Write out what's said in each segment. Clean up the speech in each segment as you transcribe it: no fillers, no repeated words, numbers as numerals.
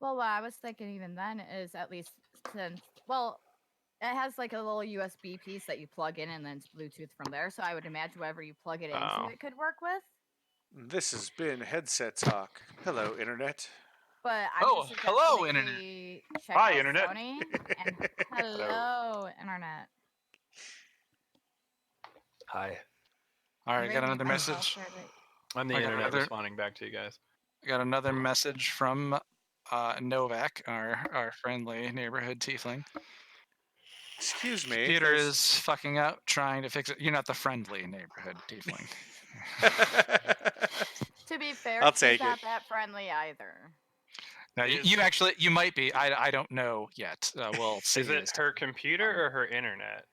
Well, what I was thinking even then is at least since, well, it has like a little USB piece that you plug in and then it's Bluetooth from there. So I would imagine whatever you plug it into, Oh. it could work with. This has been Headset Talk. Hello, Internet. But I'm Oh, just suggesting hello, that internet. we check Hi, out Internet. Sony and Hello. hello, internet. Hi. All right, I got Rating another myself message. for the- I'm the I got internet another- responding back to you guys. I got another message from Novak, our friendly neighborhood tiefling. Excuse me. Computer there's- is fucking up, trying to fix it. You're not the friendly neighborhood tiefling. To be fair, I'll she's take not it. that friendly either. Now, you might be. I don't know yet. We'll see. Is it her computer or her internet?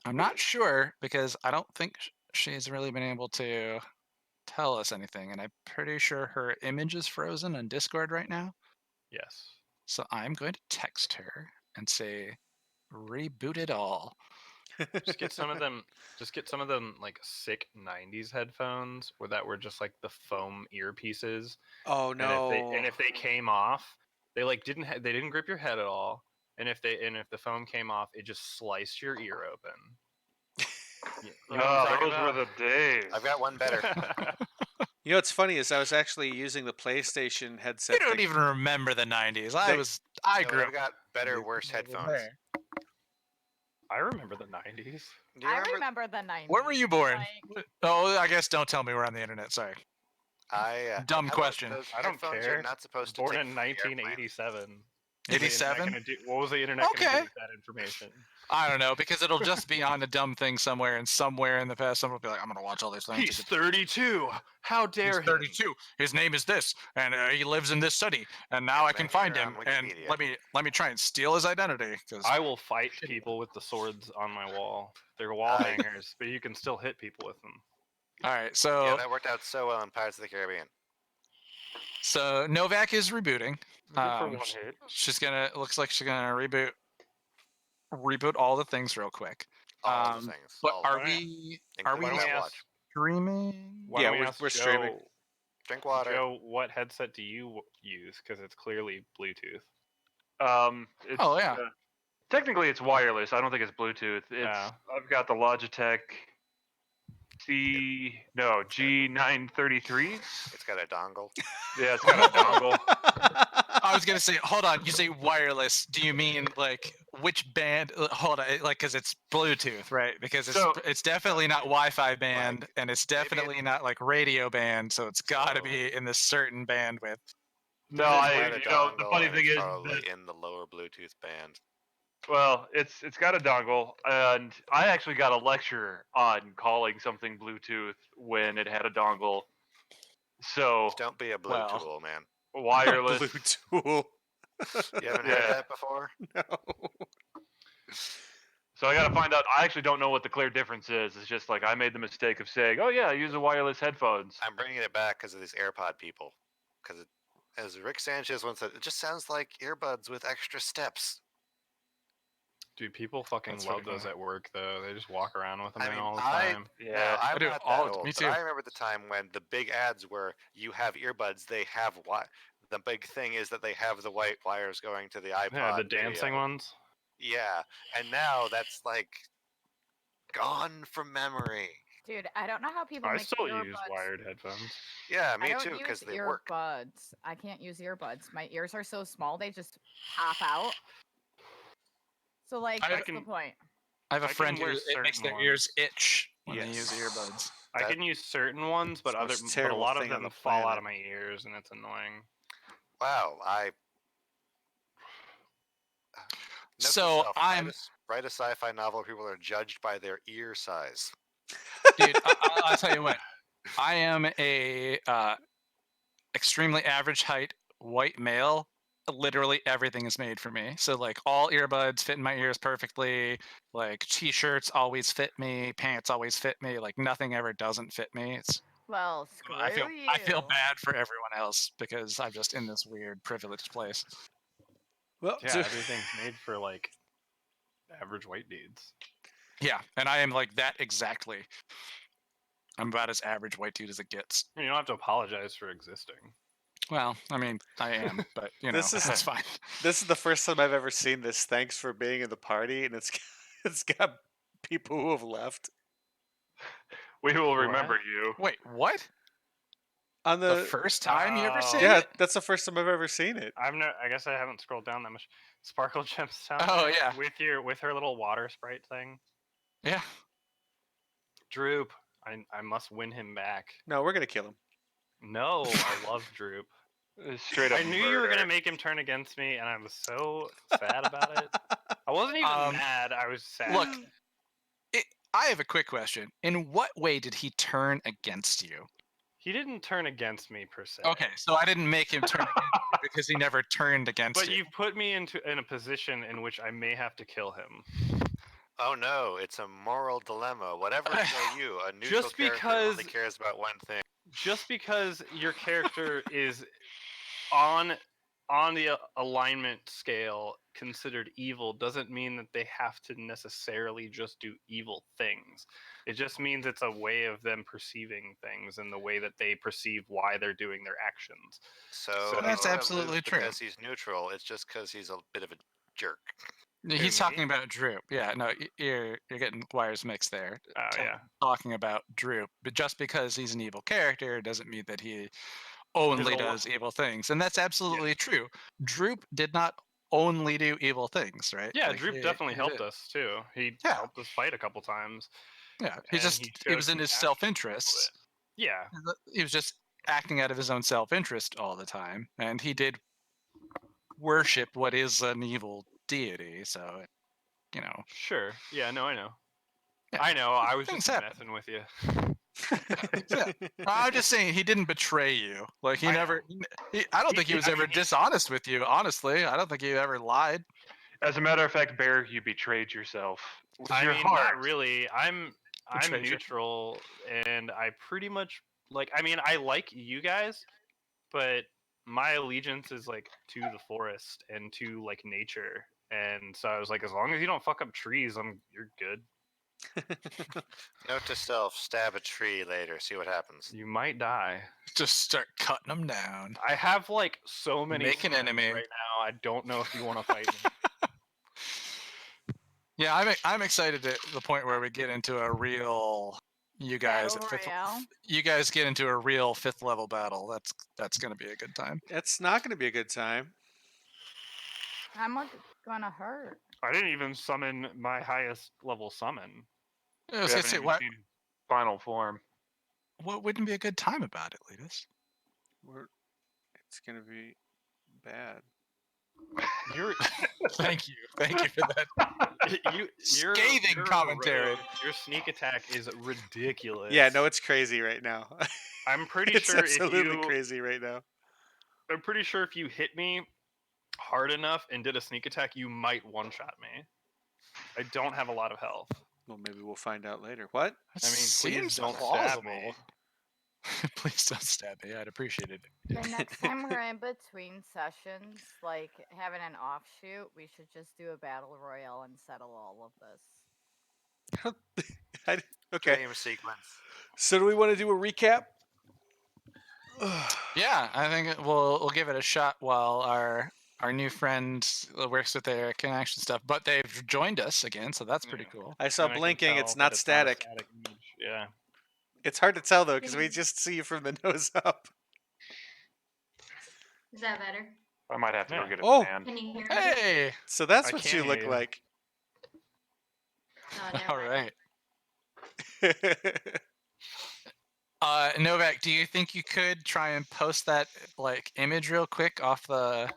I'm not sure because I don't think she's really been able to tell us anything, and I'm pretty sure her image is frozen on Discord right now. Yes. So I'm going to text her and say, "Reboot it all." Just get some of them. Just get some of them like sick '90s headphones, where that were just like the foam earpieces. Oh no! And if they came off, they like they didn't grip your head at all. And if the foam came off, it just sliced your ear open. You know what I'm Oh, talking those were about? the days. I've got one better. You know what's funny is I was actually using the PlayStation headset. You don't thing. even remember the '90s. I No, grew I've up. got better, worse headphones. I remember the '90s. Do you I remember? remember the 90s. When were you born? Like, Oh, I guess don't tell me we're on the internet. Sorry. Dumb how about question. those I don't headphones care. You're not supposed to Born take in from the airplane. 1987. 87? What was the internet going to Okay. do with that information? I don't know, because it'll just be on a dumb thing somewhere, and somewhere in the past, someone will be like, "I'm gonna watch all these things." He's 32. How dare He's 32. His name is this, and he lives in this city, and now And I can then find you're him. on And Wikipedia. let me try and steal his identity. Because I will fight people with the swords on my wall. They're wall hangers, but you can still hit people with them. all right, so Yeah, that worked out so well in Pirates of the Caribbean. so Novak is rebooting. Good for one hit. She's gonna looks like she's gonna reboot all the things real quick. All the things. But all are of them, we including that ask- watch. streaming? Why Yeah, don't we we're- ask we're Joe, streaming. Drink water. Joe, what headset do you use? Because it's clearly Bluetooth. It's, Oh, yeah. Technically, it's wireless. I don't think it's Bluetooth. I've got the Logitech G933. It's got a dongle. Yeah, it's got a dongle. I was gonna say, hold on. You say wireless. Do you mean like which band? Hold on, like because it's Bluetooth, right? Because it's definitely not Wi-Fi band, and it's definitely not like radio band. So it's got to be in this certain bandwidth. No, It's got a the dongle, funny and thing it's is, probably that, in the lower Bluetooth band. well, it's got a dongle, and I actually got a lecture on calling something Bluetooth when it had a dongle. So Just don't be a blue tool, man. wireless. Blue tool. You haven't Yeah. heard that before? No. So I got to find out. I actually don't know what the clear difference is. It's just like I made the mistake of saying, "Oh yeah, I use the wireless headphones." I'm bringing it back because of these AirPod people. Because as Rick Sanchez once said, it just sounds like earbuds with extra steps. Dude, people fucking That's love fucking those funny. at work, though. They just walk around with them I mean, all the I- time. Yeah, Now, I'm I do not all that the- old, me but too. I remember the time when the big ads were, you have earbuds, they have the big thing is that they have the white wires going to the iPod. Yeah, the dancing video. ones. Yeah, and now that's like gone from memory. dude, I don't know how people I make still earbuds. use wired headphones. Yeah, I me don't too, use because they work. earbuds. I can't use earbuds. My ears are so small they just pop out. So like, I what's the can- point? I have a I can friend who wear it makes certain their ears ones. itch when they use Yes. earbuds. I That- can use certain ones, but It's the most but a terrible lot of thing on them the fall out planet. of my ears, and it's annoying. Wow, Note to So self, I'm, write a sci-fi novel where people are judged by their ear size. dude. I'll tell you what. I am a extremely average height white male. Literally everything is made for me. So like all earbuds fit in my ears perfectly. Like t-shirts always fit me. Pants always fit me. Like nothing ever doesn't fit me. It's Well, screw I feel you. bad for everyone else because I'm just in this weird privileged place. Well, Yeah, everything's made for like average white dudes. Yeah, and I am like that exactly. I'm about as average white dude as it gets. You don't have to apologize for existing. Well, I mean, I am, but This is- that's fine. This is the first time I've ever seen this. Thanks for being in the party, and it's got people who have left We will What? remember you. Wait, what? on The first time you ever Oh. seen Yeah, it? that's the first time I've ever seen it. I guess I haven't scrolled down that much. Sparkle Gemstone. Oh, yeah. With her little water sprite thing. Yeah. Droop. I must win him back. No, we're gonna kill him. No, I love Droop. Straight up. I knew you were gonna murder. make him turn against me, and I was so sad about it. I wasn't even mad. I was sad. Look, I have a quick question. In what way did he turn against you? He didn't turn against me per se. Okay, so I didn't make him turn against you because he never turned against But you. you put me in a position in which I may have to kill him. Oh no, it's a moral dilemma. Whatever for you, a neutral Just character only because- cares about one thing. Just because your character is on the alignment scale considered evil doesn't mean that they have to necessarily just do evil things. It just means it's a way of them perceiving things and the way that they perceive why they're doing their actions. So So- he's That's gonna absolutely lose true. because he's neutral. It's just because he's a bit of a jerk. He's Who, me? talking about Droop. Yeah, no, you're getting wires mixed there. Oh yeah. Talking about Droop, but just because he's an evil character doesn't mean that he only a lo- does evil things, and that's absolutely true. Droop did not only do evil things, right? Yeah, Like, Droop he- definitely he helped did. us too. He Yeah. helped us fight a couple times. Yeah, he and just he he showed was in his compassion a little self-interest. bit. Yeah. He was just acting out of his own self-interest all the time, and he did worship what is an evil deity. So, Sure. Yeah, no, I know. Yeah, I know. I was things just happen. messing with you. Yeah. I'm just saying he didn't betray you. Like he I never. I don't He- think he was I ever mean, he- dishonest with you. Honestly, I don't think he ever lied. As a matter of fact, Bear, you betrayed yourself. With I your mean, heart. not really. I'm Betrayed you. neutral, and I pretty much like. I mean, I like you guys, but my allegiance is like to the forest and to like nature. And so I was like, as long as you don't fuck up trees, you're good. Note to self: stab a tree later. See what happens. You might die. Just start cutting them down. I have like so many Make an friends enemy. right now. I don't know if you want to fight me. Yeah, I'm excited to the point where we get into a real. You guys, Battle at fifth, Royale. you guys get into a real 5th level battle. That's gonna be a good time. It's not gonna be a good time. I'm gonna hurt. I didn't even summon my highest level summon. I We was gonna haven't say, even what seen final form. wouldn't be a good time about it, Letus? It's gonna be bad. You're Thank you for that. you're Scathing you're a commentary. rogue. Your sneak attack is ridiculous. Yeah, no, it's crazy right now. I'm pretty It's sure if absolutely you crazy right now. I'm pretty sure if you hit me hard enough and did a sneak attack, you might one-shot me. I don't have a lot of health. Well, maybe we'll find out later. What? I mean, please seems don't stab plausible. me. Please don't stab me. I'd appreciate it. The next time we're in between sessions, like having an offshoot, we should just do a battle royale and settle all of this. Okay. Dream sequence. So do we want to do a recap? Yeah, I think we'll give it a shot while our new friend works with their connection stuff. But they've joined us again, so that's pretty Yeah. cool. I saw And I can blinking. tell It's that not a static. image. Yeah. It's hard to tell though because we just see you from the nose up. Is that better? I might have to go Yeah. get a Oh. fan. Can you hear me? Hey, So that's I what can't you hear look you. like. Oh, never all mind. right. Novak, do you think you could try and post that like image real quick off the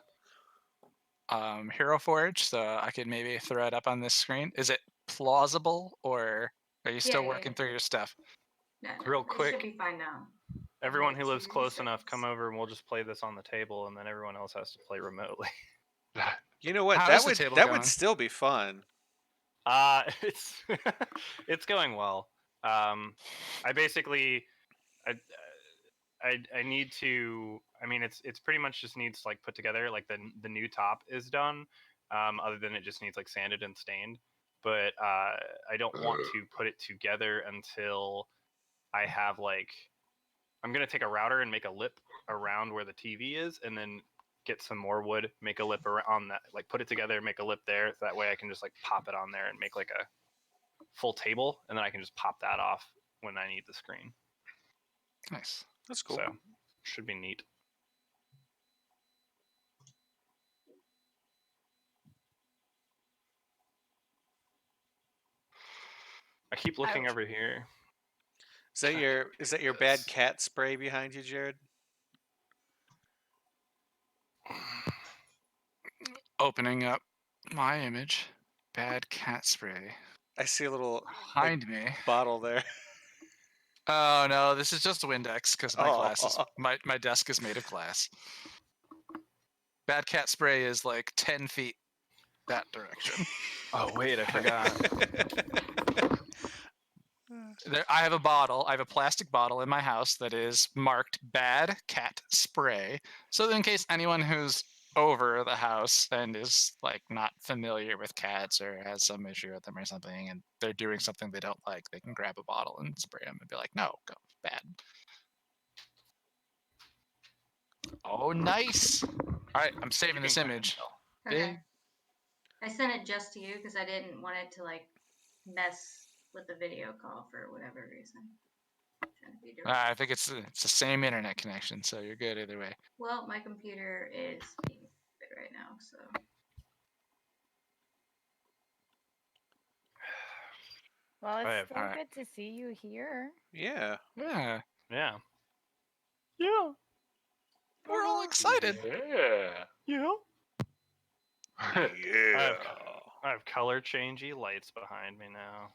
Hero Forge so I could maybe throw it up on this screen? Is it plausible, or are you still Yeah, working through your stuff? No, Real it quick. should be fine now. Everyone Wait who lives 2 close enough, come seconds. over and we'll just play this on the table, and then everyone else has to play remotely. You know what? How That is the would table that going? would still be fun. It's it's going well. I basically, I need to. I mean, it's pretty much just needs like put together. Like the new top is done. Other than it just needs like sanded and stained. But I don't want to put it together until I have like. I'm gonna take a router and make a lip around where the TV is, and then get some more wood, make a lip on that, like put it together, make a lip there. So that way I can just like pop it on there and make like a full table, and then I can just pop that off when I need the screen. Nice. That's cool. So should be neat. I keep looking Ouch. over here. Is that your bad cat spray behind you, Jared? Opening up my image. Bad cat spray. I see a little Behind me. bottle there. Oh no, this is just Windex because my glass is Oh. my desk is made of glass. Bad cat spray is like 10 feet that direction. Oh wait, I forgot. I have a bottle. I have a plastic bottle in my house that is marked "Bad Cat Spray," so that in case anyone who's over the house and is like not familiar with cats or has some issue with them or something, and they're doing something they don't like, they can grab a bottle and spray them and be like, "No, go bad." Oh, nice. All right, I'm saving this image. Okay. Big. I sent it just to you because I didn't want it to like mess with the video call for whatever reason. Trying to be direct. I think it's the same internet connection, so you're good either way. Well, my computer is being stupid right now, so. Well, it's Alright, still alright. good to see you here. Yeah. Yeah, Yeah. yeah. We're all excited. Yeah. Yeah. Yeah. I have color changey lights behind me now.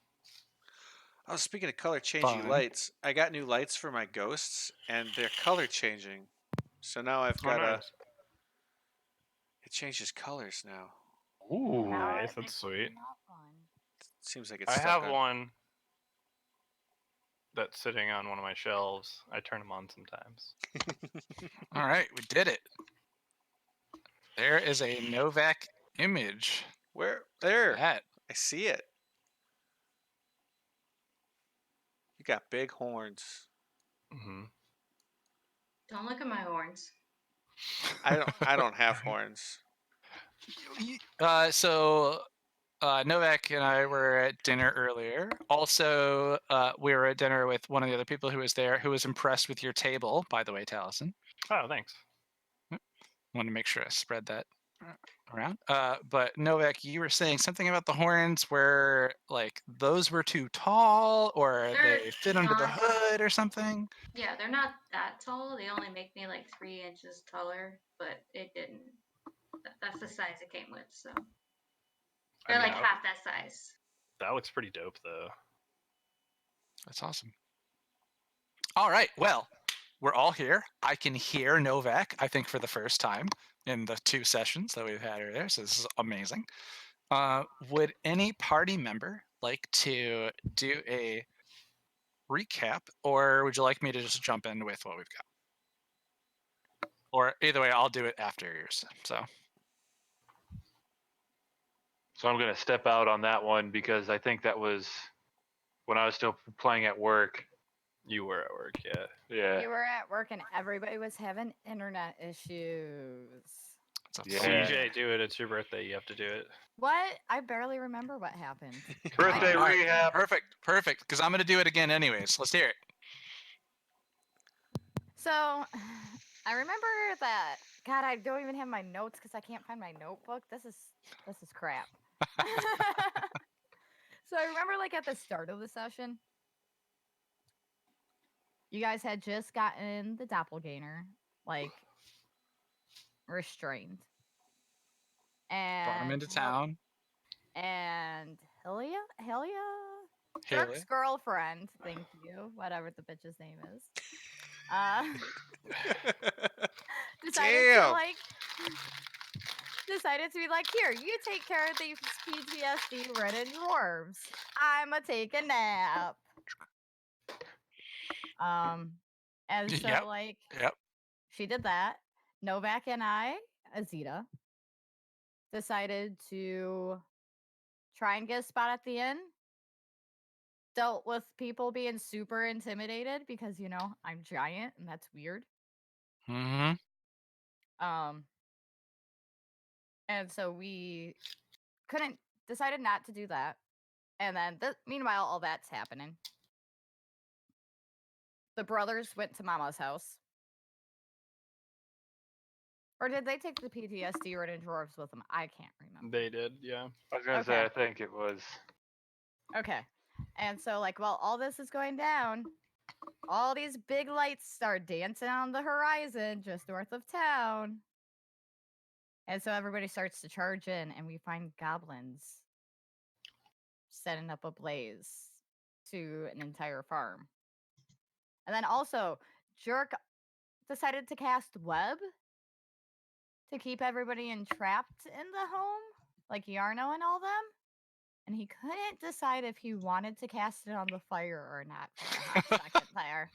Oh, speaking of color changing Fun. lights, I got new lights for my ghosts, and they're color changing. So now I've Oh, got nice. It changes colors now. Ooh, Now nice. it That's makes sweet. it not fun. Seems like it's I stuck have on. one that's sitting on one of my shelves. I turn them on sometimes. All right, we did it. There is a Novak image. Where? There. That I see it. You got big horns. Mm-hmm. Don't look at my horns. I don't have horns. So Novak and I were at dinner earlier. Also, we were at dinner with one of the other people who was there, who was impressed with your table, by the way, Taliesin. Oh, thanks. Wanted to make sure I spread that around. But Novak, you were saying something about the horns where like those were too tall or They're they fit under the not- hood or something. Yeah, they're not that tall. They only make me like 3 inches taller, but it didn't. That's the size it came with, so. They're mean, like I- half that size. That looks pretty dope, though. That's awesome. All right. Well, we're all here. I can hear Novak, I think, for the first time in the 2 sessions that we've had earlier. So this is amazing. Would any party member like to do a recap, or would you like me to just jump in with what we've got? Or either way, I'll do it after yours. So I'm going to step out on that one because I think that was when I was still playing at work. You were at work, yeah. Yeah. You were at work and everybody was having internet issues. it's a Yeah. fun- CJ, do it. It's your birthday. You have to do it. What? I barely remember what happened. Birthday All right, rehab. Perfect. Because I'm going to do it again anyways. Let's hear it. So, I remember that. God, I don't even have my notes because I can't find my notebook. This is crap. So I remember, like at the start of the session, you guys had just gotten the doppelganger, like restrained, and Brought him into town. and Helia, Haley. Dirk's girlfriend. Thank you, whatever the bitch's name is. Damn. Decided to be like, here, you take care of these PTSD ridden dwarves. I'ma take a nap. And so Yep. like Yep. she did that. Novak and I, Azita, decided to try and get a spot at the inn. Dealt with people being super intimidated because, you know, I'm giant and that's weird. Mm-hmm. Um, and so we decided not to do that. And then, meanwhile, all that's happening. The brothers went to Mama's house. Or did they take the PTSD ridden dwarves with them? I can't remember. They did, yeah. I was gonna say, Okay. I think it was. Okay. And so, like, while all this is going down, all these big lights start dancing on the horizon just north of town. And so everybody starts to charge in, and we find goblins setting up a blaze to an entire farm. And then also, Jerk decided to cast web to keep everybody entrapped in the home, like Yarno and all them. And he couldn't decide if he wanted to cast it on the fire or not for a hot second there.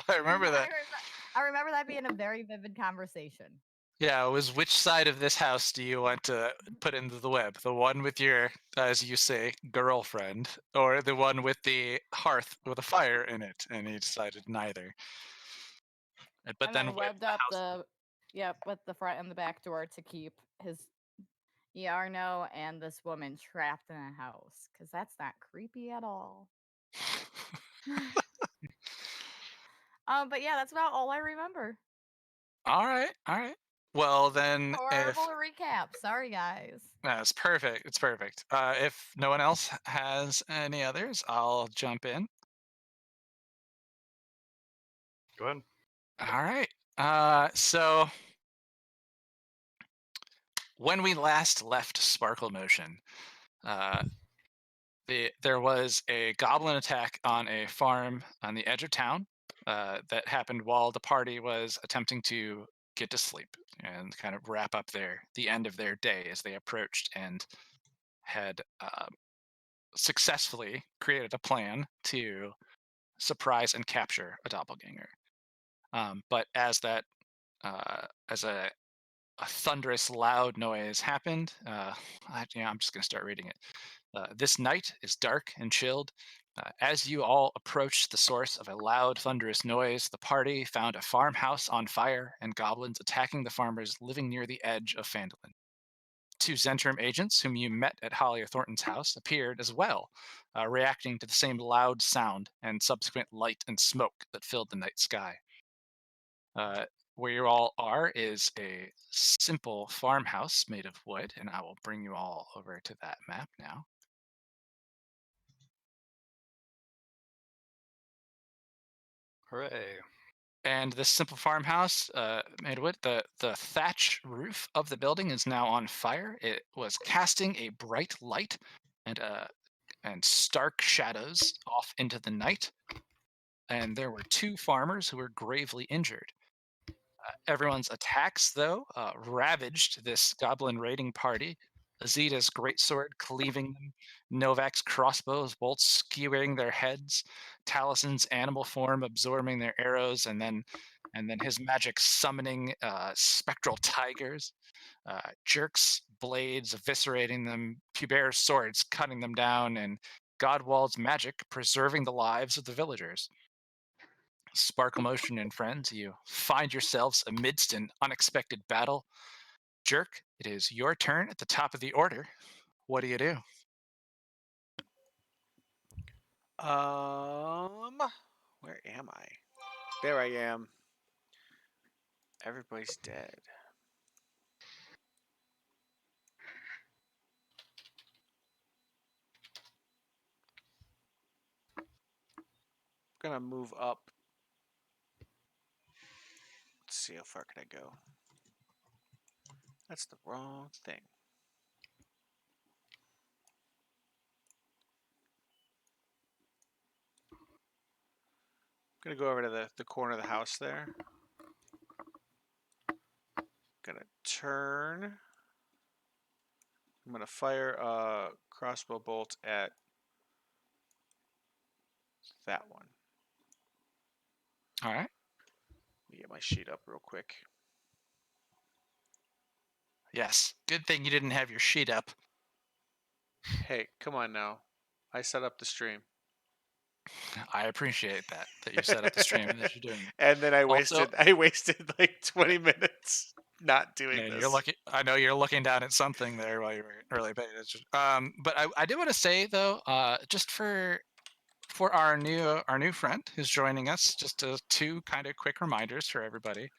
I remember that. I remember that being a very vivid conversation. Yeah, it was which side of this house do you want to put into the web? The one with your, as you say, girlfriend, or the one with the hearth with a fire in it? And he decided neither. But And then then webbed up with the front and the back door to keep his Yarno and this woman trapped in a house, because that's not creepy at all. But yeah, that's about all I remember. All right, all right. Well, then, if Horrible recap. Sorry, guys. that's perfect, it's perfect. If no one else has any others, I'll jump in. Go ahead. All right. So when we last left Sparkle Motion, uh, there was a goblin attack on a farm on the edge of town that happened while the party was attempting to get to sleep and kind of wrap up the end of their day as they approached and had successfully created a plan to surprise and capture a doppelganger. But as a thunderous, loud noise happened, I'm just going to start reading it. This night is dark and chilled. As you all approached the source of a loud, thunderous noise, the party found a farmhouse on fire and goblins attacking the farmers living near the edge of Phandalin. Two Zentrum agents, whom you met at Holly Thornton's house, appeared as well, reacting to the same loud sound and subsequent light and smoke that filled the night sky. Where you all are is a simple farmhouse made of wood, and I will bring you all over to that map now. Hooray. And this simple farmhouse made of wood, the thatch roof of the building is now on fire. It was casting a bright light and stark shadows off into the night. And there were two farmers who were gravely injured. Everyone's attacks, though, ravaged this goblin raiding party. Azita's greatsword cleaving them, Novak's crossbows bolts skewering their heads, Talison's animal form absorbing their arrows, and then his magic summoning spectral tigers, Jerk's blades eviscerating them, Puber's swords cutting them down, and Godwald's magic preserving the lives of the villagers. Sparkle Motion and friends, you find yourselves amidst an unexpected battle. Jerk, it is your turn at the top of the order. What do you do? Where am I? There I am. Everybody's dead. I'm gonna move up. Let's see how far can I go. That's the wrong thing. I'm gonna go over to the corner of the house there. Gonna turn. I'm gonna fire a crossbow bolt at that one. All right. Let me get my sheet up real quick. Yes. Good thing you didn't have your sheet up. Hey, come on now. I set up the stream. I appreciate that you set up the stream and that you're doing. And then I Also- wasted like 20 minutes not doing And this. you're looking. I know you're looking down at something there while you were really paying attention. But I do want to say though, just for our new friend who's joining us, just two kind of quick reminders for everybody.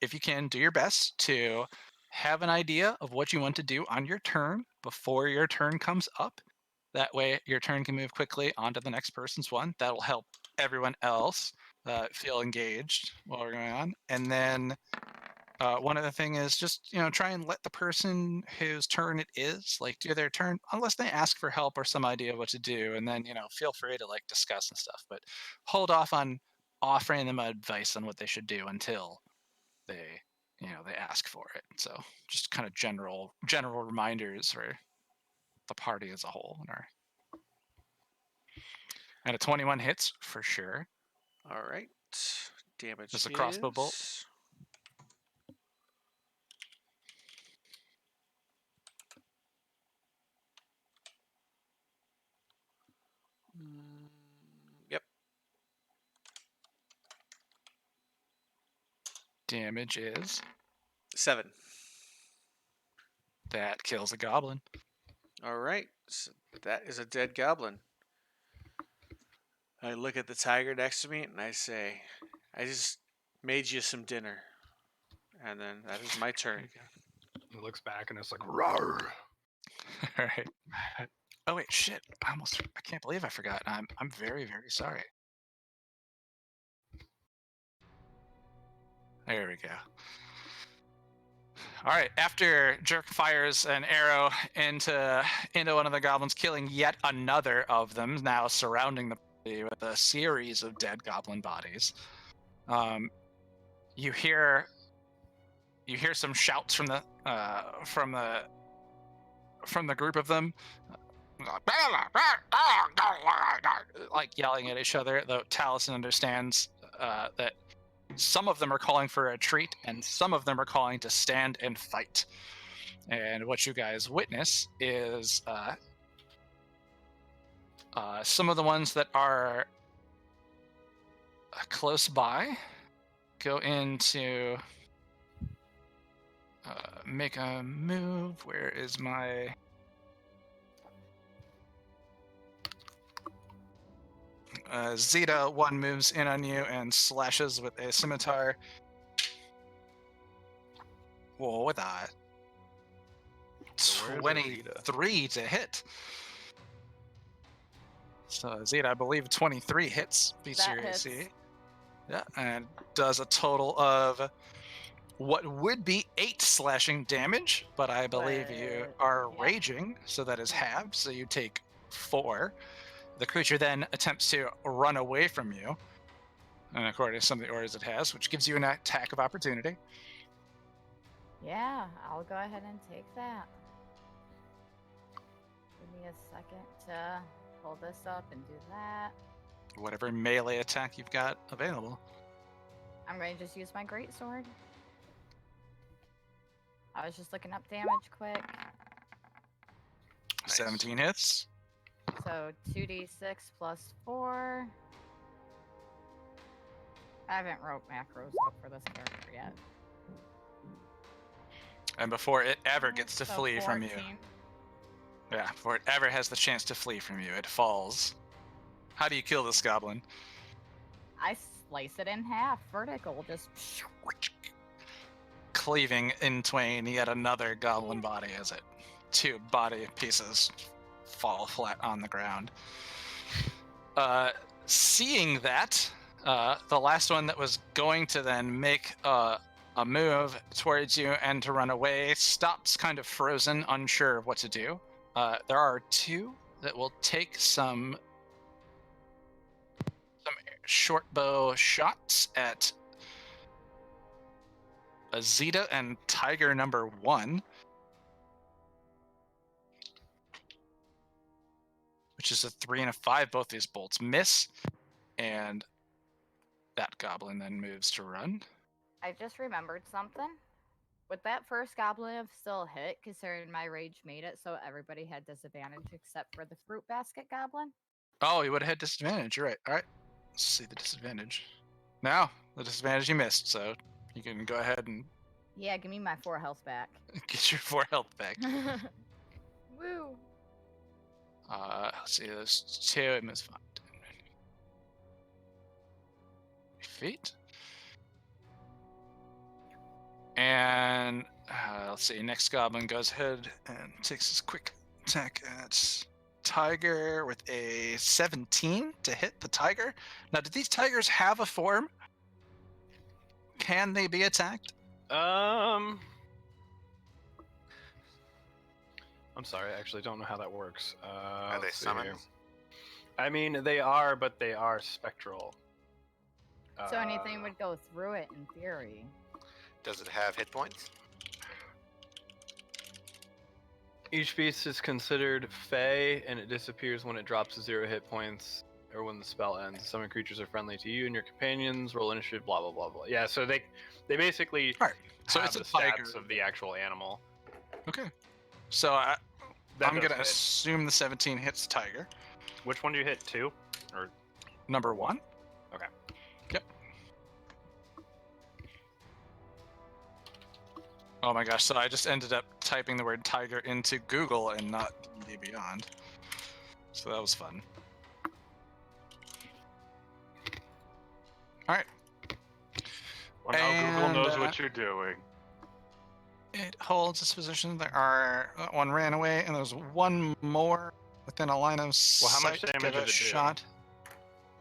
If you can, do your best to have an idea of what you want to do on your turn before your turn comes up. That way, your turn can move quickly onto the next person's one. That'll help everyone else feel engaged while we're going on. And then one other thing is just try and let the person whose turn it is like do their turn unless they ask for help or some idea of what to do, and then feel free to like discuss and stuff. But hold off on offering them advice on what they should do until they they ask for it. So just kind of general reminders for the party as a whole. And a 21 hits for sure. All right. Damage Just a crossbow bolt. is- Yep. Damage is 7. that kills a goblin. All right. So that is a dead goblin. I look at the tiger next to me and I say, I just made you some dinner. And then that is my turn. He looks back and it's like, roar. All right. Oh wait, shit! I can't believe I forgot. I'm very very sorry. There we go. All right. After Jerk fires an arrow into one of the goblins, killing yet another of them, now surrounding the party with a series of dead goblin bodies. You hear some shouts from the group of them, like yelling at each other. Though Taliesin understands that some of them are calling for a retreat and some of them are calling to stand and fight. And what you guys witness is some of the ones that are close by go into make a move. Where is my Zeta? One moves in on you and slashes with a scimitar. Whoa, with a So where's 23 to hit. So Zeta, I believe 23 hits, beats That your hits. AC. Yeah, and does a total of what would be 8 slashing damage, but I believe you But, are yeah. raging, so that is halved, so you take 4. The creature then attempts to run away from you, and according to some of the orders it has, which gives you an attack of opportunity. Yeah, I'll go ahead and take that. Give me a second to pull this up and do that. Whatever melee attack you've got available. I'm going to just use my greatsword. I was just looking up damage quick. Nice. 17 hits. So 2d6 plus 4. I haven't wrote macros up for this character yet. And before it ever gets to So flee from you. 14. Yeah, before it ever has the chance to flee from you, it falls. How do you kill this goblin? I slice it in half, vertical, just. Cleaving in twain yet another goblin body as it 2 body pieces fall flat on the ground. Seeing that, the last one that was going to then make a move towards you and to run away stops kind of frozen, unsure of what to do. There are 2 that will take some short bow shots at a Zeta and Tiger number 1, which is a 3 and a 5. Both these bolts miss, and that goblin then moves to run. I just remembered something. Would that first goblin have still hit, considering my rage made it so everybody had disadvantage except for the fruit basket goblin? Oh, he would have had disadvantage. You're right. All right. Let's see the disadvantage. Now, the disadvantage you missed, so you can go ahead and Yeah, give me my 4 health back. get your 4 health back. Woo. Let's see, there's 2 and miss 5. Feet. And let's see, next goblin goes ahead and takes his quick attack at Tiger with a 17 to hit the tiger. Now, do these tigers have a form? Can they be attacked? I'm sorry, I actually don't know how that works. Are they let's see here. summoned? I mean, they are, but they are spectral. So anything would go through it in theory. Does it have hit points? Each beast is considered fey, and it disappears when it drops to 0 hit points or when the spell ends. Summon creatures are friendly to you and your companions. Roll initiative. Blah blah blah blah. Yeah, so they basically All right. So have it's a the tiger. stats of the actual animal. Okay. So That I'm does gonna hit. assume the 17 hits tiger. Which one do you hit? 2? Or Number 1. okay. Yep. Oh my gosh! So I just ended up typing the word tiger into Google and not D&D Beyond. So that was fun. All right. Well, now Google knows And, what you're doing. It holds its position. There are one ran away, and there's one more within a line of sight. Well, how much damage Give did a it do? shot.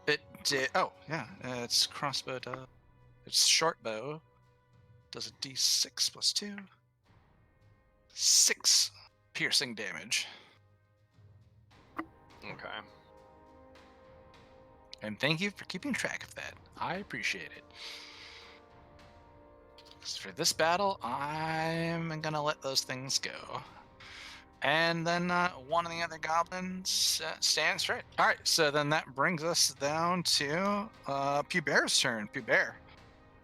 It did. Oh yeah, it's crossbow. It's short bow. Does a d6 plus 2. 6 piercing damage. Okay. And thank you for keeping track of that. I appreciate it. 'Cause for this battle, I'm gonna let those things go. And then one of the other goblins stands straight. All right, so then that brings us down to Puber's turn. Puber,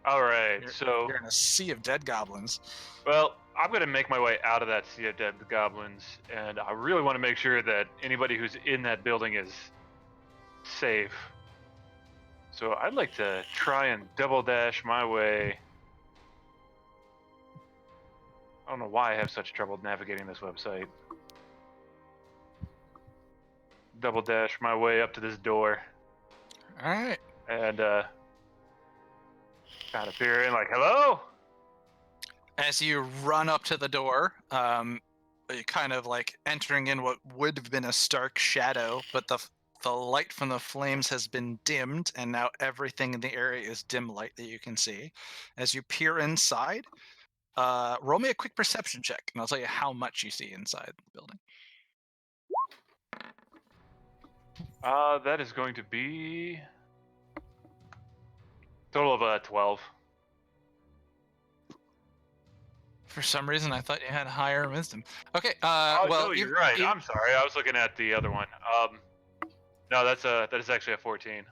All right, you're, so you're in a sea of dead goblins. well, I'm gonna make my way out of that sea of dead goblins, and I really want to make sure that anybody who's in that building is safe. So I'd like to try and double dash my way. I don't know why I have such trouble navigating this website. Double dash my way up to this door, All right. and kind of peer in like, hello? As you run up to the door, you kind of like entering in what would have been a stark shadow, but the light from the flames has been dimmed, and now everything in the area is dim light that you can see. As you peer inside, roll me a quick perception check, and I'll tell you how much you see inside the building. That is going to be total of 12. For some reason, I thought you had higher wisdom. Okay. Oh, well, no, you're right. I'm sorry. I was looking at the other one. No, that is actually a 14.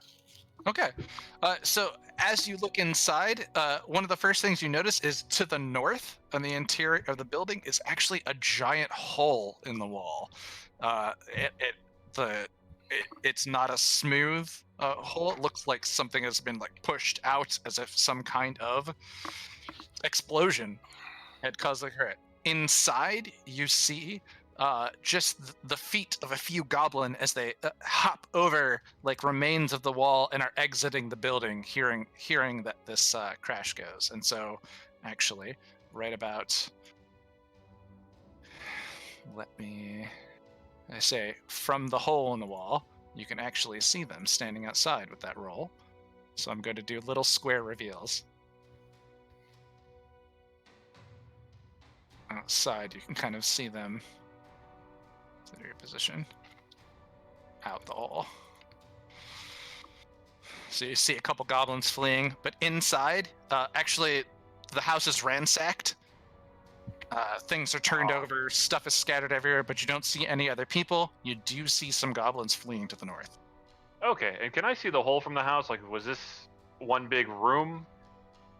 Okay. So as you look inside, one of the first things you notice is to the north on the interior of the building is actually a giant hole in the wall. It's not a smooth hole. It looks like something has been like pushed out as if some kind of explosion had caused the hurt. Inside, you see just the feet of a few goblin as they hop over like remains of the wall and are exiting the building, hearing that this crash goes. And so, actually, right about, I say, from the hole in the wall, you can actually see them standing outside with that roll. So I'm going to do little square reveals. Outside, you can kind of see them. Consider your position. Out the hole. So you see a couple goblins fleeing, but inside, actually, the house is ransacked. Things are turned over, stuff is scattered everywhere, but you don't see any other people. You do see some goblins fleeing to the north. Okay, and can I see the hole from the house? Like, was this one big room?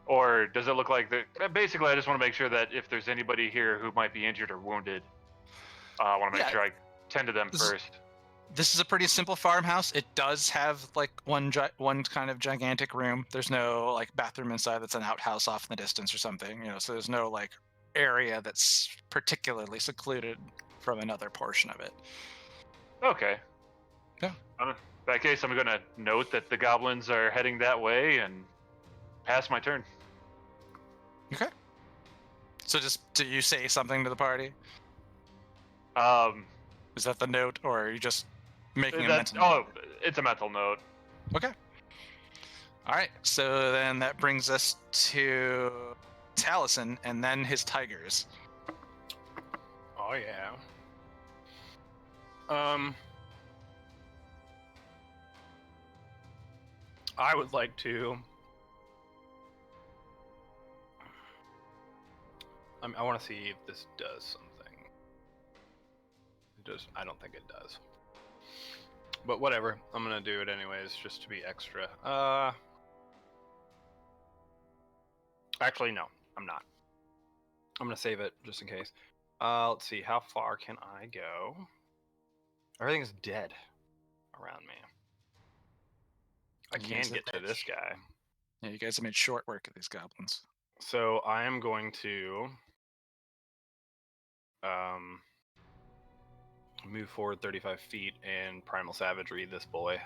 Or does it look like basically, I just want to make sure that if there's anybody here who might be injured or wounded, I want to make sure I tend to them first. This is a pretty simple farmhouse. It does have like one kind of gigantic room. There's no like bathroom inside that's an outhouse off in the distance or something, you know. So there's no like area that's particularly secluded from another portion of it. Okay. Yeah. In that case, I'm gonna note that the goblins are heading that way and pass my turn. Okay. So just do you say something to the party? Is that the note, or are you just making a mental note? It's a mental note. Okay. All right. So then that brings us to Taliesin and then his tigers. Oh yeah. I would like to. I want to see if this does something. It does. I don't think it does. But whatever. I'm gonna do it anyways, just to be extra. Actually, no. I'm not. I'm gonna save it just in case. Let's see. How far can I go? Everything's dead around me. I You can guys get to have- this guy. Yeah, you guys have made short work of these goblins. So I am going to move forward 35 feet and primal savagery this boy.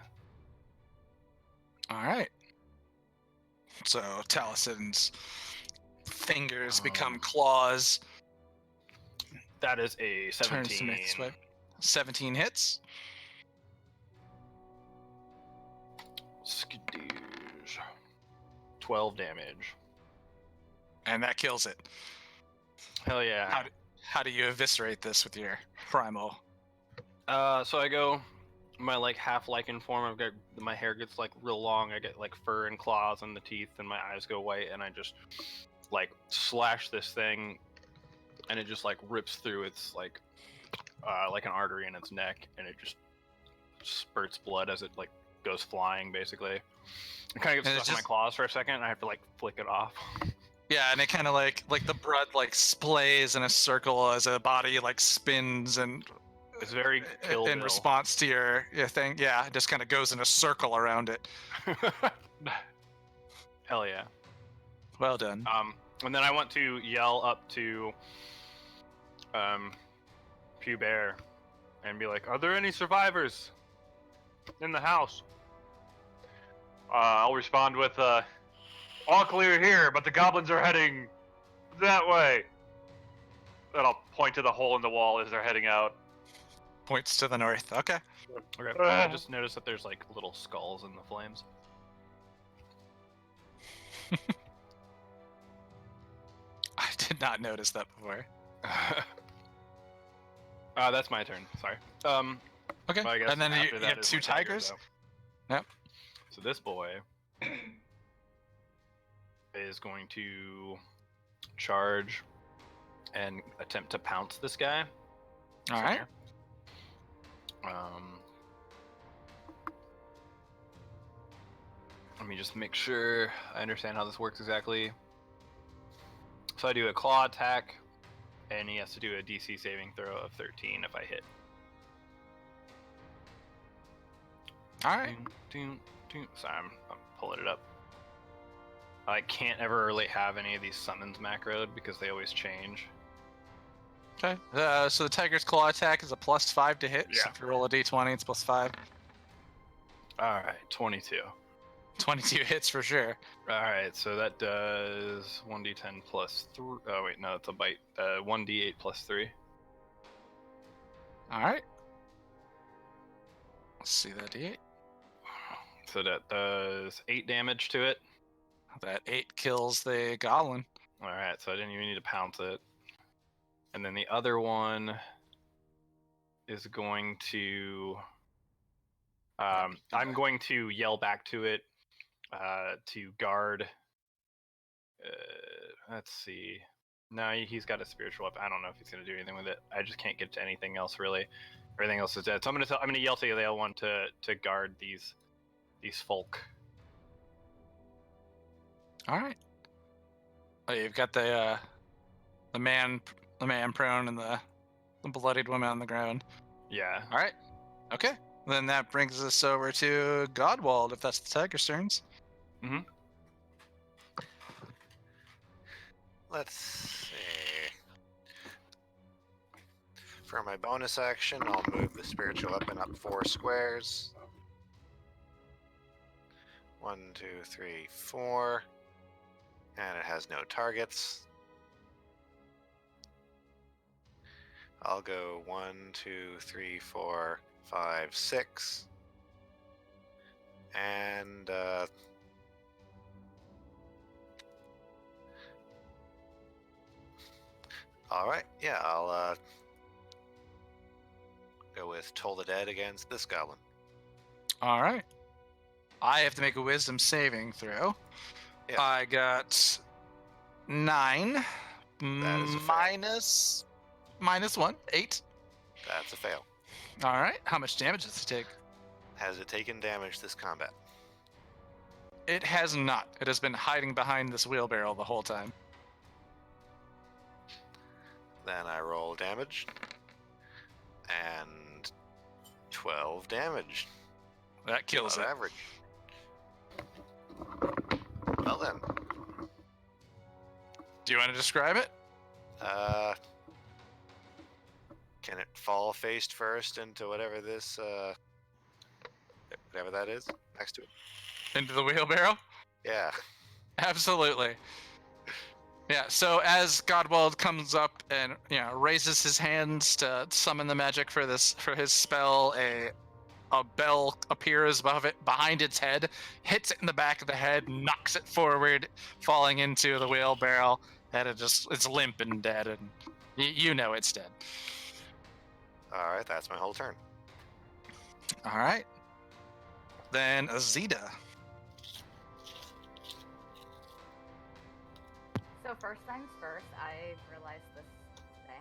All right. So Taliesin's fingers become claws. That is a Turns to make 17. this way. 17 hits. Skadoosh. 12 damage. And that kills it. Hell yeah. How do you eviscerate this with your primal? So I go my like half lichen form. My hair gets like real long. I get like fur and claws and the teeth, and my eyes go white. And I just like slash this thing, and it just like rips through its like an artery in its neck, and it just spurts blood as it like goes flying. Basically, it kind of gets stuck in my claws for a second, and I have to like flick it off. Yeah, and it kind of like the blood like splays in a circle as a body like spins and It's very Kill in Bill. response to your thing. Yeah, it just kind of goes in a circle around it. Hell yeah. Well done. And then I want to yell up to Pew Bear and be like, "Are there any survivors in the house?" I'll respond with all clear here, but the goblins are heading that way. Then I'll point to the hole in the wall as they're heading out. Points to the north. Okay. Okay. I just noticed that there's like little skulls in the flames. I did not notice that before. That's my turn. Sorry. Okay. Well, I guess And then after you that have is two my tiger, tigers. though. Yep. So this boy is going to charge and attempt to pounce this guy. All right. Let me just make sure I understand how this works exactly. So I do a claw attack, and he has to do a DC saving throw of 13 if I hit. All right. Sorry, I'm pulling it up. I can't ever really have any of these summons macroed because they always change. Okay. So the tiger's claw attack is a +5 to hit. So Yeah. if you roll a d20, it's +5. All right, 22. 22 hits for sure. All right, so that does 1d10 plus 3. Oh wait, no, that's a bite. 1d8 plus 3. All right. Let's see that d8. So that does 8 damage to it. That 8 kills the goblin. All right, so I didn't even need to pounce it. And then the other one is going to. I'm going to yell back to it to guard. Let's see. No, he's got a spiritual weapon. I don't know if he's going to do anything with it. I just can't get to anything else really. Everything else is dead. So I'm going to yell to the other one to guard these folk. All right. Oh, you've got the man prone and the bloodied woman on the ground. Yeah. All right. Okay. Then that brings us over to Godwald, if that's the tiger's turns. Let's see. For my bonus action, I'll move the spiritual weapon up 4 squares. 1, 2, 3, 4. And it has no targets. I'll go 1, 2, 3, 4, 5, 6. And alright, yeah, I'll go with Toll the Dead against this goblin. All right. I have to make a wisdom saving throw. Yeah. I got 9 That is a fail. minus 1, 8. That's a fail. All right. How much damage does it take? Has it taken damage this combat? It has not. It has been hiding behind this wheelbarrow the whole time. Then I roll damage. And 12 damage. That kills Above it. average. Well then, Do you want to describe it? can it fall face first into whatever this, whatever that is next to it? Into the wheelbarrow? Yeah. Absolutely. Yeah, so as Godwald comes up and raises his hands to summon the magic for his spell, a bell appears above it, behind its head, hits it in the back of the head, knocks it forward, falling into the wheelbarrow, and it's limp and dead, and you know it's dead. All right, that's my whole turn. All right. Then Azita. So first things first, I realized this today.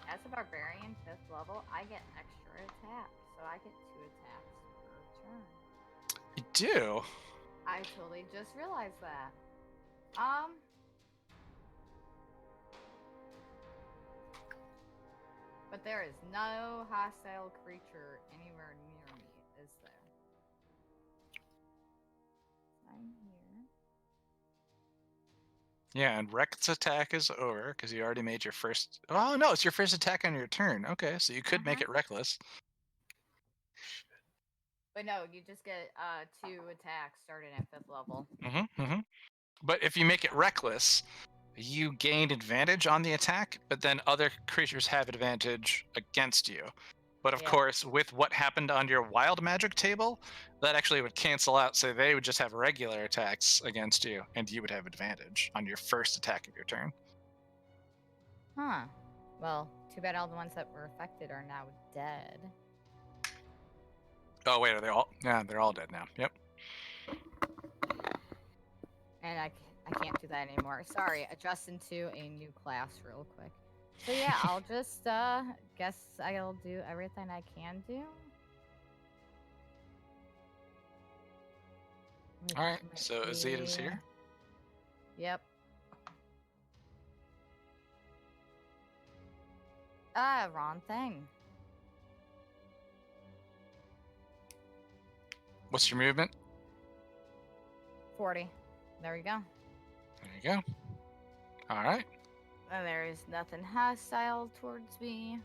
As a barbarian 5th level, I get extra attacks. So I get 2 attacks per turn. You do? I totally just realized that. But there is no hostile creature anywhere near me, is there? I'm here. Yeah, and Rec's attack is over because you already made your first. Oh no, it's your first attack on your turn. Okay, so you could make it reckless. But no, you just get 2 attacks starting at 5th level. But if you make it reckless, you gain advantage on the attack, but then other creatures have advantage against you. But of Yeah. course, with what happened on your wild magic table, that actually would cancel out, so they would just have regular attacks against you, and you would have advantage on your first attack of your turn. Huh. Well, too bad all the ones that were affected are now dead. Oh wait, are they all? Yeah, they're all dead now. Yep. And I can't do that anymore. Sorry, adjust into a new class real quick. So yeah, I'll just guess I'll do everything I can do. All right, Which so might Azita's be- here. Yep. Ah, wrong thing. What's your movement? 40. There we go. There you go. All right. And there is nothing hostile towards me.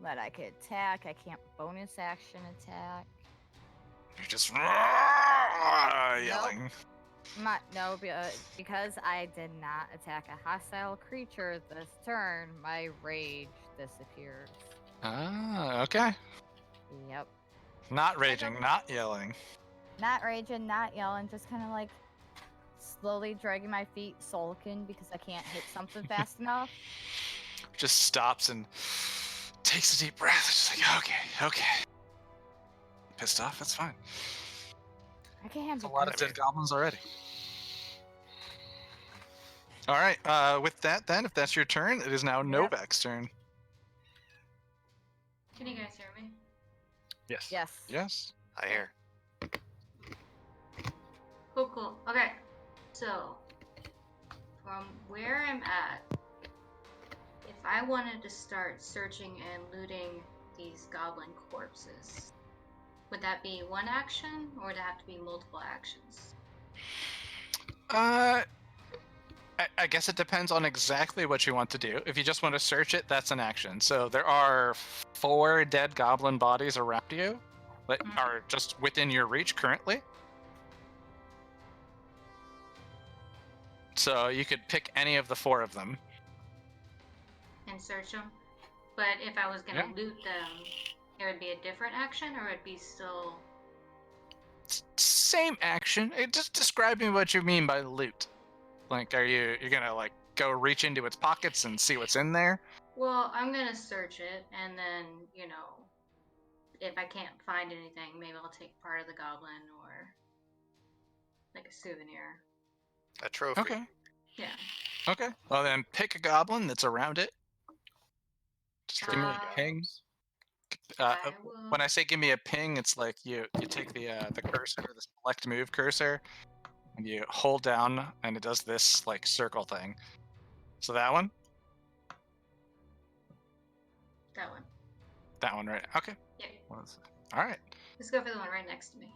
But I could attack. I can't bonus action attack. You're just yelling. Because I did not attack a hostile creature this turn, my rage disappears. Ah, okay. Yep. Not raging, not yelling. Not raging, not yelling, just kind of like slowly dragging my feet, sulking because I can't hit something fast enough. Just stops and takes a deep breath. Just like, okay. Pissed off, that's fine. I can't That's a be lot of pissed. dead goblins already. All right, with that then, if that's your turn, it is now Novak's turn. Can you guys hear me? Yes. Yes. Yes. I hear. Cool. Okay. So, from where I'm at, if I wanted to start searching and looting these goblin corpses, Would that be one action, or would it have to be multiple actions? I guess it depends on exactly what you want to do. If you just want to search it, that's an action. So there are 4 dead goblin bodies around you that are just within your reach currently. So you could pick any of the 4 of them. And search them. But if I was gonna Yeah. loot them, it would be a different action, or it'd be still. Same action. Just describe me what you mean by loot. Like, you're gonna like go reach into its pockets and see what's in there? Well, I'm gonna search it, and then if I can't find anything, maybe I'll take part of the goblin or like a souvenir. A trophy. Okay. Yeah. Okay. Well then, pick a goblin that's around it. Just give me a ping. I will. When I say give me a ping, it's like you take the cursor, the select move cursor, and you hold down, and it does this like circle thing. So that one. That one, right? Okay. Yeah. All right. Let's go for the one right next to me.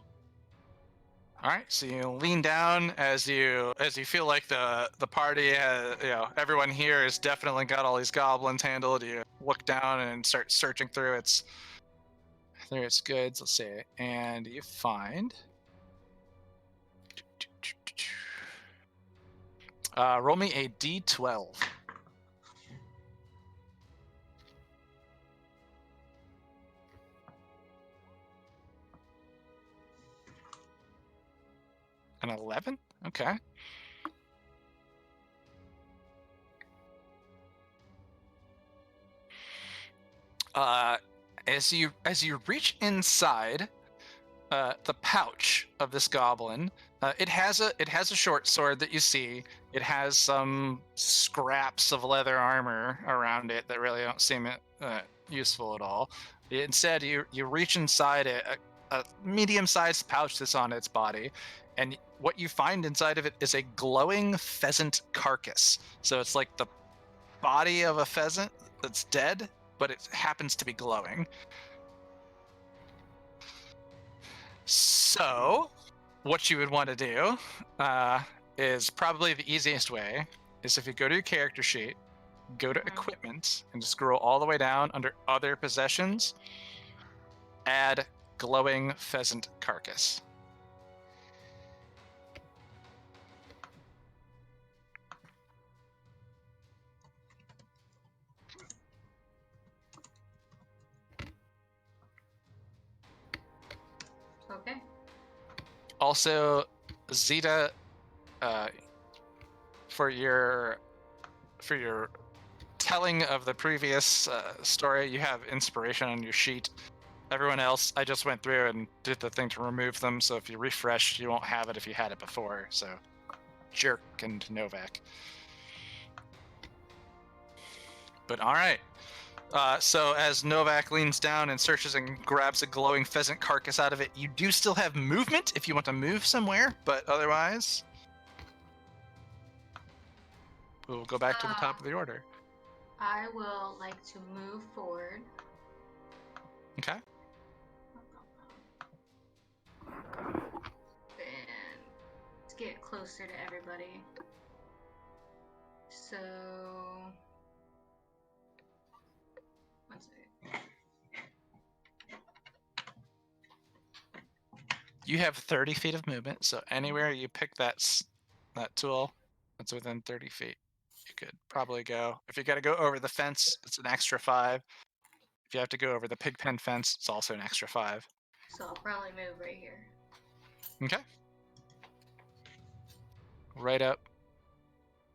All right. So you lean down as you feel like the party has, everyone here has definitely got all these goblins handled. You look down and start searching through its goods. Let's see, and you find. Roll me a d12. An 11? Okay. As you reach inside the pouch of this goblin, it has a short sword that you see. It has some scraps of leather armor around it that really don't seem useful at all. Instead, you reach inside a medium-sized pouch that's on its body, and what you find inside of it is a glowing pheasant carcass. So it's like the body of a pheasant that's dead, but it happens to be glowing. So, what you would want to do is probably the easiest way is if you go to your character sheet, go to equipment, and just scroll all the way down under other possessions, add glowing pheasant carcass. Okay. Also, Zeta, for your telling of the previous story, you have inspiration on your sheet. Everyone else, I just went through and did the thing to remove them, so if you refresh, you won't have it if you had it before. So, Jerk and Novak. But all right. So as Novak leans down and searches and grabs a glowing pheasant carcass out of it, you do still have movement if you want to move somewhere, but otherwise, we'll go back to the top of the order. I will like to move forward. Okay. And let's get closer to everybody. So, one second. You have 30 feet of movement, so anywhere you pick that tool that's within 30 feet, you could probably go. If you got to go over the fence, it's an extra 5. If you have to go over the pig pen fence, it's also an extra 5. So I'll probably move right here. Okay. Right up.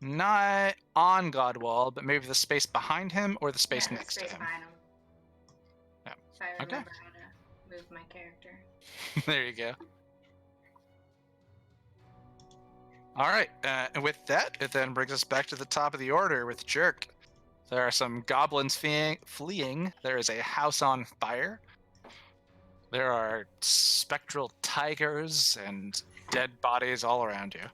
Not on Godwall, but maybe the space behind him or the space next to him. Behind him. Yeah. If I Okay. remember how to move my character. There you go. All right, and with that, it then brings us back to the top of the order with Jerk. There are some goblins fleeing. There is a house on fire. There are spectral tigers and dead bodies all around you.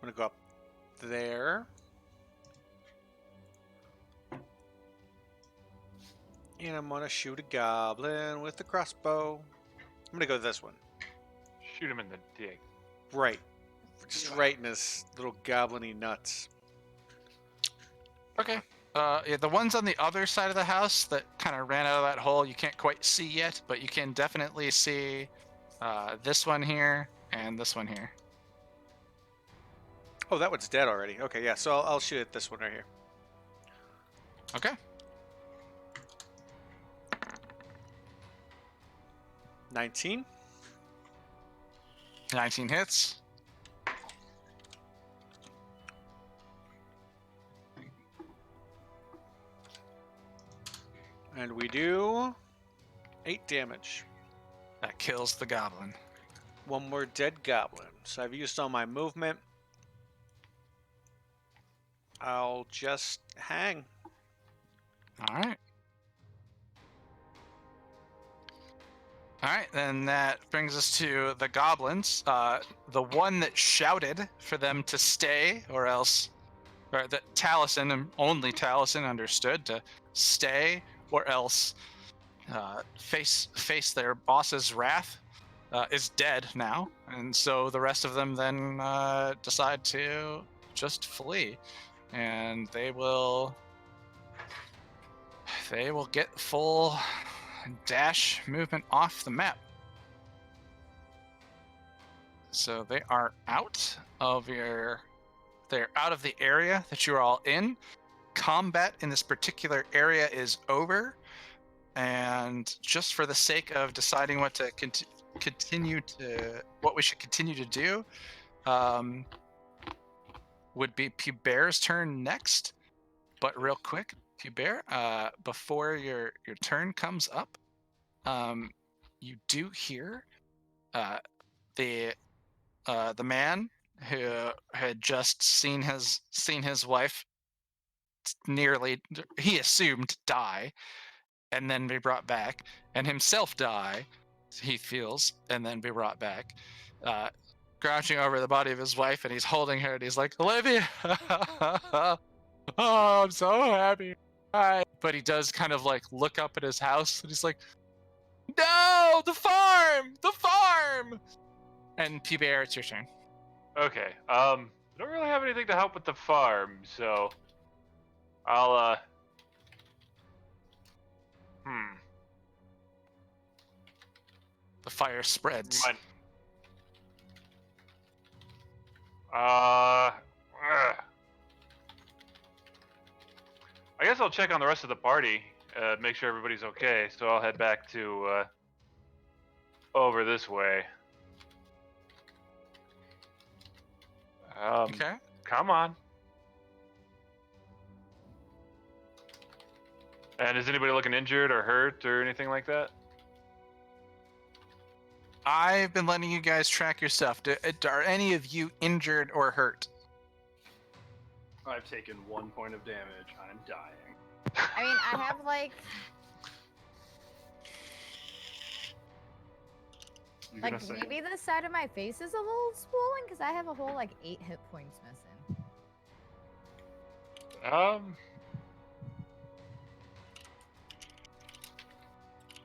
gonna go up there. And I'm gonna shoot a goblin with the crossbow. I'm gonna go this one. Shoot him in the dick. Right. Just right in his little goblin-y nuts. Okay. Yeah, the ones on the other side of the house that kind of ran out of that hole, you can't quite see yet, but you can definitely see this one here and this one here. Oh, that one's dead already. Okay, yeah, so I'll shoot at this one right here. Okay. 19. 19 hits. And we do 8 damage. That kills the goblin. One more dead goblin. So I've used all my movement. I'll just hang. All right. All right, then that brings us to the goblins. The one that shouted for them to stay, or else, or that Taliesin and only Taliesin understood to stay, or else face their boss's wrath, is dead now, and so the rest of them then decide to just flee, and they will get full dash movement off the map. So they are out of they're out of the area that you're all in. Combat in this particular area is over, and just for the sake of deciding what to what we should continue to do, would be Puber's turn next. But real quick, Puber, before your turn comes up, you do hear the man who had just seen his wife nearly, he assumed, die and then be brought back, and himself die, he feels, and then be brought back, crouching over the body of his wife, and he's holding her, and he's like, Olivia, oh, I'm so happy. But he does kind of like look up at his house, and he's like, no, the farm! And Puber, it's your turn. Okay. I don't really have anything to help with the farm, so I'll The fire spreads. I guess I'll check on the rest of the party, make sure everybody's okay. So I'll head back to over this way. Okay. Come on. And is anybody looking injured or hurt or anything like that? I've been letting you guys track your stuff. Are any of you injured or hurt? I've taken 1 point of damage. I'm dying. I mean, I have like I'm like gonna say maybe the side of my face is a little swollen because I have a whole like 8 hit points missing.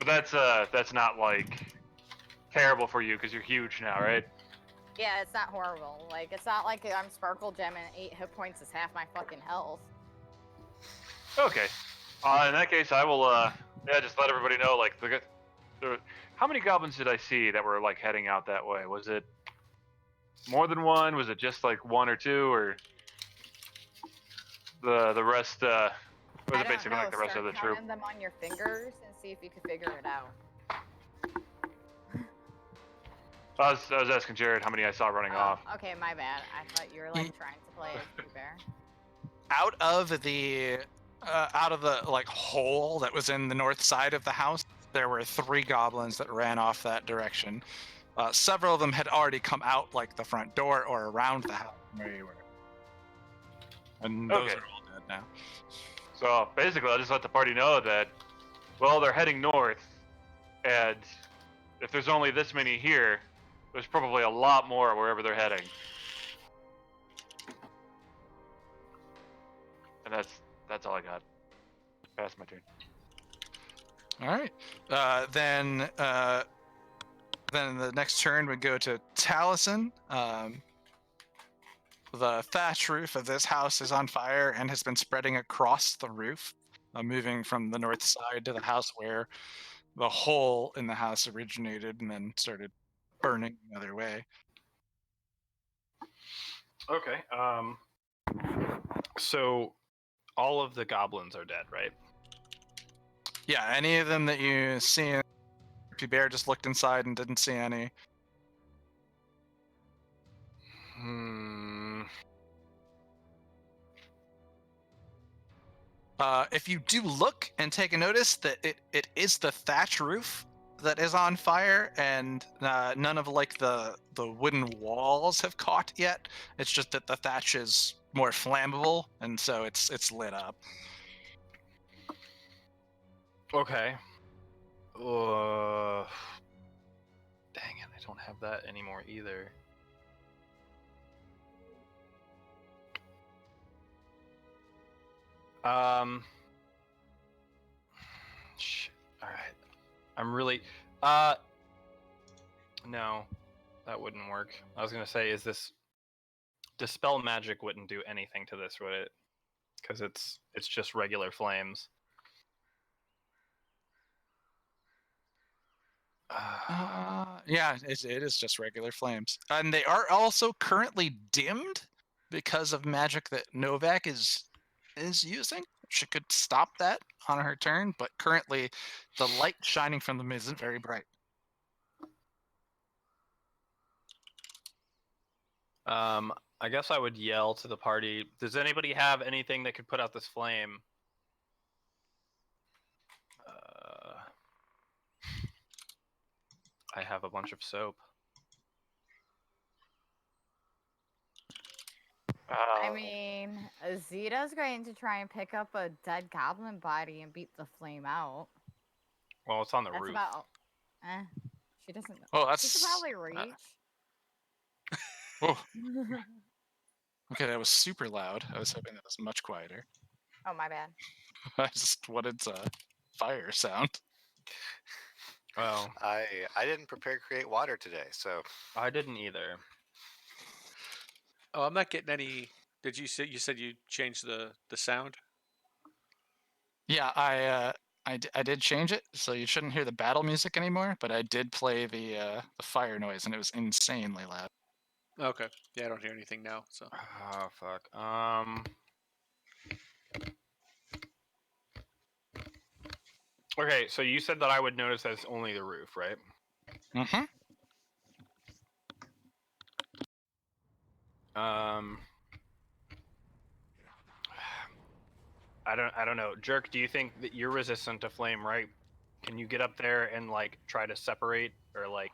But that's not like terrible for you because you're huge now, right? Yeah, it's not horrible. Like it's not like I'm Sparkle Gem and 8 hit points is half my fucking health. Okay. In that case, I will just let everybody know. Like how many goblins did I see that were like heading out that way? Was it more than one? Was it just like 1 or 2, or the rest? Was it basically like the rest of the troop? Count them on your fingers and see if you can figure it out. I was asking Jared how many I saw running off. Okay, my bad. I thought you were like trying to play as Pooh Bear. Out of the like hole that was in the north side of the house, there were 3 goblins that ran off that direction. Several of them had already come out like the front door or around the house where you were. And those Okay. are all dead now. So basically, I'll just let the party know that, well, they're heading north, and if there's only this many here, there's probably a lot more wherever they're heading. that's all I got. Pass my turn. All right. Then the next turn would go to Taliesin. The thatch roof of this house is on fire and has been spreading across the roof, moving from the north side to the house where the hole in the house originated and then started burning the other way. Okay. So all of the goblins are dead, right? Yeah, any of them that you see, Bear just looked inside and didn't see any. If you do look and take a notice that it is the thatch roof that is on fire, and none of like the wooden walls have caught yet. It's just that the thatch is more flammable, and so it's lit up. Okay. Dang it, I don't have that anymore either. Shit. All right. I'm really. No, that wouldn't work. I was gonna say, is this dispel magic wouldn't do anything to this, would it? Because it's just regular flames. Yeah, it is just regular flames, and they are also currently dimmed because of magic that Novak is using. She could stop that on her turn, but currently the light shining from them isn't very bright. I guess I would yell to the party, does anybody have anything that could put out this flame? I have a bunch of soap. I mean, Zeta's going to try and pick up a dead goblin body and beat the flame out. Well, it's on the That's roof. about. She doesn't. Oh, She could that's probably reach. oh, okay. That was super loud. I was hoping that was much quieter. Oh, my bad. I just wanted a fire sound. Oh, I didn't prepare create water today, so I didn't either. Oh, I'm not getting any. Did you say you said you changed the sound? Yeah, I did change it, so you shouldn't hear the battle music anymore. But I did play the fire noise, and it was insanely loud. Okay. Yeah, I don't hear anything now. So Oh fuck. Okay, so you said that I would notice that's only the roof, right? Mm-hmm. I don't know. Jerk, do you think that you're resistant to flame, right? Can you get up there and like try to separate or like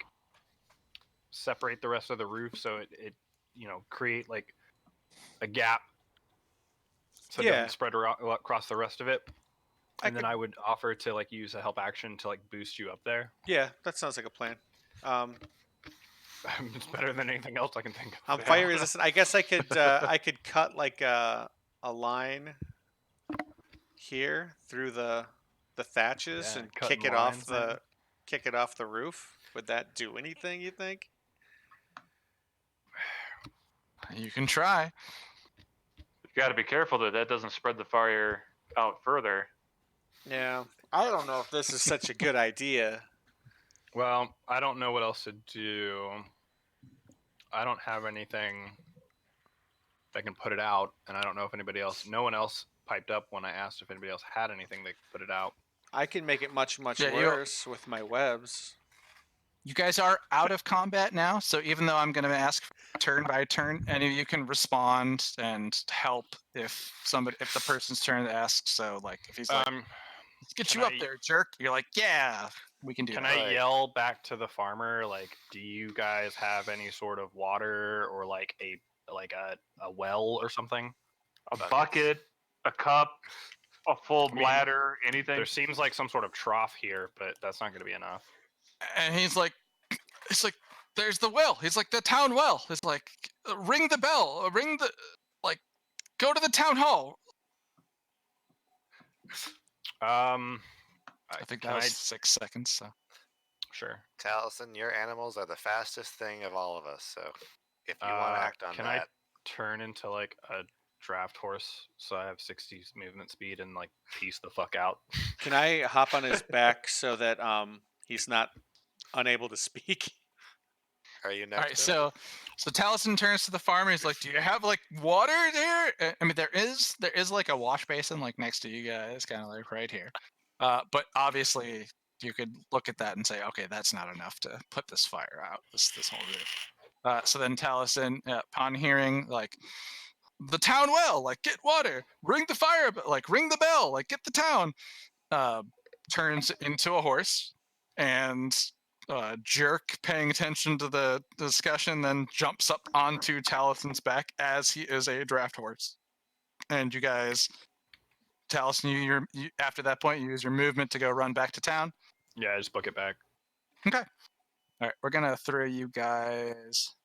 separate the rest of the roof so it create like a gap so it Yeah. doesn't spread across the rest of it? And then could- I would offer to like use a help action to like boost you up there. yeah, that sounds like a plan. It's better than anything else I can think of. I'm fire resistant. I guess I could cut like a line here through the thatches Yeah, and cut kick in it off lines, maybe? the roof. Would that do anything? You think? You can try. You got to be careful that doesn't spread the fire out further. Yeah, I don't know if this is such a good idea. Well, I don't know what else to do. I don't have anything that can put it out, and I don't know if no one else piped up when I asked if anybody else had anything that could put it out. I can make it much Yeah, worse with my webs. You guys are out of combat now, so even though I'm going to ask turn by turn, any of you can respond and help if the person's turn asks. So, like, if he's like, "Let's get can you up I- there, jerk," you're like, "Yeah, we can do Can that." I yell back to the farmer, like, do you guys have any sort of water or like a well or something? A bucket, a cup, a full mean, bladder, anything. There seems like some sort of trough here, but that's not going to be enough. And he's like, "There's the well." He's like, "The town well." He's like, "Ring the bell. Go to the town hall." I think can that was 6 seconds. So Sure. Taliesin, your animals are the fastest thing of all of us. So if you want to act on Can that, I turn into like a draft horse so I have 60 movement speed and like piece the fuck out? Can I hop on his back so that he's not unable to speak? are you all next? right, Bill? so Taliesin turns to the farmer. He's like, "Do you have like water there?" I mean, there is like a wash basin like next to you guys, kind of like right here. But obviously, you could look at that and say, "Okay, that's not enough to put this fire out. This whole roof." So then Taliesin, upon hearing like the town well, like get water, ring the fire, like ring the bell, like get the town, uh, turns into a horse, and Jerk, paying attention to the discussion, then jumps up onto Talison's back as he is a draft horse. And you guys, Taliesin, you after that point, you use your movement to go run back to town. Yeah, I just book it back. Okay. All right, we're gonna throw you guys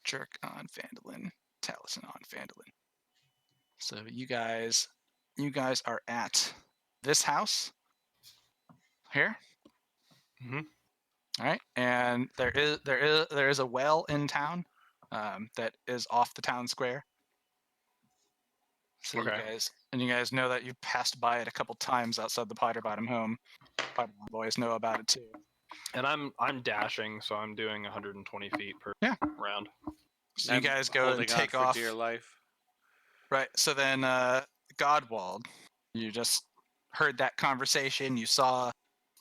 Jerk on Phandalin, Taliesin on Phandalin. So you guys are at this house here. Mhm. All right, and there is a well in town that is off the town square. So Okay. you guys know that you passed by it a couple times outside the Potter Bottom home. Potter Bottom boys know about it too. And I'm dashing, so I'm doing 120 feet per Yeah. round. So you I'm guys go and holding on take for off. dear life. Right. So then, Godwald, you just heard that conversation. You saw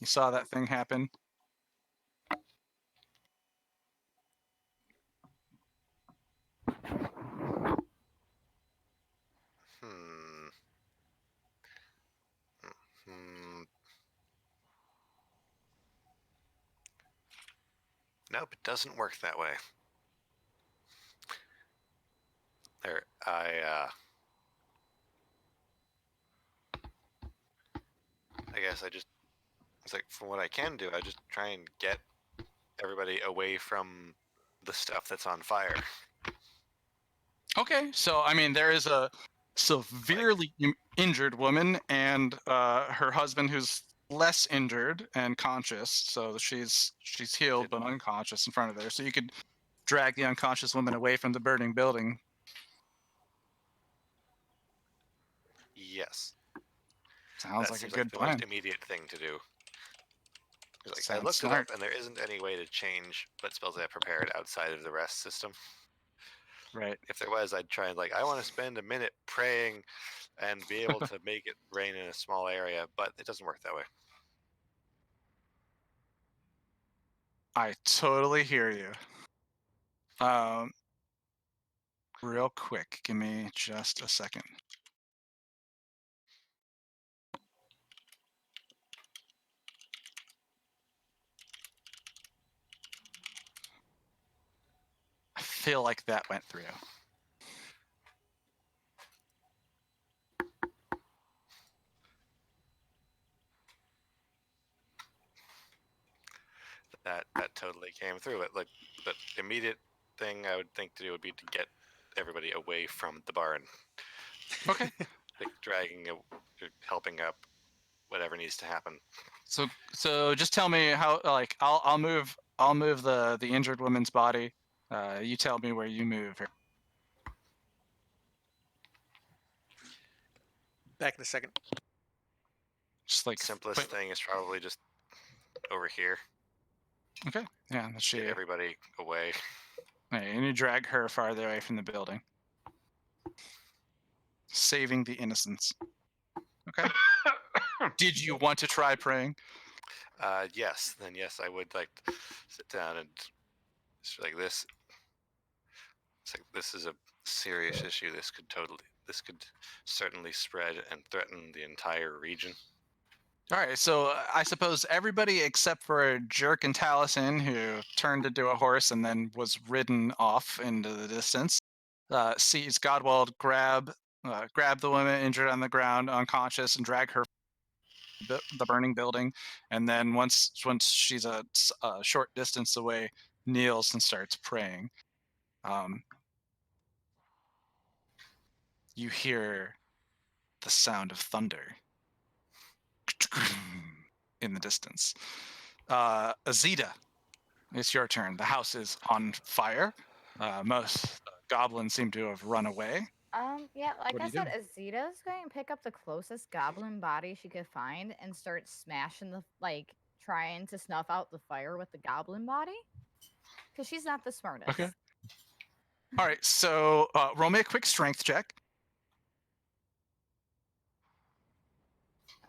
that thing happen. Hmm. Hmm. Nope, it doesn't work that way. There, I guess it's like from what I can do, I just try and get everybody away from the stuff that's on fire. Okay. So I mean, there is a severely injured woman and her husband who's less injured and conscious. So she's healed but unconscious in front of there. So you could drag the unconscious woman away from the burning building. Yes, Sounds that like a seems like good the plan. most immediate thing to do. It's like I Sounds looked it smart. up, and there isn't any way to change what spells I have prepared outside of the rest system. Right. If there was, I'd try and I want to spend a minute praying and be able to make it rain in a small area, but it doesn't work that way. I totally hear you. Real quick, give me just a second. I feel like that went through. That totally came through. It the immediate thing I would think to do would be to get everybody away from the barn. Okay. Dragging, helping up, whatever needs to happen. So just tell me how. Like I'll move the injured woman's body. You tell me where you move her. Back in a second. Just like Simplest thing is probably just over here. Okay. Yeah, that's she. Get everybody away. Hey, and you drag her farther away from the building, saving the innocents. Okay. Did you want to try praying? Yes, then yes, I would like to sit down and it's like this. It's like this is a serious issue. This could certainly spread and threaten the entire region. All right, so I suppose everybody except for Jerk and Taliesin, who turned into a horse and then was ridden off into the distance, sees Godwald grab the woman injured on the ground, unconscious, and drag her the burning building, and then once she's a short distance away, kneels and starts praying. you hear the sound of thunder in the distance. Azita, it's your turn. The house is on fire. Most goblins seem to have run away. Yeah, like What I are you said, doing? Azita's going to pick up the closest goblin body she could find and start smashing trying to snuff out the fire with the goblin body. Because she's not the smartest. Okay. All right, so roll me a quick strength check.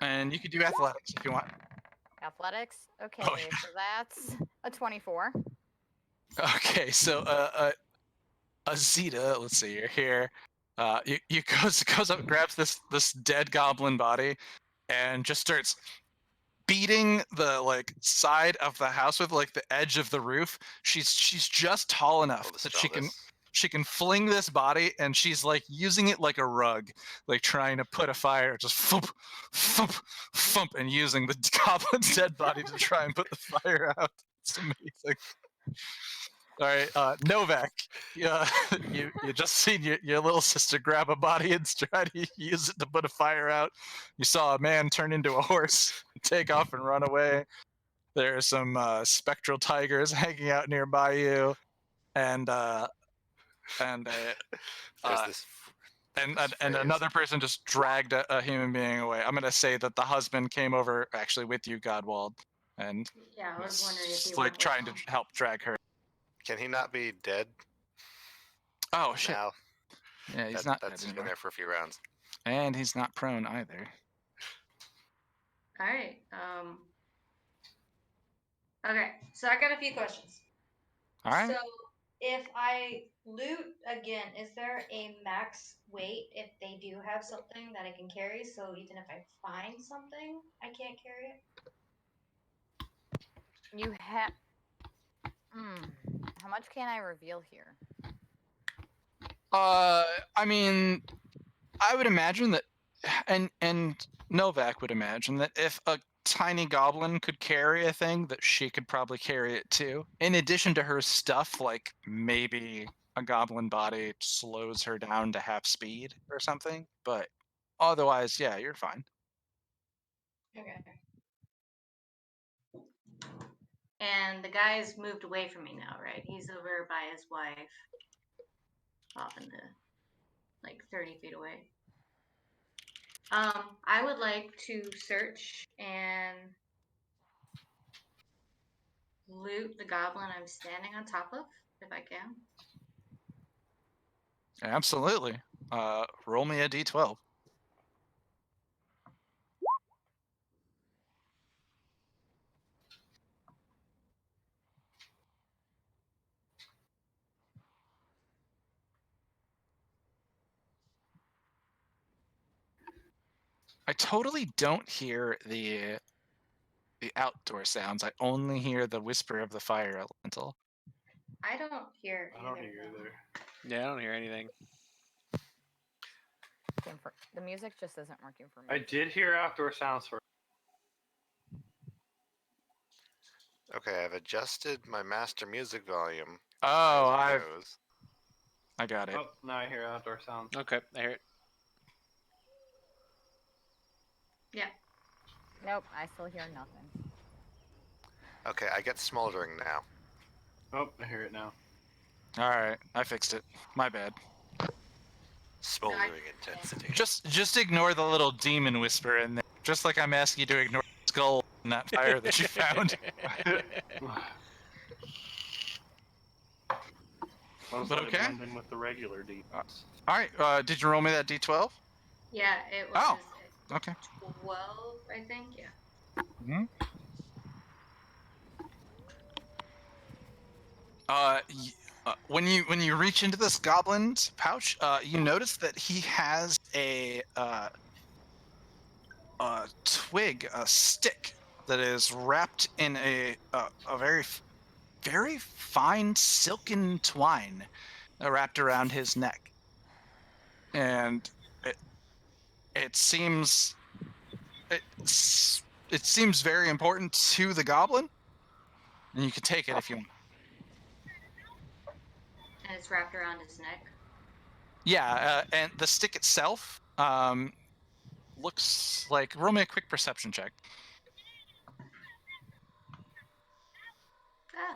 And you could do athletics if you want. Athletics? Okay, Oh, yeah. so that's a 24. Okay, so Azita, let's see, you're here. You goes up, grabs this dead goblin body, and just starts beating the side of the house with the edge of the roof. She's just tall enough We'll that dispel this. she can fling this body, and she's using it like a rug, trying to put a fire, just thump, thump, thump, and using the goblin's dead body to try and put the fire out. It's amazing. All right, Novak, you just seen your little sister grab a body and try to use it to put a fire out. You saw a man turn into a horse, take off and run away. There are some spectral tigers hanging out nearby you, and There's uh, this. and this and phrase. another person just dragged a human being away. I'm gonna say that the husband came over actually with you, Godwald, and Yeah, I was wondering if he was went with trying to them. help drag her. Can he not be dead Oh shit! now? Yeah, he's not dead That's anymore. been there for a few rounds. And he's not prone either. All right. Okay, so I got a few questions. All right. So if I loot again, is there a max weight if they do have something that I can carry? So even if I find something, I can't carry it? You have. How much can I reveal here? I mean, I would imagine that, and Novak would imagine that if a tiny goblin could carry a thing, that she could probably carry it too. In addition to her stuff, maybe a goblin body slows her down to half speed or something. But otherwise, yeah, you're fine. Okay. And the guy's moved away from me now, right? He's over by his wife, off in the 30 feet away. I would like to search and loot the goblin I'm standing on top of, if I can. Absolutely. Roll me a d12. I totally don't hear the outdoor sounds. I only hear the whisper of the fire elemental. I don't hear I don't either hear of them. either. Yeah, I don't hear anything. The music just isn't working for me. I did hear outdoor sounds for. Okay, I've adjusted my master music volume. Oh, as it goes. I got it. Oh, now I hear outdoor sounds. Okay, I hear it. Yeah. Nope, I still hear nothing. Okay, I get smoldering now. Oh, I hear it now. All right, I fixed it. My bad. Smoldering intensity. Just ignore the little demon whisper in there. Just like I'm asking you to ignore the skull in that fire that you found. Most But of it okay. blend in with the regular demons. All right, did you roll me that d12? Yeah, it was Oh. Okay. 12, I think. Yeah. Mm-hmm. When you reach into this goblin's pouch, you notice that he has a twig, a stick that is wrapped in a very very fine silken twine wrapped around his neck, and it seems very important to the goblin, and you can take it if you want. And it's wrapped around his neck. Yeah, and the stick itself looks like. Roll me a quick perception check. Ah.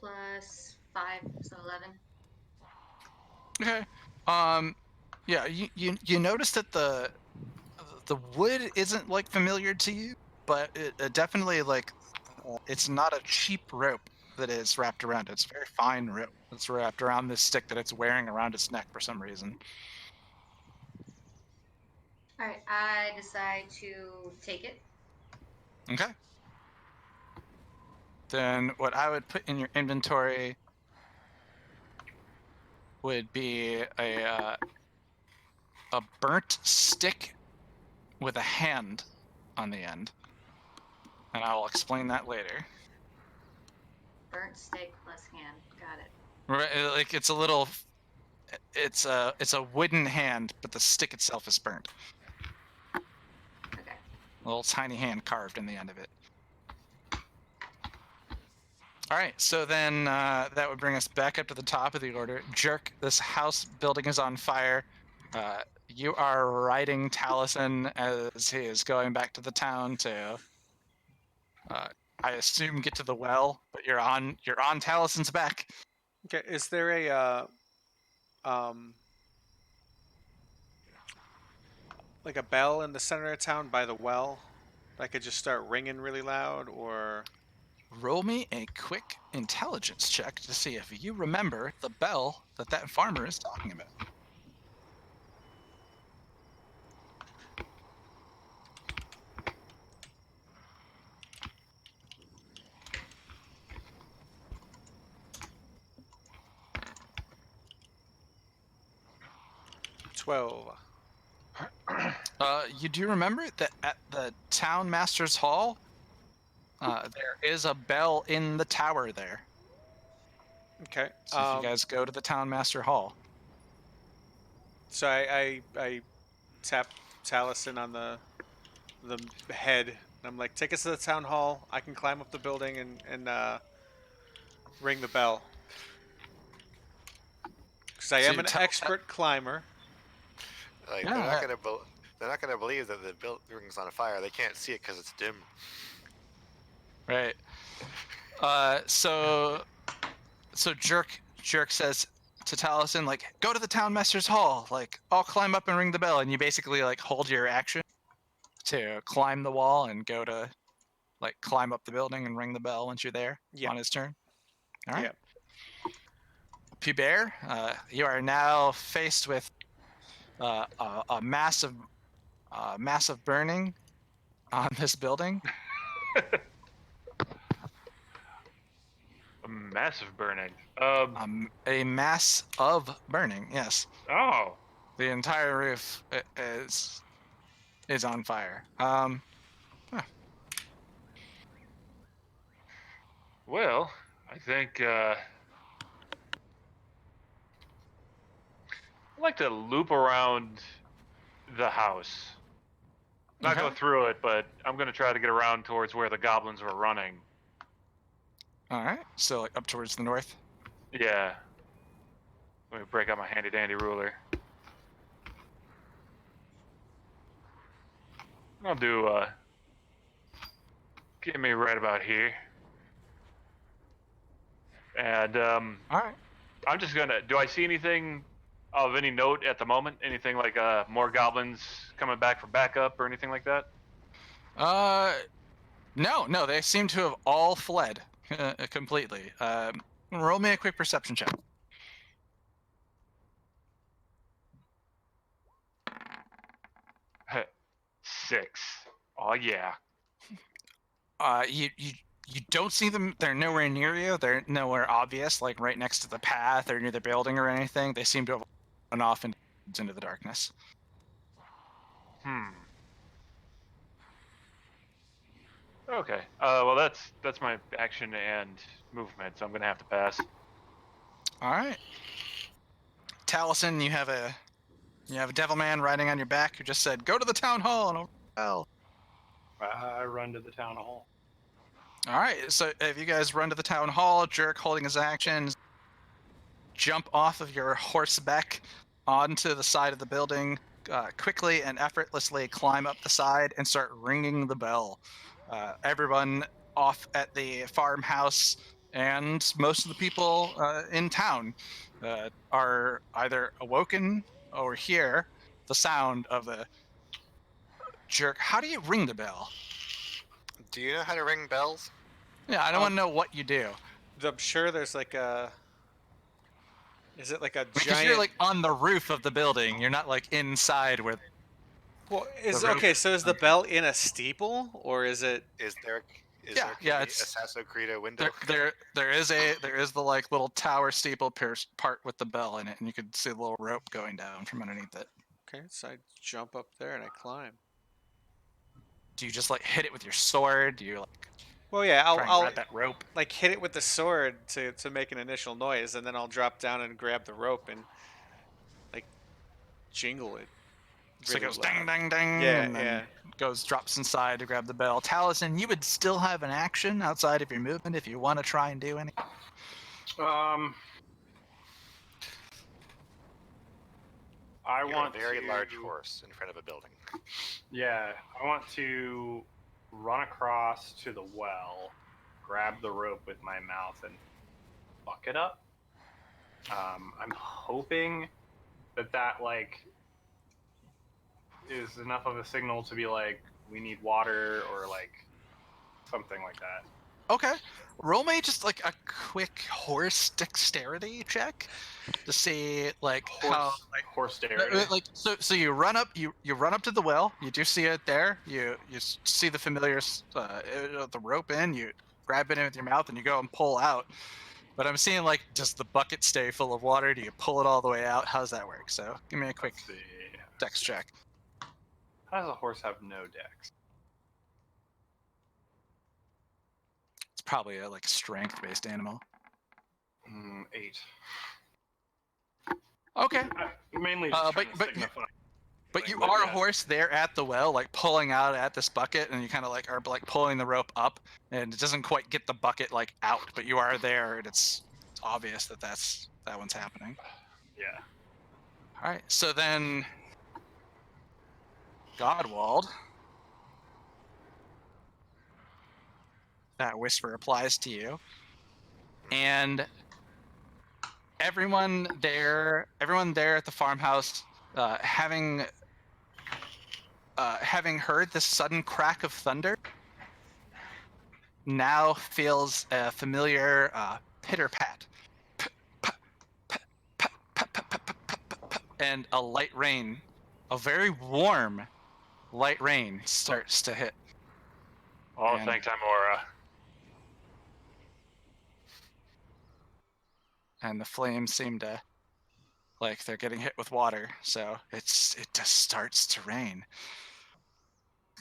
+5, so 11. Okay. Yeah, you notice that the wood isn't like familiar to you, but it definitely like it's not a cheap rope that is wrapped around it. It's a very fine rope that's wrapped around this stick that it's wearing around its neck for some reason. All right, I decide to take it. Okay. Then what I would put in your inventory would be a burnt stick with a hand on the end, and I'll explain that later. Burnt stick plus hand. Got it. Right, like it's a little, it's a wooden hand, but the stick itself is burnt. Okay. A little tiny hand carved in the end of it. All right, so then that would bring us back up to the top of the order. Jerk, this house building is on fire. You are riding Taliesin as he is going back to the town to, I assume, get to the well. But you're on Taliesin's back. Okay, is there a like a bell in the center of town by the well that I could just start ringing really loud, or Roll me a quick intelligence check to see if you remember the bell that farmer is talking about. $12. You do remember that at the town master's hall, there is a bell in the tower there. Okay. So if you guys go to the town master hall, So I tap Taliesin on the head, and I'm like, take us to the town hall. I can climb up the building and ring the bell. Because I So am you an tell- expert climber. Like Yeah, they're not gonna believe that the building's on fire. They can't see it because it's dim. right. So Jerk says to Taliesin, like, go to the town master's hall. Like, I'll climb up and ring the bell, and you basically like hold your action to climb the wall and go to like climb up the building and ring the bell once you're there Yeah. on his turn. All right. Yeah. Pubert, you are now faced with a massive burning on this building. A massive burning. A mass of burning. Yes, Oh. the entire roof is on fire. Well, I think I'd like to loop around the house. Not go Okay. through it, but I'm gonna try to get around towards where the goblins were running. All right. So like up towards the north. Yeah. Let me break out my handy dandy ruler. I'll do get me right about here. And All right. I'm just gonna. Do I see anything of any note at the moment? Anything like more goblins coming back for backup or anything like that? No, they seem to have all fled completely. Roll me a quick perception check. 6. Oh yeah. You don't see them. They're nowhere near you. They're nowhere obvious, like right next to the path or near the building or anything. They seem to have gone off into the darkness. Okay. Well, that's my action and movement, so I'm gonna have to pass. All right. Taliesin, you have a You have a devil man riding on your back who just said, "Go to the town hall and over the bell." I run to the town hall. All right, so if you guys run to the town hall, Jerk holding his actions, jump off of your horseback onto the side of the building, quickly and effortlessly climb up the side and start ringing the bell. Everyone off at the farmhouse and most of the people in town are either awoken or hear the sound of the Jerk. How do you ring the bell? Do you know how to ring bells? Yeah, I don't want to know what you do. I'm sure there's like a. Is it like a Because you're giant? like on the roof of the building. You're not like inside where Well, the is rope okay. is. So is the bell in a steeple, or is it? Is there Yeah, a yeah, key, it's- a Sasso Credo window? there is the like little tower steeple pierced part with the bell in it, and you could see the little rope going down from underneath it. Okay, so I jump up there and I climb. Do you just like hit it with your sword? Do you like Well, yeah, try and I'll grab that rope? like hit it with the sword to make an initial noise, and then I'll drop down and grab the rope and like jingle it So it really goes ding, loud. ding, ding, Yeah, and then yeah. drops inside to grab the bell. Taliesin, you would still have an action outside of your movement if you want to try and do any. I You're want a very to, large horse in front of a building. Yeah, I want to run across to the well, grab the rope with my mouth, and fuck it up. I'm hoping that like is enough of a signal to be like, we need water or like something like that. Okay, roll me just like a quick horse dexterity check to see like how Horse dexterity. like so you run up you run up to the well. You do see it there. You see the familiar the rope in. You grab it in with your mouth and you go and pull out. But I'm seeing like, does the bucket stay full of water? Do you pull it all the way out? How does that work? So give me a quick Let's see. dex check. How does a horse have no dex? It's probably a like strength based animal. 8. Okay, Mainly just trying to but signify. you But are a yeah. horse there at the well, like pulling out at this bucket, and you kind of like are like pulling the rope up, and it doesn't quite get the bucket like out, but you are there, and it's obvious that that one's happening. Yeah. All right, so then Godwald, that whisper applies to you, and everyone there at the farmhouse, having heard the sudden crack of thunder, now feels a familiar pitter pat, and a light rain, a very warm light rain starts to hit. Oh, And- thanks, Amora. And the flames seem to, like, they're getting hit with water, so it just starts to rain.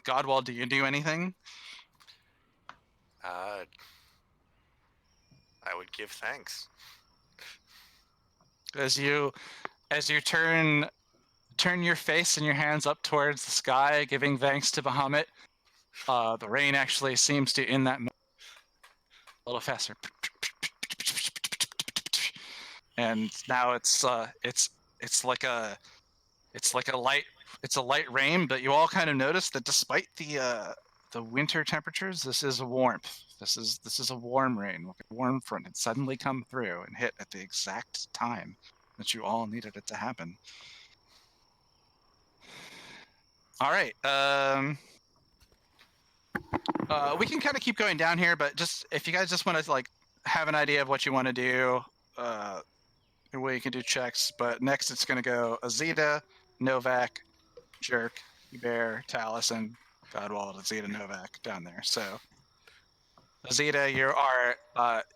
Godwald, do you do anything? I would give thanks. As you turn your face and your hands up towards the sky, giving thanks to Bahamut, the rain actually seems to, in that moment, a little faster. And now it's like a light rain, but you all kind of notice that despite the winter temperatures, this is a warmth. This is a warm rain, like a warm front. It suddenly come through and hit at the exact time that you all needed it to happen. All right. We can kind of keep going down here, but just if you guys just want to like have an idea of what you want to do, we can do checks. But next, it's going to go Azita, Novak, Jerk, Bear, Taliesin, Godwald, Azita, Novak down there. So, Azita,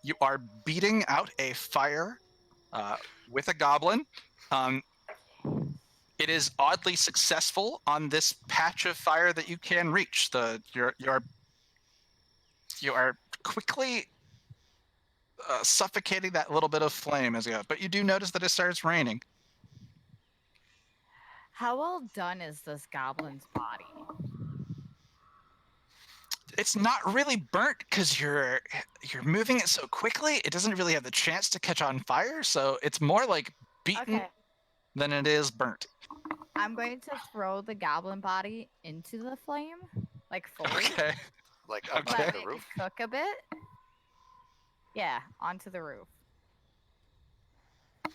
you are beating out a fire with a goblin. It is oddly successful on this patch of fire that you can reach. You are quickly suffocating that little bit of flame as you go, but you do notice that it starts raining. How well done is this goblin's body? It's not really burnt because you're moving it so quickly. It doesn't really have the chance to catch on fire, so it's more like beaten Okay. than it is burnt. I'm going to throw the goblin body into the flame, like fully. Okay. Like up Okay. Let onto the it roof. cook a bit. Yeah, onto the roof.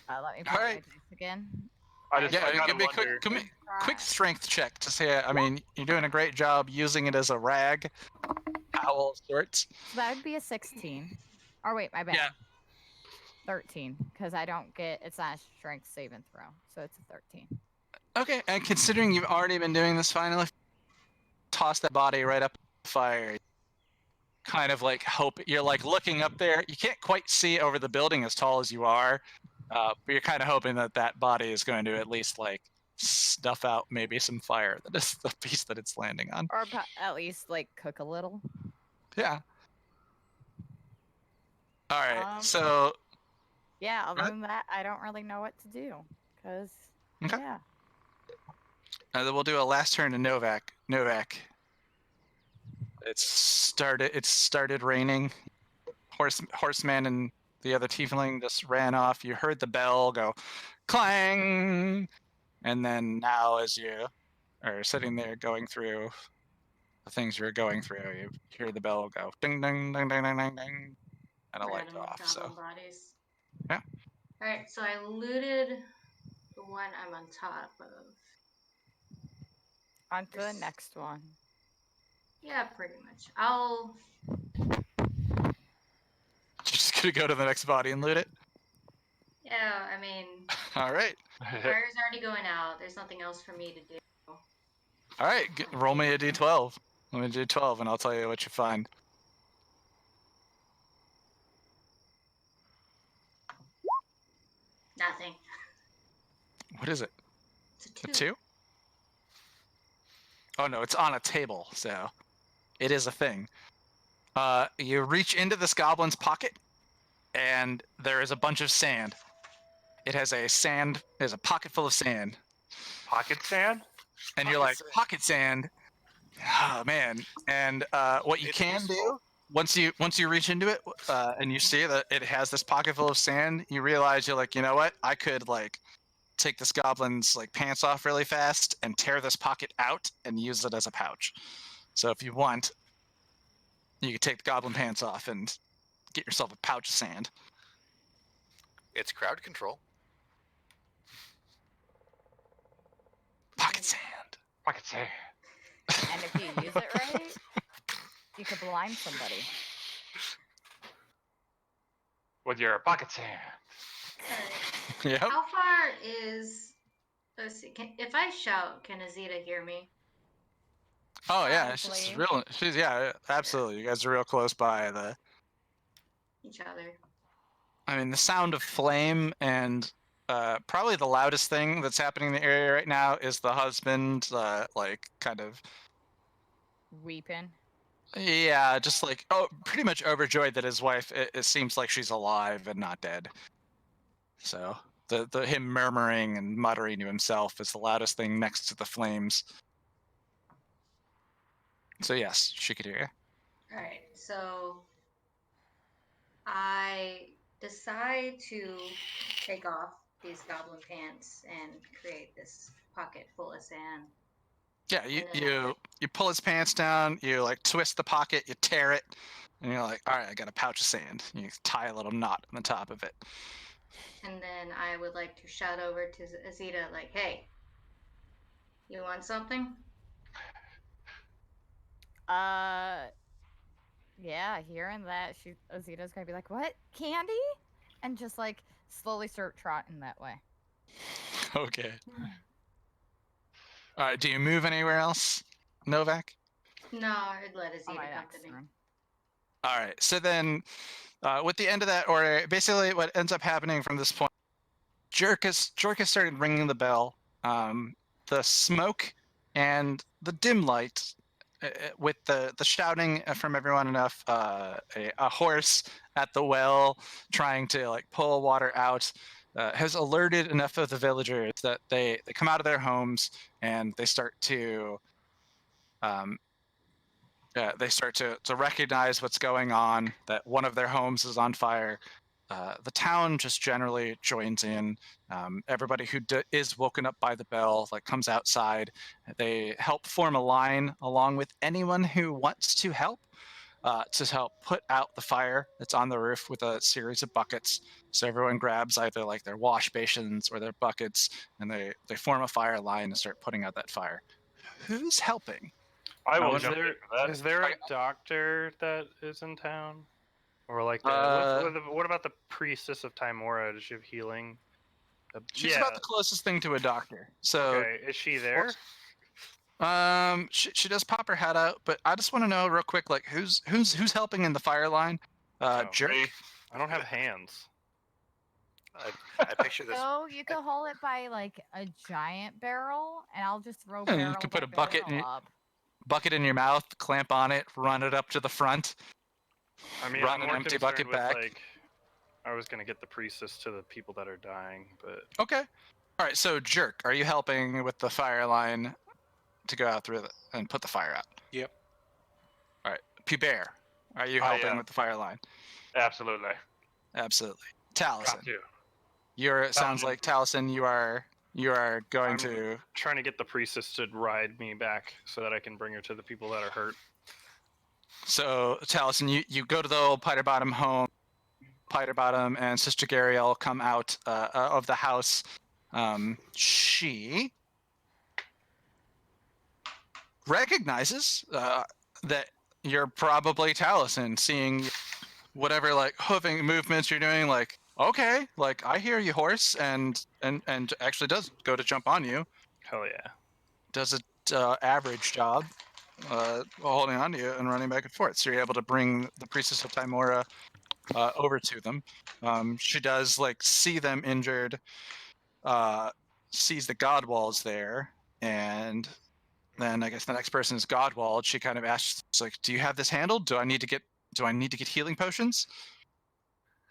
Let me pop my Alright. dice again. I just Yeah, I gotta give me a wonder. quick strength check to say. I mean, you're doing a great job using it as a rag, towel of sorts. So that would be a 16. Or wait, my bad. Yeah. 13, because I don't get, it's not a strength saving throw, so it's a 13. Okay, and considering you've already been doing this, finally, toss that body right up the fire. Kind of like hope you're like looking up there. You can't quite see over the building as tall as you are, but you're kind of hoping that that body is going to at least like snuff out maybe some fire that is the piece that it's landing on. Or at least, like, cook a little. Yeah. All right. Um, So Yeah, other ahead. than that, I don't really know what to do. Because, Okay. yeah. Then we'll do a last turn to Novak. Novak. It's started raining. Horseman and the other tiefling just ran off. You heard the bell go clang, and then now as you are sitting there going through the things you're going through, you hear the bell go ding ding ding ding ding ding ding, and a light go Random off. So goblin bodies. Yeah. Alright, so I looted the one I'm on top of. On to the This- next one. Yeah, pretty much. I'll. you're just gonna go to the next body and loot it. Yeah, I mean, All right, fire's already going out. There's nothing else for me to do. all right. Roll me a d12. Roll me a d12, and I'll tell you what you find. Nothing. What is it? It's a A two. 2? Oh no, it's on a table, so it is a thing. You reach into this goblin's pocket, and there is a bunch of sand. It has a pocket full of sand, Pocket sand? and you're Pocket like, sand. pocket sand. Oh man! And what you It's can useful. do once you reach into it, and you see that it has this pocket full of sand, you realize you're like, you know what? I could like take this goblin's like pants off really fast and tear this pocket out and use it as a pouch. So if you want, you could take the goblin pants off and get yourself a pouch of sand. It's crowd control. Pocket sand. Pocket sand. And if you use it right, you could blind somebody. With your pocket sand. Alright. Yep. How far is. Let's see. If I shout, can Azita hear me? Oh yeah, she's Probably. real. She's yeah, absolutely. You guys are real close by. Each other. I mean, the sound of flame and probably the loudest thing that's happening in the area right now is the husband, like kind of Weeping. yeah, just like pretty much overjoyed that his wife. It seems like she's alive and not dead. So the him murmuring and muttering to himself is the loudest thing next to the flames. So yes, she could hear you. Alright, so. I decide to take off these goblin pants and create this pocket full of sand. Yeah, you And then you pull his pants down, you like twist the pocket, you tear it, and you're like, all right, I got a pouch of sand. You tie a little knot on the top of it. And then I would like to shout over to Azita, like, hey, you want something? Yeah, hearing that, Azita's gonna be like, "What, candy?" And just like slowly start trotting that way. Okay. All right. Do you move anywhere else, Novak? No, I'd let On my Azita come next to me. turn. All right. So then, with the end of that order, basically what ends up happening from this point, Jerkus started ringing the bell. The smoke and the dim light, with the shouting from everyone enough, a horse at the well trying to like pull water out, has alerted enough of the villagers that they come out of their homes and they start to to recognize what's going on, that one of their homes is on fire. The town just generally joins in. Everybody who is woken up by the bell comes outside. They help form a line along with anyone who wants to help put out the fire that's on the roof with a series of buckets. So everyone grabs either their wash basins or their buckets, and they form a fire line and start putting out that fire. Who's helping? I will Is jump in there for that. is there a doctor that is in town, or like Uh, what about the priestess of Timora? Does she have healing? She's about the closest thing to a doctor. So, Okay, is she there? she does pop her head out, but I just want to know real quick, who's helping in the fire line? Oh. Jerk. Me. I don't have hands. I picture this. So you could hold it by a giant barrel, and I'll just throw Yeah, you barrel could by put a bucket barrel up. bucket in your mouth, clamp on it, run it up to the front. I mean, Run I'm an more empty concerned bucket with back. I was gonna get the priestess to the people that are dying, but Okay. All right. So, Jerk, are you helping with the fire line to go out through and put the fire out? Yep. All right. Pubert, are you I helping am. with the fire line? Absolutely. Absolutely. Got Taliesin, to. sounds like Taliesin. You are going I'm to. trying to get the priestess to ride me back so that I can bring her to the people that are hurt. So, Taliesin, you go to the old Piter Bottom home. Piter Bottom and Sister Gariel come out of the house. She recognizes that you're probably Taliesin, seeing whatever hoofing movements you're doing. Okay, I hear you, horse, and actually does go to jump on you. Hell yeah. Does a average job holding on to you and running back and forth. So you're able to bring the priestess of Timora over to them. She does see them injured, sees the Godwall's there, and then I guess the next person is Godwald. She kind of asks, "Do you have this handled? Do I need to get healing potions?"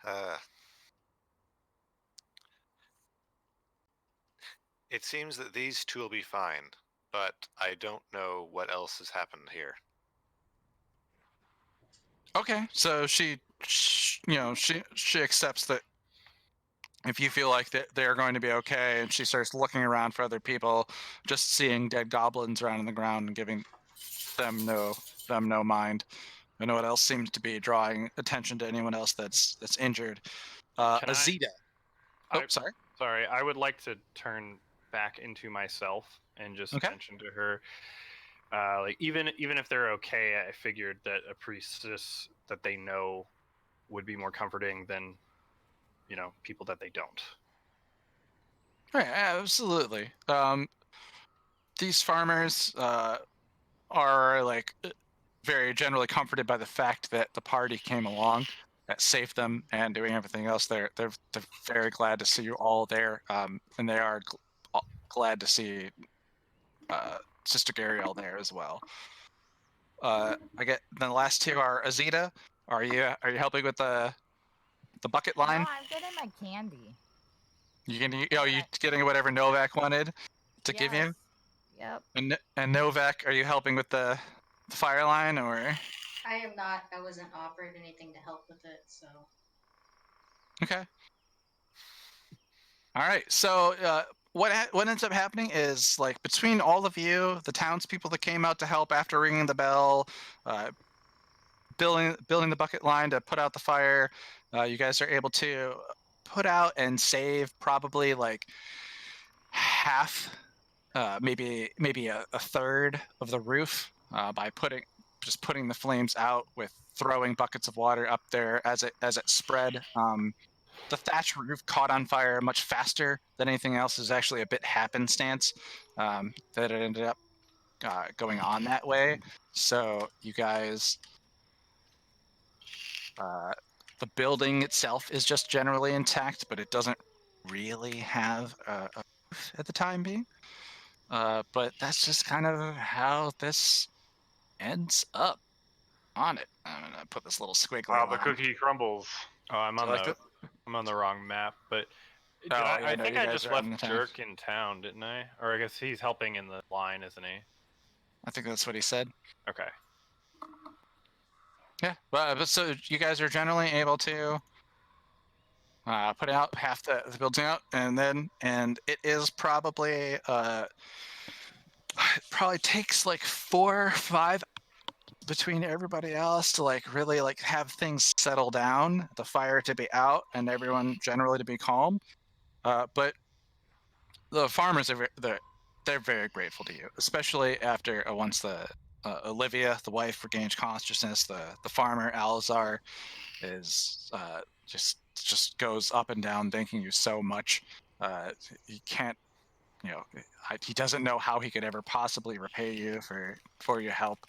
Uh, it seems that these two will be fine, but I don't know what else has happened here. Okay, so she accepts that if you feel like that they're going to be okay, and she starts looking around for other people, just seeing dead goblins around on the ground and giving them no mind. I know what else seems to be drawing attention to anyone else that's injured. Can I- Azita. Oh, I- sorry. Sorry, I would like to turn back into myself and just Okay. mention to her, even if they're okay, I figured that a priestess that they know would be more comforting than, people that they don't. Right, absolutely. These farmers are very generally comforted by the fact that the party came along that saved them and doing everything else. They're very glad to see you all there, and they are glad to see Sister Gariel there as well. I get the last two are Azita. Are you helping with the bucket No, line? I'm getting my candy. You getting whatever Novak wanted to give you? Yep. And Novak, are you helping with the fire line or? I am not. I wasn't offered anything to help with it, so. Okay. All right. So what ends up happening is between all of you, the townspeople that came out to help after ringing the bell, building the bucket line to put out the fire, you guys are able to put out and save probably half, maybe a third of the roof by putting the flames out with throwing buckets of water up there as it spread. The thatch roof caught on fire much faster than anything else. Is actually a bit happenstance that it ended up going on that way. So you guys, the building itself is just generally intact, but it doesn't really have a roof at the time being. But that's just kind of how this ends up on it. I'm gonna put this little squiggly While the line. cookie crumbles. Oh, I'm Do on you like the wrong map, but Did Oh, I, yeah, I no, think you I guys just are in left the town. Jerk in town, didn't I? Or I guess he's helping in the line, isn't he? I think that's what he said. Okay. Yeah, but so you guys are generally able to put out half the building out, and it is probably it probably takes like 4 or 5 between everybody else to like really like have things settle down, the fire to be out, and everyone generally to be calm. But the farmers are they're very grateful to you, especially after once the Olivia, the wife, regains consciousness. The farmer Alazar is just goes up and down, thanking you so much. He can't, he doesn't know how he could ever possibly repay you for your help,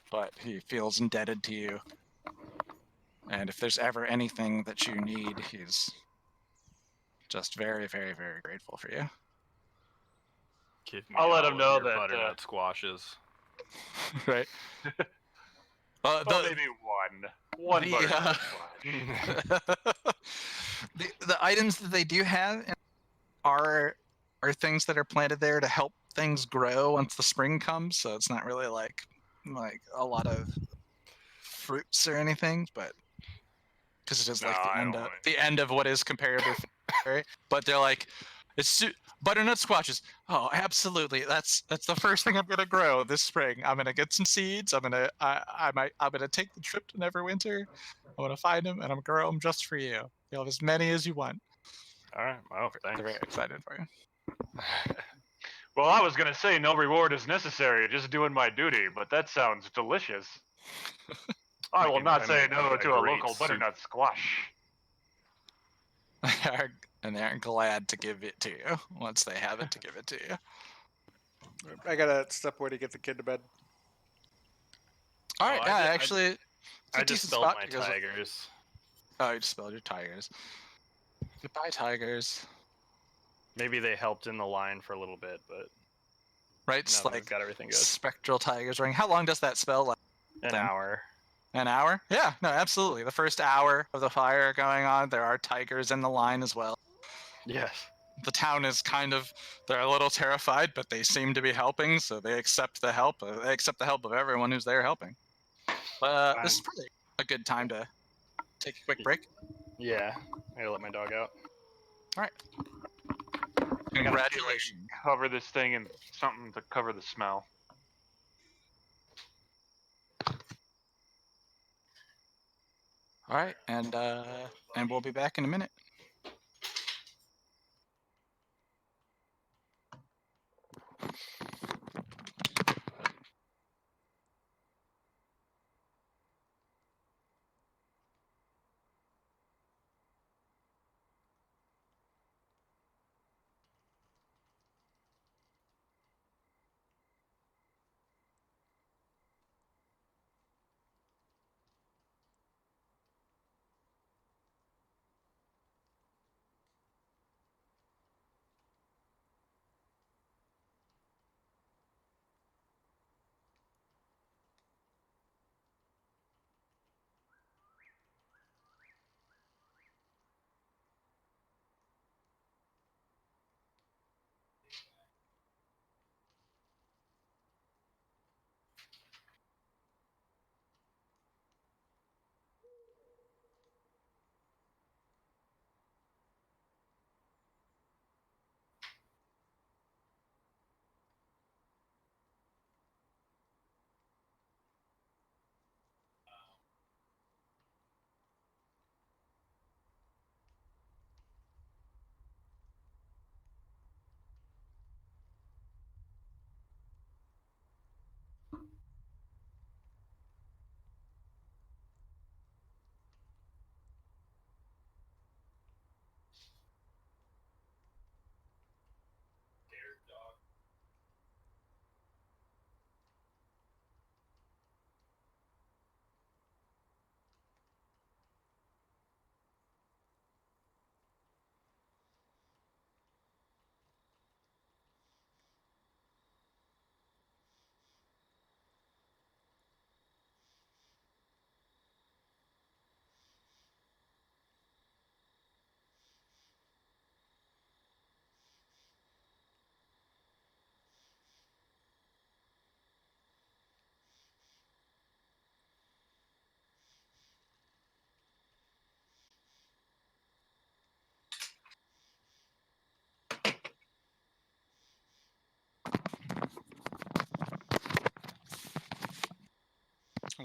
but he feels indebted to you. And if there's ever anything that you need, he's just very, very, very grateful for you. Give me I'll let all him of know your that, butternut squashes. Right. Oh, maybe one the, butternut squash. the items that they do have are things that are planted there to help things grow once the spring comes. So it's not really like a lot of fruits or anything, but because it is like No, the I end don't of want the end of what is comparably fairy. But they're like, butternut squashes. Oh, absolutely. That's the first thing I'm gonna grow this spring. I'm gonna get some seeds. I'm gonna take the trip to Neverwinter. I'm gonna find them and I'm gonna grow them just for you. You'll have as many as you want. All right. Oh, They're thanks. very excited for you. Well, I was gonna say no reward is necessary, just doing my duty, but that sounds delicious. I will not say make no a to a great local soup. butternut squash. And they're glad to give it to you once they have it to give it to you. I gotta step away to get the kid to bed. All Oh, right, I did- actually, it's a I just decent spelled spot my because tigers. oh, you just spelled your tigers. Goodbye, tigers. Maybe they helped in the line for a little bit, but Right, now it's that we've like got everything good. spectral tigers ring. How long does that spell last? An then? hour. An hour? Yeah, no, absolutely. The first hour of the fire going on, there are tigers in the line as well. Yes. The town is they're a little terrified, but they seem to be helping, so they accept the help. They accept the help of everyone who's there helping. But this is probably a good time to take a quick break. Yeah. I gotta let my dog out. All right. I gotta Congratulations. cover this thing in something to cover the smell. All right, and we'll be back in a minute.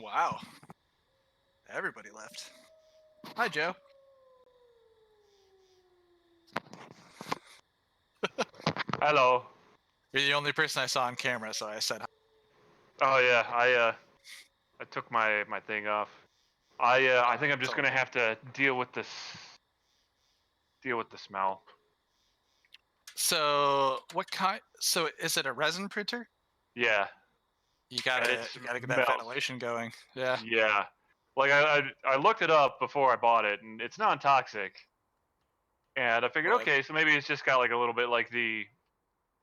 wow. Everybody left. Hi, Joe. Hello. You're the only person I saw on camera, so I said hi. Oh yeah, I took my thing off. I think I'm just gonna have to deal with this. Deal with the smell. So, what kind? So, is it a resin printer? Yeah. You And gotta, it you gotta get that smells. ventilation going. Yeah. Yeah. Like I looked it up before I bought it, and it's non-toxic. And I figured, Right. okay, so maybe it's just got like a little bit like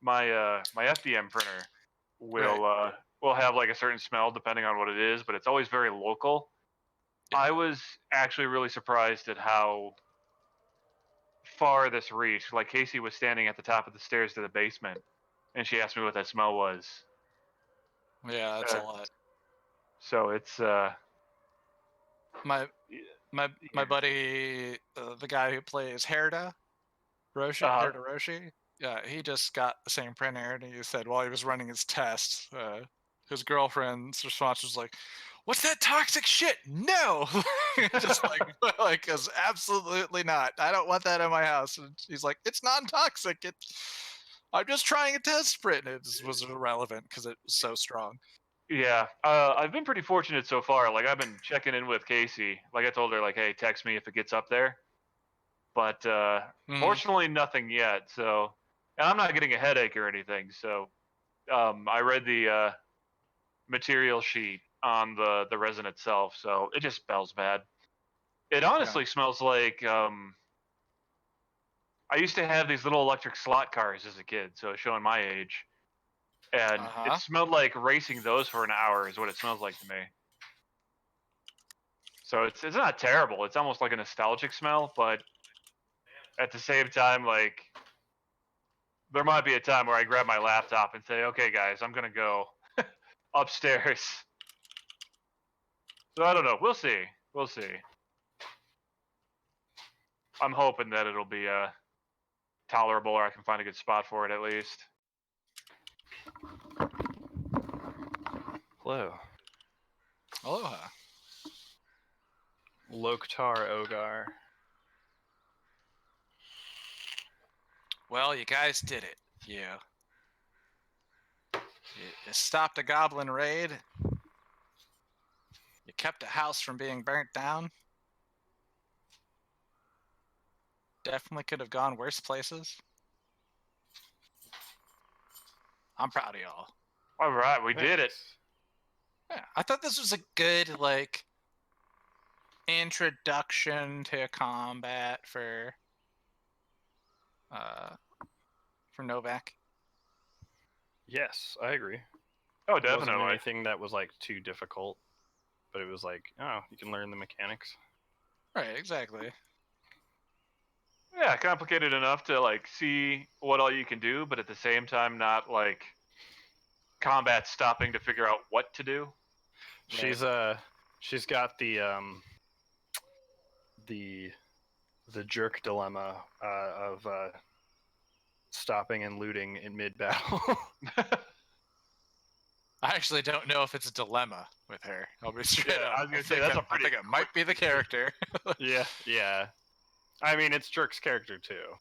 my FDM printer will have like a certain smell depending on what it is, but it's always very local. Yeah. I was actually really surprised at how far this reached. Like Casey was standing at the top of the stairs to the basement, and she asked me what that smell was. Yeah, that's a Uh, lot. So it's My my yeah. buddy, the guy who plays Herda Roshi. Yeah, he just got the same printer, and he said while he was running his test, his girlfriend's response was like, "What's that toxic shit? No!" Just like, cause absolutely not. I don't want that in my house. And he's like, "It's non-toxic. I'm just trying a test print." And it just was irrelevant because it was so strong. Yeah, I've been pretty fortunate so far. Like I've been checking in with Casey. Like I told her, like, hey, text me if it gets up there. But fortunately, nothing yet. So, and I'm not getting a headache or anything. So, I read the material sheet on the resin itself. So it just smells bad. It honestly smells like I used to have these little electric slot cars as a kid. So showing my age, and it smelled like racing those for an hour is what it smells like to me. So it's not terrible. It's almost like a nostalgic smell, but at the same time, like there might be a time where I grab my laptop and say, "Okay, guys, I'm gonna go upstairs." So I don't know. We'll see. We'll see. I'm hoping that it'll be tolerable, or I can find a good spot for it at least. Hello. Aloha. Loktar Ogar. Well, you guys did it. You stopped a goblin raid. You kept a house from being burnt down. Definitely could have gone worse places. I'm proud of y'all. All right, we did it. Yeah, I thought this was a good introduction to combat for Novak. Yes, I agree. Oh, It wasn't definitely. anything that was like too difficult, but it was like, oh, you can learn the mechanics. Right, exactly. Yeah, complicated enough to like see what all you can do, but at the same time not like combat stopping to figure out what to do. She's got the jerk dilemma of stopping and looting in mid battle. I actually don't know if it's a dilemma with her. I'll be straight Yeah, up. I was gonna say that's a I pretty think it might be the character. yeah. I mean, it's Jerk's character too.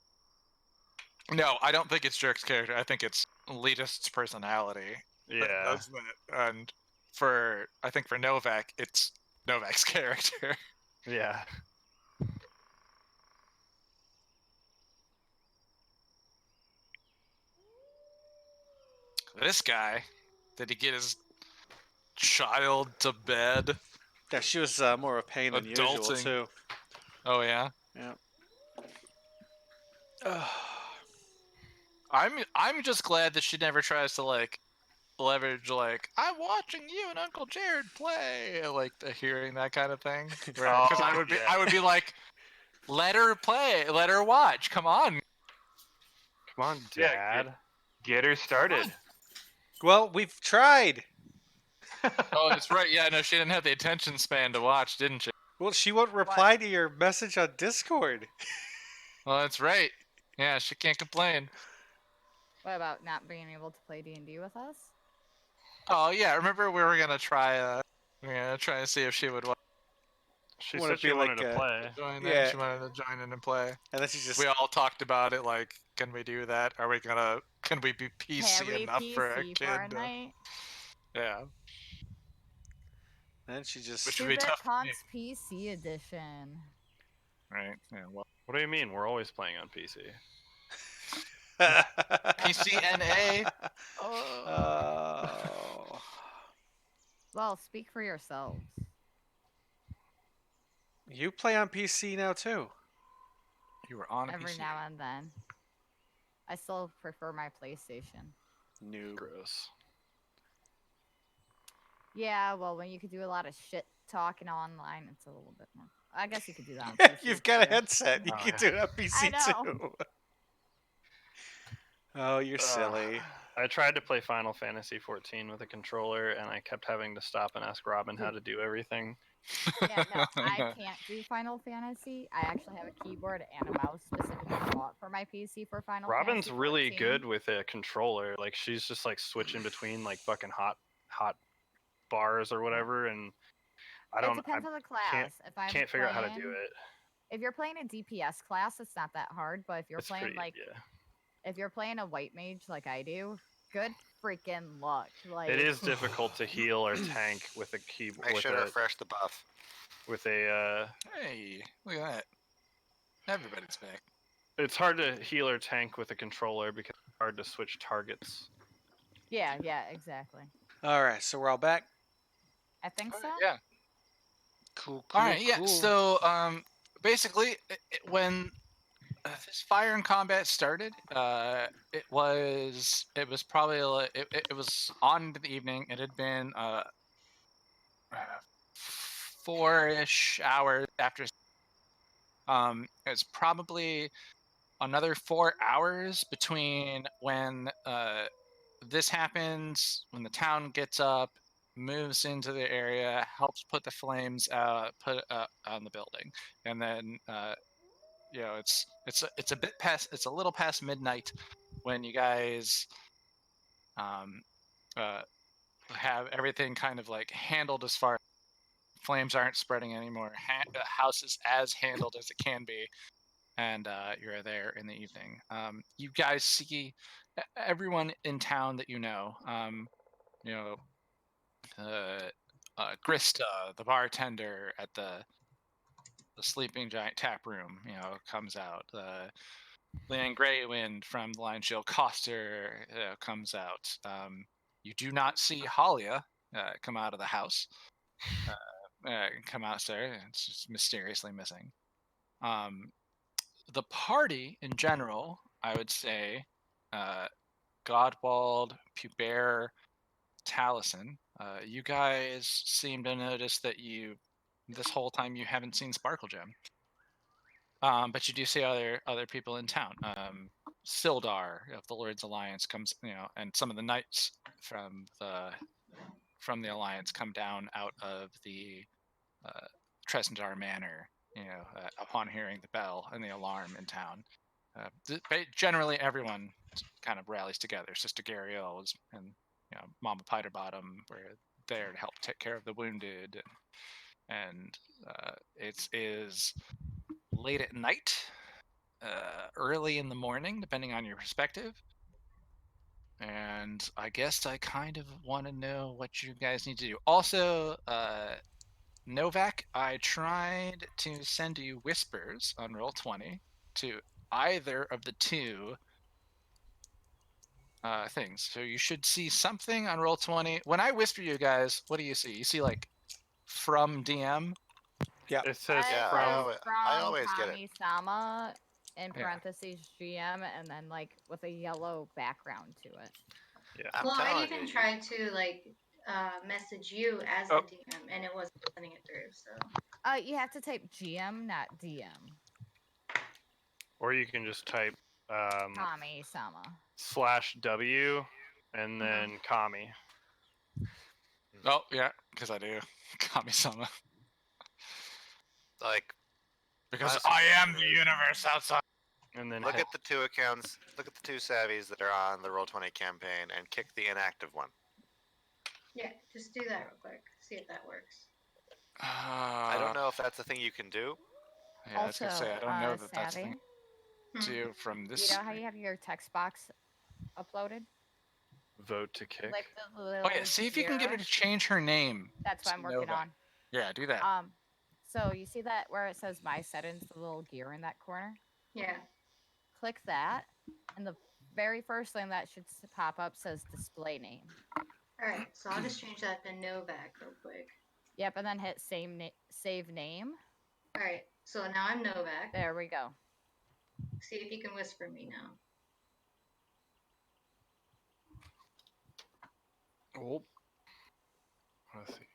No, I don't think it's Jerk's character. I think it's Elitist's personality. Yeah. Does that. And I think for Novak, it's Novak's character. Yeah. This guy, did he get his child to bed? Yeah, she was more of a pain than usual Adulting. too. Oh yeah. Yeah. I'm just glad that she never tries to leverage I'm watching you and Uncle Jared play, hearing that kind of thing. Because I would be like, let her play, let her watch. Come on, Dad. Yeah, get her started. Well, we've tried. Oh, that's right. Yeah, no, she didn't have the attention span to watch, didn't she? Well, she won't reply to your message on Discord. Well, that's right. Yeah, she can't complain. What about not being able to play D&D with us? Oh yeah, remember we were gonna try Yeah, try to see if she would want She Would said it she be wanted like, to play. to join Yeah. in. She wanted to join in and play. and then she just We all talked about it. Like, can we do that? Are we gonna? Can we be PC Carry enough for a PC kid? for a night. Yeah, then she just which would be 2-bit tough for me. Punks PC edition. Right. Yeah. Well, What do you mean? We're always playing on PC. PCNA. Oh. Well, speak for yourselves. You play on PC now too. You were on a Every PC. now and then. I still prefer my PlayStation. Noob. Gross. Yeah, well, when you could do a lot of shit talking online, it's a little bit more. I guess you could do that on PC. You've got a too. headset. You Oh, can yeah. do it on PC know. too. Oh, you're silly. I tried to play Final Fantasy 14 with a controller, and I kept having to stop and ask Robin how to do everything. Yeah, no, I can't do Final Fantasy. I actually have a keyboard and a mouse specifically bought for my PC for Final Robin's Fantasy. really 14. good with a controller. Like she's just like switching between like fucking hot bars or whatever, and I It depends on the class. If I'm can't figure out how to do playing- it. If you're playing a DPS class, it's not that hard. But if you're It's playing pretty, like, yeah. if you're playing a white mage like I do, good freaking luck. Like It is difficult to heal or tank with a keyboard. Make sure to refresh the buff. With a Hey, look at that. Everybody's back. it's hard to heal or tank with a controller because it's hard to switch targets. Yeah, exactly. All right, so we're all back. I think so. Yeah. Cool. All right. Yeah. cool. So, basically, when this fire and combat started, it was probably like, it was on into the evening. It had been 4-ish hours after. It's probably another 4 hours between when this happens, when the town gets up, moves into the area, helps put the flames put on the building, and then it's a bit past, it's a little past midnight when you guys uh, have everything kind of like handled as far as flames aren't spreading anymore. The house is as handled as it can be, and you're there in the evening. You guys see everyone in town that you know. You know, Grista, the bartender at the Sleeping Giant Tap Room, comes out. Leanne Greywind from the Lion Shield Coster comes out. You do not see Halia come out of the house. Come out there. It's just mysteriously missing. The party in general, I would say, Godwald, Pubert, Taliesin, you guys seem to notice that this whole time you haven't seen Sparkle Gem. But you do see other people in town. Sildar of the Lord's Alliance comes, and some of the knights from the Alliance come down out of the Tresendar Manor, upon hearing the bell and the alarm in town. Generally, everyone kind of rallies together. Sister Gariel and Mama Piterbottom were there to help take care of the wounded, and it is late at night, early in the morning, depending on your perspective. And I guess I kind of want to know what you guys need to do. Also, Novak, I tried to send you whispers on Roll20 to either of the two things. So you should see something on Roll20. When I whisper you guys, what do you see? You see like from DM? Yeah. It says Yeah, from I always get it. Kami-sama in Yeah. parentheses GM and then like with a yellow background to it. yeah. I'm Well, I telling even you, tried to like message you as Oh. the DM, and it wasn't sending it through. So You have to type GM, not DM. Or you can just type Kami-sama. /W and then Kami. Oh, yeah, because I do. Kami-sama. like, Because Honestly, I am the universe outside. And then look hit. at the two accounts. Look at the two savvies that are on the Roll20 campaign, and kick the inactive one. yeah, just do that real quick. See if that works. I don't know if that's a thing you can do. Yeah, I was gonna say I Also, don't know that that's the Savvy, thing to do from this. you know how screen. you have your text box uploaded? Vote to kick. Click the Oh little yeah, see if you can get her gear. to change her name. That's what to I'm working Nova. on. Yeah, do that. So you see that where it says my settings, the little gear in that corner? Yeah. Click that, and the very first thing that should pop up says display name. All right. So I'll just change that to Novak real quick. Yep, and then hit save name. All right. So now I'm Novak. There we go. See if you can whisper me now. Oh. Let's see.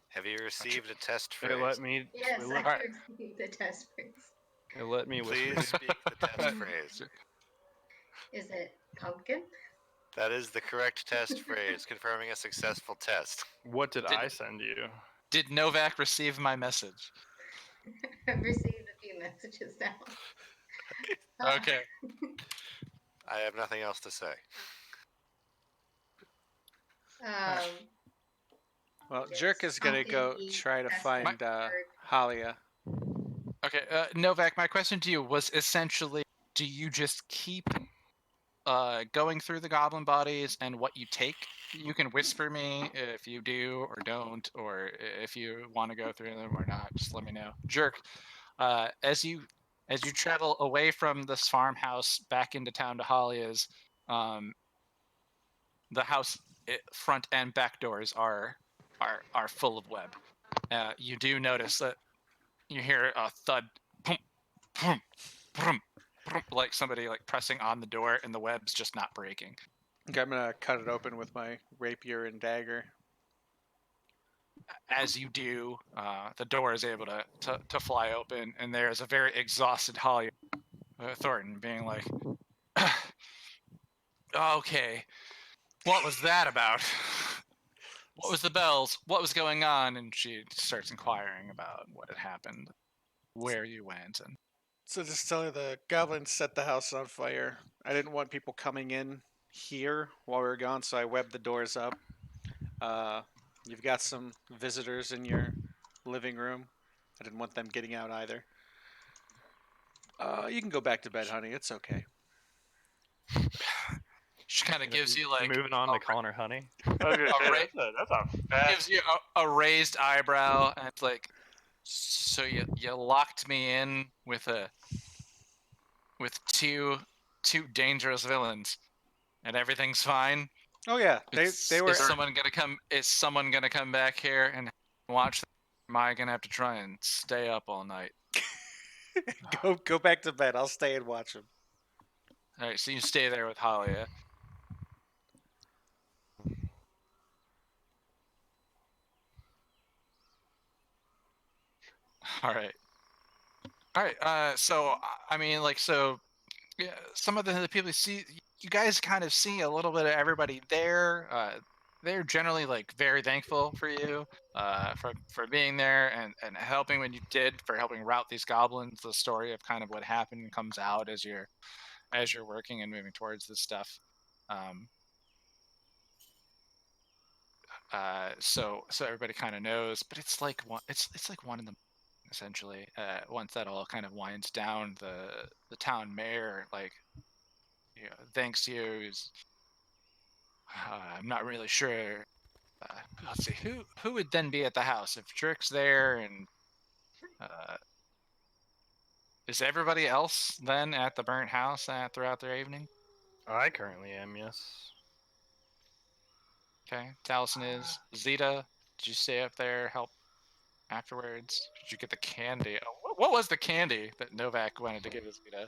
Have you received a test It phrase? let me. Yes, it I let, Alright. received the test phrase. it let me whisper. Please speak the test phrase. Is it pumpkin? That is the correct test phrase, confirming a successful test. What did Did- I send you? Did Novak receive my message? I've received a few messages now. Okay. I have nothing else to say. Well, Yes, Jerk is gonna pumpkin go eat try to best find bird. Halia. Okay, Novak, my question to you was essentially, do you just keep going through the goblin bodies and what you take? You can whisper me if you do or don't, or if you want to go through them or not. Just let me know. Jerk, as you travel away from this farmhouse back into town to Halia's, the house front and back doors are full of web. You do notice that you hear a thud, boom, boom, boom, boom, like somebody like pressing on the door, and the web's just not breaking. Okay, I'm gonna cut it open with my rapier and dagger. As you do, the door is able to fly open, and there's a very exhausted Holly Thornton being like, "Okay, what was that about? What was the bells? What was going on?" And she starts inquiring about what had happened, where you went, and So just tell her the goblins set the house on fire. I didn't want people coming in here while we were gone, so I webbed the doors up. You've got some visitors in your living room. I didn't want them getting out either. You can go back to bed, honey. It's okay. she kind of gives you like Moving on to calling her honey. I was gonna say, Alright. that's a fast. gives you a raised eyebrow, and it's like, so you locked me in with two dangerous villains, and everything's fine. Oh yeah, they were. Is someone gonna come back here and watch? Am I gonna have to try and stay up all night? Go back to bed. I'll stay and watch them. All right, so you stay there with Halia. All right. All right. So I mean, like, so yeah, some of the people you guys kind of see a little bit of everybody there. They're generally like very thankful for you, for being there and helping when you did, for helping route these goblins. The story of kind of what happened comes out as you're working and moving towards this stuff. So everybody kind of knows, but it's like it's like one in the essentially. Once that all kind of winds down, the town mayor like thanks you. I'm not really sure. Let's see who would then be at the house if Jerk's there, and is everybody else then at the burnt house throughout their evening? I currently am, yes. Okay, Taliesin is. Zeta, did you stay up there help afterwards? Did you get the candy? Oh, what was the candy that Novak wanted to give Zeta?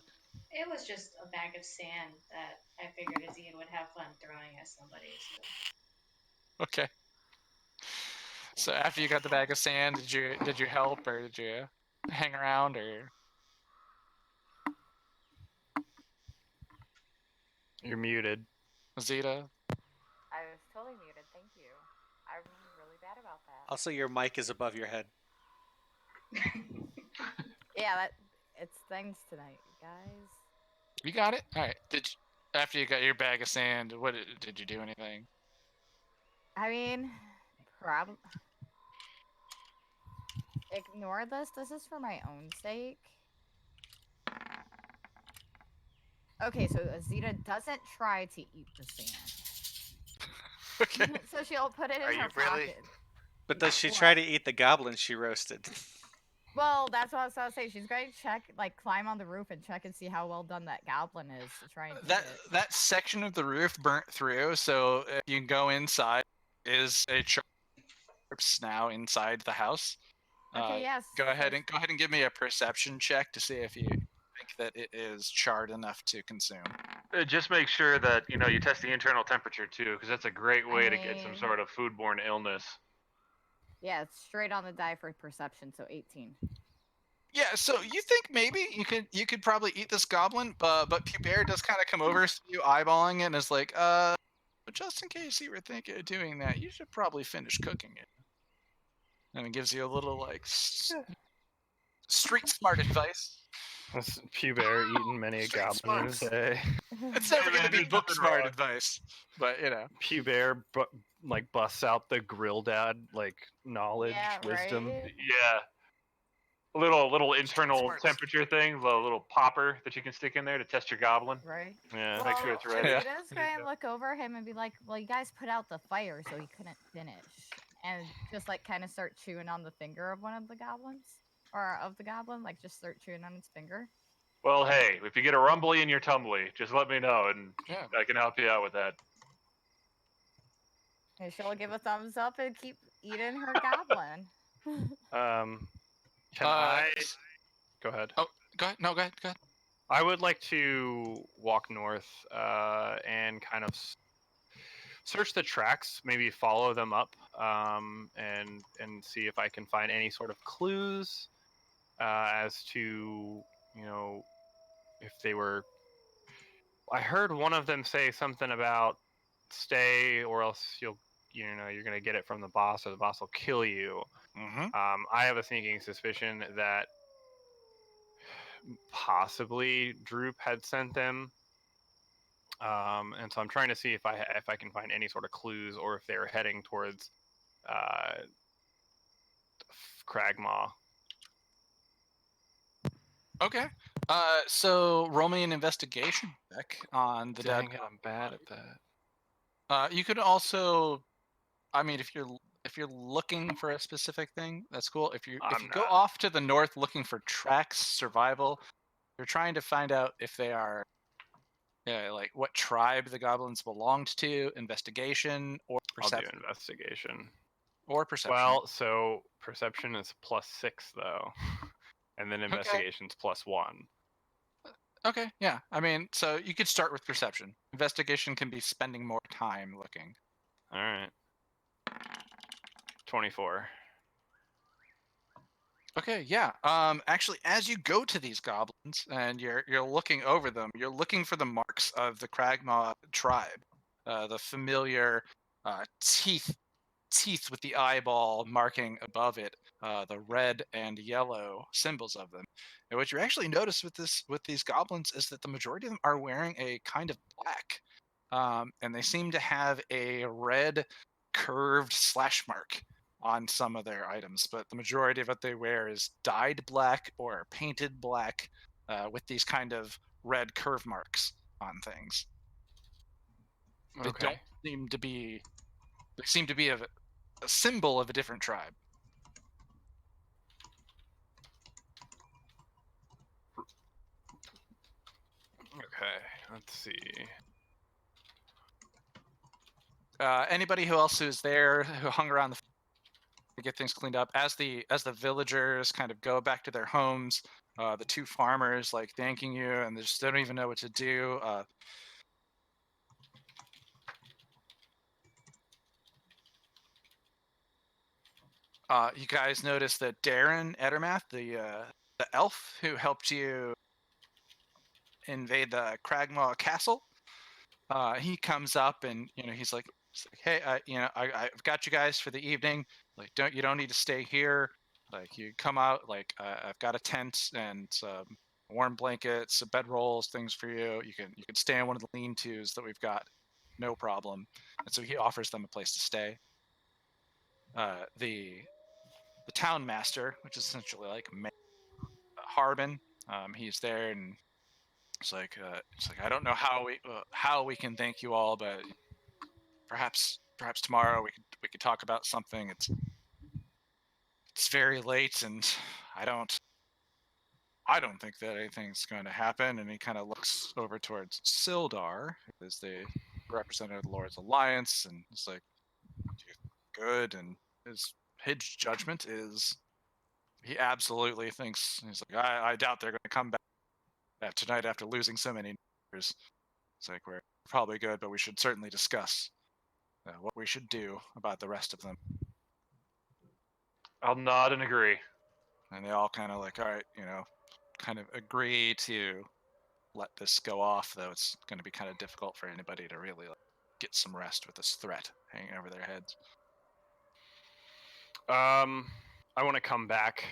It was just a bag of sand that I figured Azia would have fun throwing at somebody. So. Okay. So after you got the bag of sand, did you help, or did you hang around, or? You're muted. Zeta? I was totally muted. Thank you. I'm really bad about that. Also, your mic is above your head. Yeah, it's things tonight, guys. You got it? All right. After you got your bag of sand, what did you do anything? I mean, probably ignore this. This is for my own sake. Okay, so Azita doesn't try to eat the sand. Okay. So she'll put it Are in her you really? pocket. But does she What? try to eat the goblin she roasted? Well, that's what I was gonna say. She's going to check, like, climb on the roof and check and see how well done that goblin is to try and eat it. That section of the roof burnt through, so if you go inside, is a corpse now inside the house. Okay, yes. Go ahead and give me a perception check to see if you think that it is charred enough to consume. Just make sure that you test the internal temperature too, because that's a great way to get some mean- sort of foodborne illness. Yeah, it's straight on the die for perception, so 18. Yeah, so you think maybe you could probably eat this goblin, but Pubert does kind of come over to you, eyeballing it, and is like, but just in case you were thinking of doing that, you should probably finish cooking it. And it gives you a little like street smart advice. This Pubert eating many a Street goblin in his smarts. day. It's never Hey, going to man, be there's book nothing smart wrong. advice, but you know. Pubert like busts out the grill dad like knowledge, Yeah, wisdom. right? Yeah. A little internal smarts. temperature thing, the little popper that you can stick in there to test your goblin. Right. Yeah. Make sure it's ready. Yeah. Azita's going to look over him and be like, well, you guys put out the fire, so he couldn't finish. And just, like, kind of start chewing on the finger of one of the goblins. Or of the goblin, like, just start chewing on its finger. Well, hey, if you get a rumbly in your tumbly, just let me know and Yeah. I can help you out with that. And she'll give a thumbs up and keep eating her goblin. Can I go ahead? Oh, go ahead. No, go ahead. Go ahead. I would like to walk north and kind of search the tracks, maybe follow them up, and see if I can find any sort of clues as to if they were. I heard one of them say something about stay or else you're gonna get it from the boss or the boss will kill you. Mm-hmm. I have a sneaking suspicion that possibly Droop had sent them. And so I'm trying to see if I can find any sort of clues or if they're heading towards Cragmaw. Okay. So roll me an investigation check on the dead. Dang it, I'm bad at that. You could also, I mean, if you're looking for a specific thing, that's cool. If you go not. off to the north looking for tracks, survival, you're trying to find out if they are, like what tribe the goblins belonged to. Investigation or I'll do perception. investigation. Or perception. Well, so perception is +6 though, and then investigation's +1. Okay, yeah. I mean, so you could start with perception. Investigation can be spending more time looking. All right. 24. Okay, yeah. Actually, as you go to these goblins and you're looking over them, you're looking for the marks of the Kragmaw tribe, the familiar teeth with the eyeball marking above it, the red and yellow symbols of them. And what you actually notice with these goblins is that the majority of them are wearing a kind of black, and they seem to have a red curved slash mark on some of their items, but the majority of what they wear is dyed black or painted black, with these kind of red curve marks on things. They Okay. don't seem to be. They seem to be a symbol of a different tribe. Okay. Let's see. Anybody who else who's there who hung around to get things cleaned up as the villagers kind of go back to their homes, the two farmers like thanking you and they don't even know what to do. You guys notice that Darren Edermath, the elf who helped you invade the Cragmaw Castle, he comes up and he's like, hey, I've got you guys for the evening. Like, you don't need to stay here. Like, you come out. Like, I've got a tent and warm blankets, bedrolls, things for you. You can stay in one of the lean-tos that we've got, no problem. And so he offers them a place to stay. The town master, which is essentially like Harbin, he's there, and it's like I don't know how we can thank you all, but perhaps tomorrow we could talk about something. It's very late, and I don't think that anything's going to happen. And he kind of looks over towards Sildar, who is the representative of the Lord's Alliance, and it's like, good. And his judgment is, he absolutely thinks, he's like, I doubt they're going to come back tonight after losing so many years. It's like, we're probably good, but we should certainly discuss what we should do about the rest of them. I'll nod and agree. And they all kind of like, all right, kind of agree to let this go off, though it's going to be kind of difficult for anybody to really get some rest with this threat hanging over their heads. I want to come back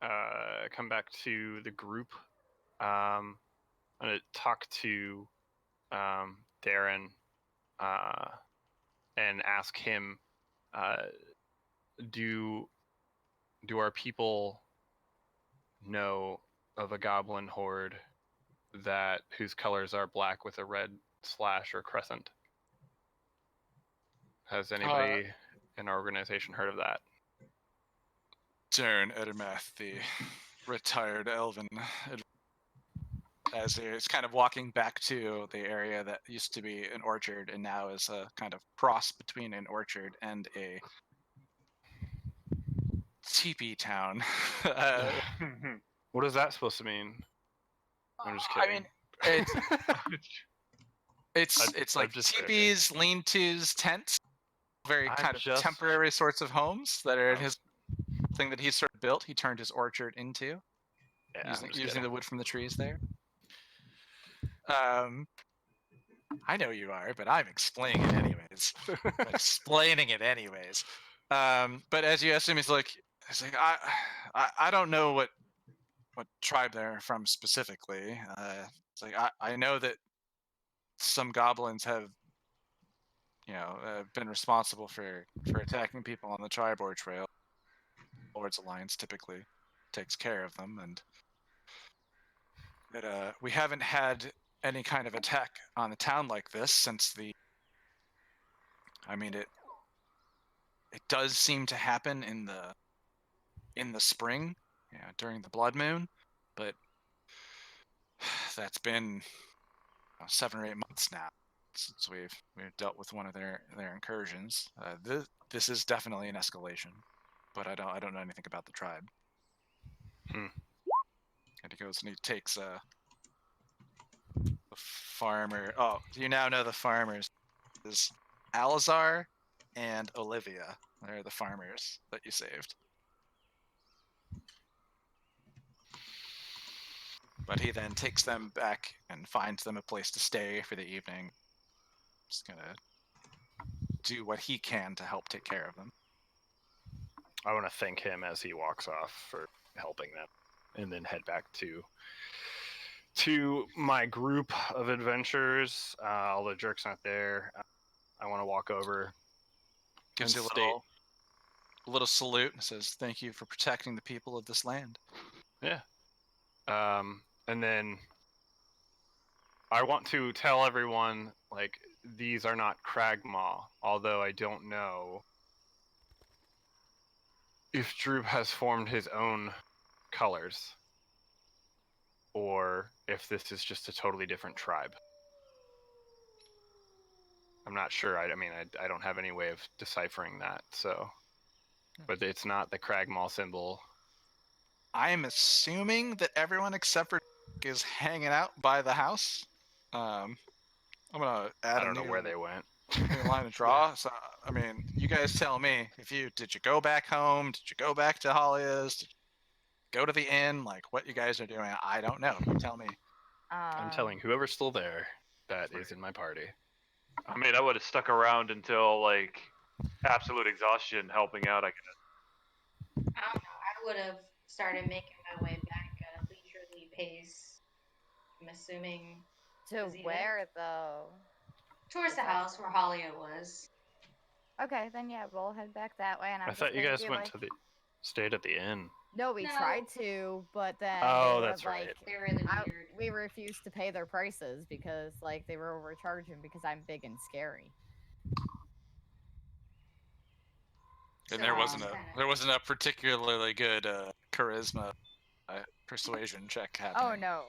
to the group. I'm going to talk to Darren and ask him, do our people know of a goblin horde whose colors are black with a red slash or crescent? Has anybody in our organization heard of that? Darren Edermath, the retired elven, as he's kind of walking back to the area that used to be an orchard and now is a kind of cross between an orchard and a teepee town. What is that supposed to mean? I'm just kidding. I mean, it's like teepees, lean-tos, tents, very kind of temporary sorts of homes that are in his thing that he's sort of built. He turned his orchard into, using the wood from the trees there. I know you are, but I'm explaining it anyways. But as you ask him, he's like, I don't know what tribe they're from specifically. It's like I know that some goblins have, been responsible for attacking people on the Tribord Trail. Lord's Alliance typically takes care of them, and that we haven't had any kind of attack on the town like this since it does seem to happen in the spring, during the blood moon, but that's been 7 or 8 months now since we've dealt with one of their incursions. This is definitely an escalation, but I don't know anything about the tribe. And he goes and he takes the farmer. Oh, you now know the farmers is Alazar and Olivia. They're the farmers that you saved. But he then takes them back and finds them a place to stay for the evening. Just gonna do what he can to help take care of them. I want to thank him as he walks off for helping them, and then head back to my group of adventurers. Although Jerk's not there, I want to walk over. Gives you a little salute and says, "Thank you for protecting the people of this land." Yeah. And then I want to tell everyone, like, these are not Kragmaw, although I don't know if Droop has formed his own colors, or if this is just a totally different tribe. I'm not sure. I don't have any way of deciphering that, so. But it's not the Kragmaw symbol. I am assuming that everyone except for is hanging out by the house. I'm gonna add. I don't know where they went. Line of draw. So I mean, you guys tell me. Did you go back home? Did you go back to Holia's? Did you go to the inn? Like, what you guys are doing? I don't know. You tell me. I'm telling whoever's still there that is in my party. I mean, I would have stuck around until like absolute exhaustion, helping out. I don't know. I would have started making my way back at a leisurely pace. I'm assuming To Is he there? where though? towards the Is that house where Halia was. Okay, then yeah, we'll head back that way, and I'm I just thought you gonna guys be went like, to the stayed at the inn. no, we No. tried to, but then they Oh, were that's right. like, They're really weird. we refused to pay their prices because like they were overcharging because I'm big and scary. And So there we wasn't just a kinda- there wasn't a particularly good charisma persuasion check happening. Oh no,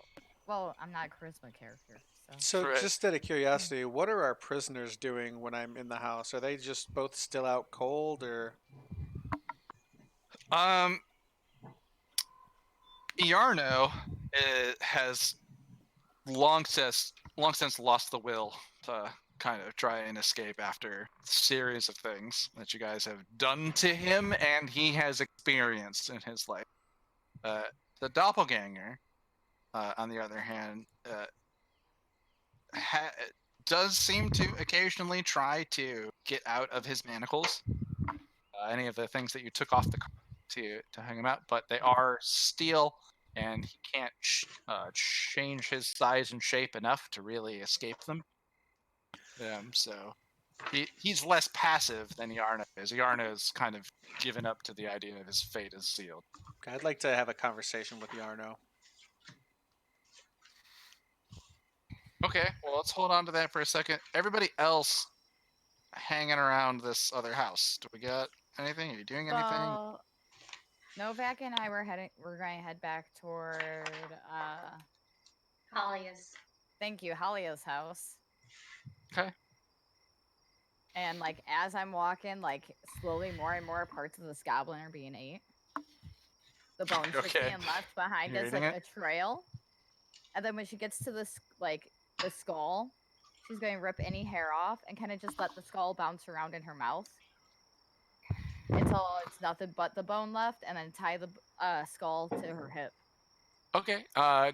well I'm not a charisma character, so. So, Right. just out of curiosity, what are our prisoners doing when I'm in the house? Are they just both still out cold, or Yarno has long since lost the will to kind of try and escape after a series of things that you guys have done to him and he has experienced in his life. The doppelganger, on the other hand, does seem to occasionally try to get out of his manacles. Any of the things that you took off the to hang him out, but they are steel, and he can't change his size and shape enough to really escape them. So he's less passive than Yarna is. Yarna's kind of given up to the idea of his fate is sealed. I'd like to have a conversation with Yarno. Okay, well, let's hold on to that for a second. Everybody else hanging around this other house. Do we got anything? Are you doing anything? Well, Novak and I we're going to head back toward Halia's. thank you, Halia's house. Okay. And like as I'm walking, like slowly more and more parts of this goblin are being ate. The bones just Okay. being left behind You're as eating like it? a trail. And then when she gets to this like the skull, she's going to rip any hair off and kind of just let the skull bounce around in her mouth until it's nothing but the bone left, and then tie the skull to her hip. Okay.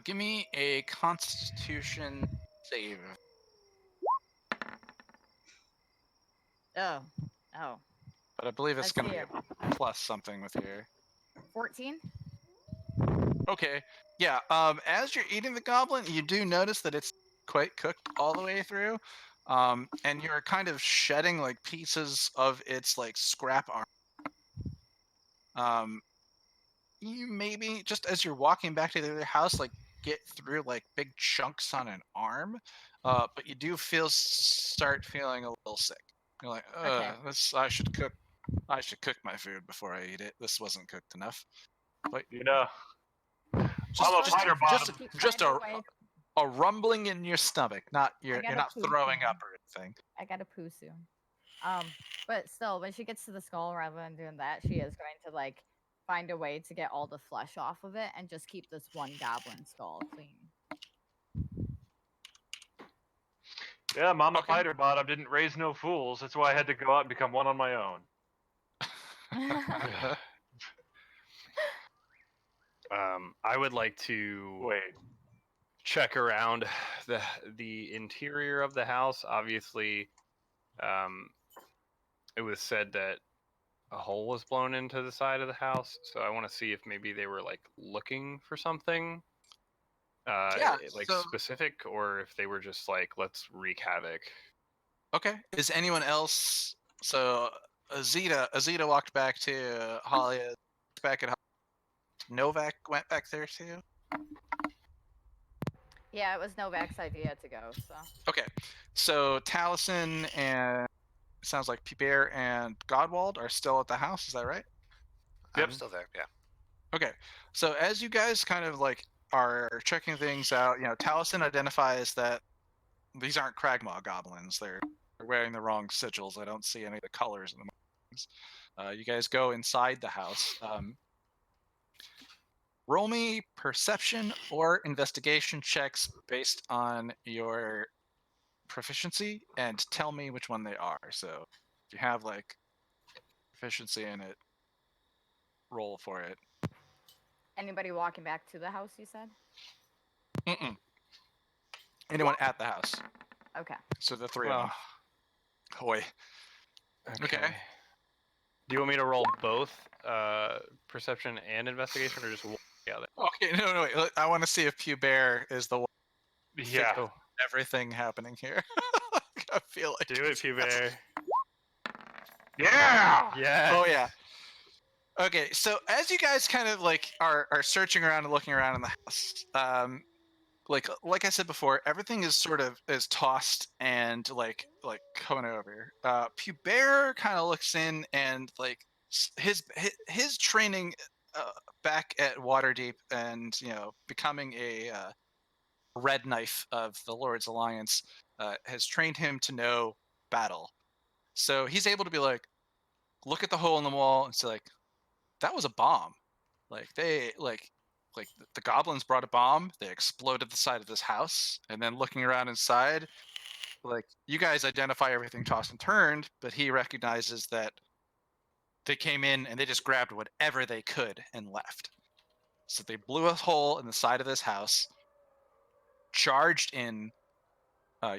Give me a Constitution save. Oh, But I believe it's Let's going to see be it. a plus something with your. 14. Okay. Yeah. As you're eating the goblin, you do notice that it's quite cooked all the way through, and you're kind of shedding like pieces of its like scrap arm. You maybe just as you're walking back to the other house, like get through like big chunks on an arm, but you do start feeling a little sick. You're like, Okay. this I should cook. I should cook my food before I eat it. This wasn't cooked enough. But You know, just, I'm a just, fighter just, bottom. just a rumbling in your stomach, not you're gotta not poop throwing now. up or anything. I gotta poo soon. But still, when she gets to the skull, rather than doing that, she is going to like find a way to get all the flesh off of it and just keep this one goblin skull clean. Yeah, Mama Okay. Fighter Bottom didn't raise no fools. That's why I had to go out and become one on my own. I would like to Wait, check around the interior of the house. Obviously, it was said that a hole was blown into the side of the house, so I want to see if maybe they were like looking for something, Yeah, like so- specific, or if they were just like, let's wreak havoc. Okay. Is anyone else? So Azita walked back to Holly. Back at Novak went back there too. Yeah, it was Novak's idea to go, so. Okay, so Taliesin and it sounds like Bear and Godwald are still at the house. Is that right? I'm Yep. still there. Yeah. Okay, so as you guys kind of like are checking things out, Taliesin identifies that these aren't Kragmaw goblins. They're wearing the wrong sigils. I don't see any of the colors in the markings. You guys go inside the house. Roll me perception or investigation checks based on your proficiency and tell me which one they are. So if you have like proficiency in it, roll for it. Anybody walking back to the house, you said? Mm-mm. Anyone at the house. Okay. So the three of them. Hoy. Okay. Do you want me to roll both perception and investigation, or just one together? Okay, no, wait. I want to see if Bear is the one Yeah. figure everything happening here. I feel like Do it, it's- P-Bear. Yeah. Yeah. Oh yeah. Okay, so as you guys kind of like are searching around and looking around in the house, like I said before, everything is sort of is tossed and like coming over. Pubert kind of looks in and like his training back at Waterdeep and becoming a red knife of the Lord's Alliance has trained him to know battle. So he's able to be like, look at the hole in the wall and say like, that was a bomb. Like they like the goblins brought a bomb. They exploded the side of this house, and then looking around inside, like you guys identify everything tossed and turned, but he recognizes that they came in and they just grabbed whatever they could and left. So they blew a hole in the side of this house, charged in.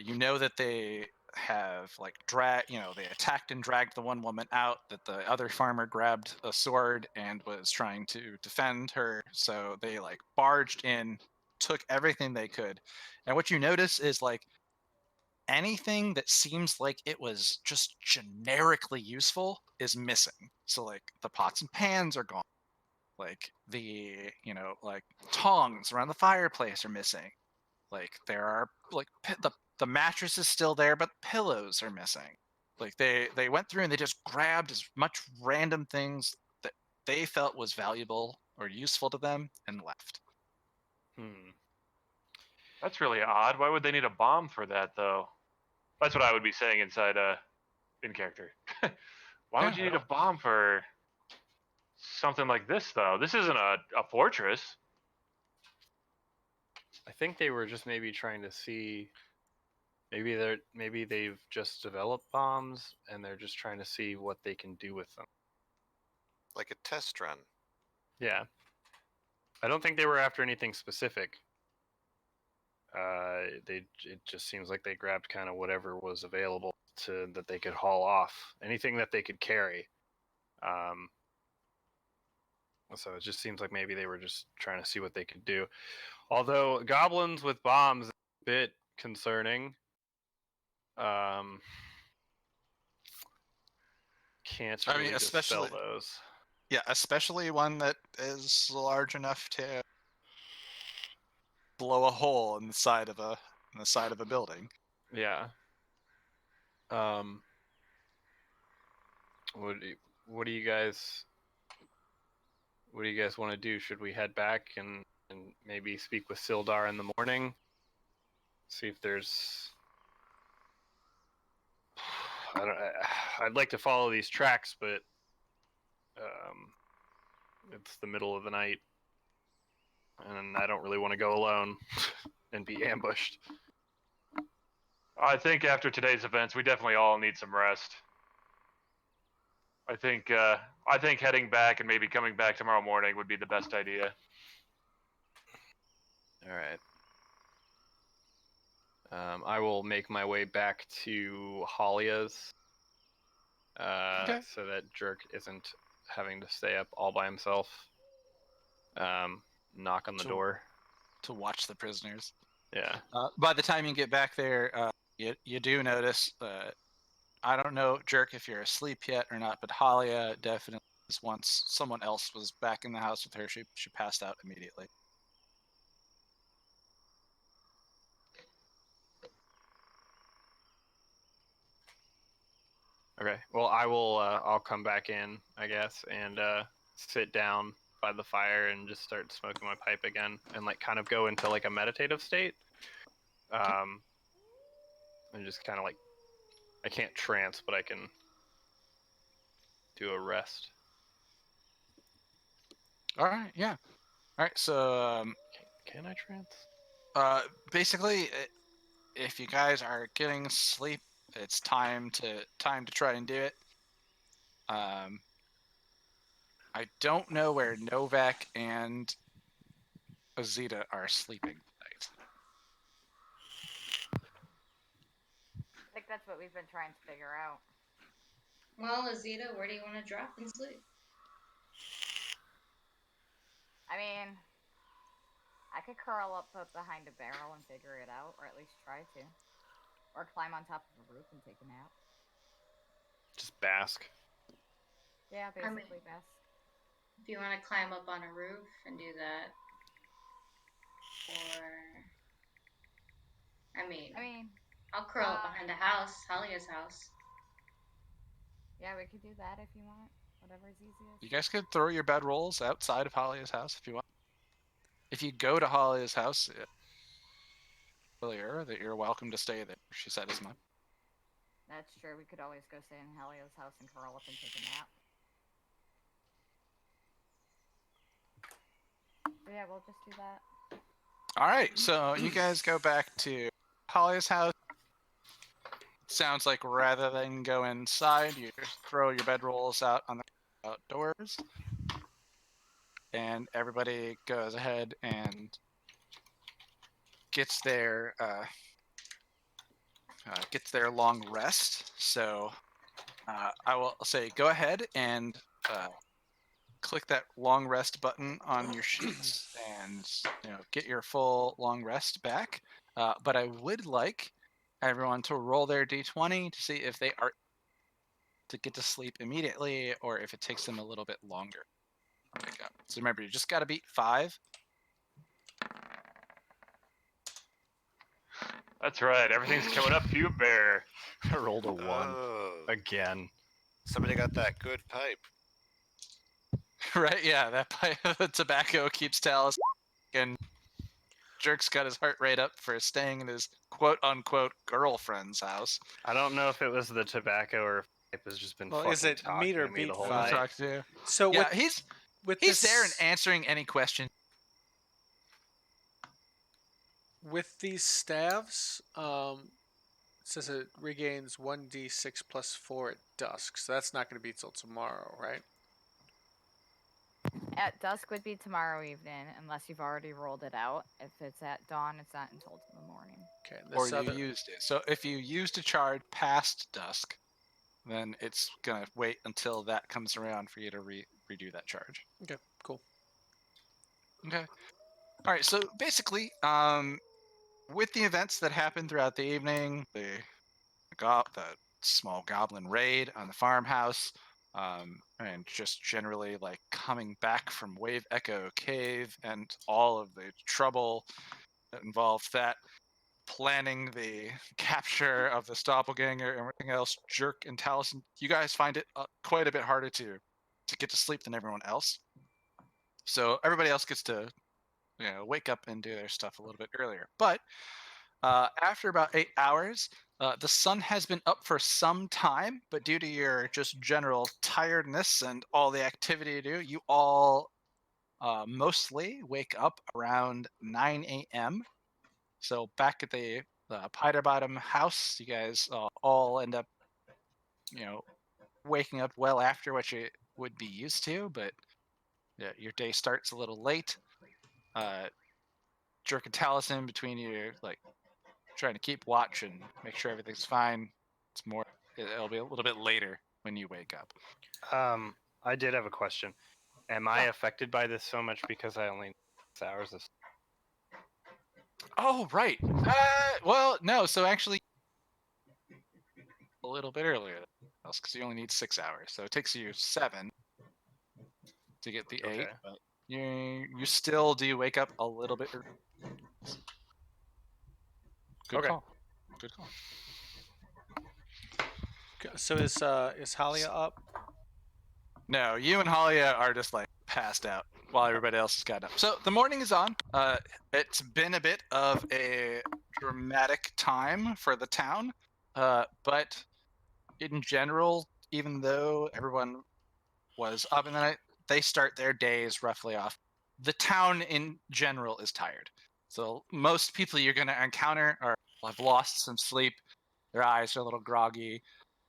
You know that they have like they attacked and dragged the one woman out, that the other farmer grabbed a sword and was trying to defend her, so they like barged in, took everything they could. And what you notice is like anything that seems like it was just generically useful is missing. So like the pots and pans are gone, like the like tongs around the fireplace are missing, like there are like the mattress is still there, but pillows are missing. Like they went through and they just grabbed as much random things that they felt was valuable or useful to them and left. That's really odd. Why would they need a bomb for that, though? That's what I would be saying inside in character. Why would Yeah, you need a bomb for something like this, though? This isn't a fortress. I think they were just maybe trying to see. Maybe they've just developed bombs and they're just trying to see what they can do with them. Like a test run. Yeah. I don't think they were after anything specific. It just seems like they grabbed kind of whatever was available that they could haul off, anything that they could carry. So it just seems like maybe they were just trying to see what they could do. Although goblins with bombs is a bit concerning. Can't I mean, really dispel those. Yeah, especially one that is large enough to blow a hole in the side of a building. Yeah. What do you guys want to do? Should we head back and maybe speak with Sildar in the morning? See if there's I'd like to follow these tracks, but it's the middle of the night and I don't really want to go alone and be ambushed. I think after today's events, we definitely all need some rest. I think heading back and maybe coming back tomorrow morning would be the best idea. All right. I will make my way back to Halia's Okay. so that Jerk isn't having to stay up all by himself. Knock on the door. To watch the prisoners. Yeah. By the time you get back there, you do notice. I don't know, Jerk, if you're asleep yet or not, but Halia definitely is. Once someone else was back in the house with her, she passed out immediately. Okay. Well, I will. I'll come back in, I guess, and sit down by the fire and just start smoking my pipe again, and like kind of go into like a meditative state. And just kind of like, I can't trance, but I can do a rest. All right, yeah. All right, so Can I trance? basically, if you guys are getting sleep, it's time to try and do it. I don't know where Novak and Azita are sleeping tonight. I think that's what we've been trying to figure out. Well, Azita, where do you want to drop and sleep? I mean, I could curl up behind a barrel and figure it out, or at least try to. Or climb on top of a roof and take a nap. Just bask. Yeah, I mean- basically best. If you want to climb up on a roof and do that, or I mean, I'll curl up behind the house, Halia's house. Yeah, we could do that if you want. Whatever's easiest. You guys could throw your bedrolls outside of Halia's house if you want. If you go to Halia's house earlier, that you're welcome to stay there. She said as much. That's true. We could always go stay in Helios' house and curl up and take a nap. But yeah, we'll just do that. All right, so you guys go back to Halia's house. Sounds like rather than go inside, you just throw your bedrolls out on the outdoors, and everybody goes ahead and gets their long rest. So I will say, go ahead and click that long rest button on your sheets, and get your full long rest back. But I would like everyone to roll their d20 to see if they are to get to sleep immediately or if it takes them a little bit longer to wake up. So remember, you just got to beat 5. That's right. Everything's coming up for you, Bear. I rolled a 1 Oh, again. somebody got that good pipe. Right? Yeah, that pipe of tobacco keeps Talus, and Jerk's got his heart rate up for staying in his quote-unquote girlfriend's house. I don't know if it was the tobacco or if it has just been Well, fucking is it talking meet or to me beat the whole five? night. Talk to you. So Yeah, with he's this, there and answering any question. with these staves, it says it regains 1d6 plus 4 at dusk. So that's not going to be till tomorrow, right? At dusk would be tomorrow evening, unless you've already rolled it out. If it's at dawn, it's not until the morning. Okay. Or This you other, used it. So if you used a charge past dusk, then it's gonna wait until that comes around for you to redo that charge. okay, cool. Okay. All right. So basically, with the events that happened throughout the evening, the small goblin raid on the farmhouse, and just generally like coming back from Wave Echo Cave and all of the trouble that involved that, planning the capture of the doppelganger and everything else, Jerk and Taliesin, you guys find it quite a bit harder to get to sleep than everyone else. So everybody else gets to wake up and do their stuff a little bit earlier. But after about 8 hours, the sun has been up for some time, but due to your just general tiredness and all the activity to do, you all mostly wake up around 9 a.m. So back at the Piter Bottom house, you guys all end up, waking up well after what you would be used to, but your day starts a little late. Jerk and Taliesin, between you, like trying to keep watch and make sure everything's fine. It'll be a little bit later when you wake up. I did have a question. Am I affected by this so much because I only need 6 hours of Oh, right. Well, no. So actually, a little bit earlier because you only need 6 hours. So it takes you 7 to get the 8. Okay. But you still do wake up a little bit early. Good Okay. call. Good call. So is Halia up? No, you and Halia are just like passed out while everybody else has got up. So the morning is on. It's been a bit of a dramatic time for the town, but in general, even though everyone was up in the night, they start their days roughly off. The town in general is tired. So most people you're going to encounter have lost some sleep. Their eyes are a little groggy.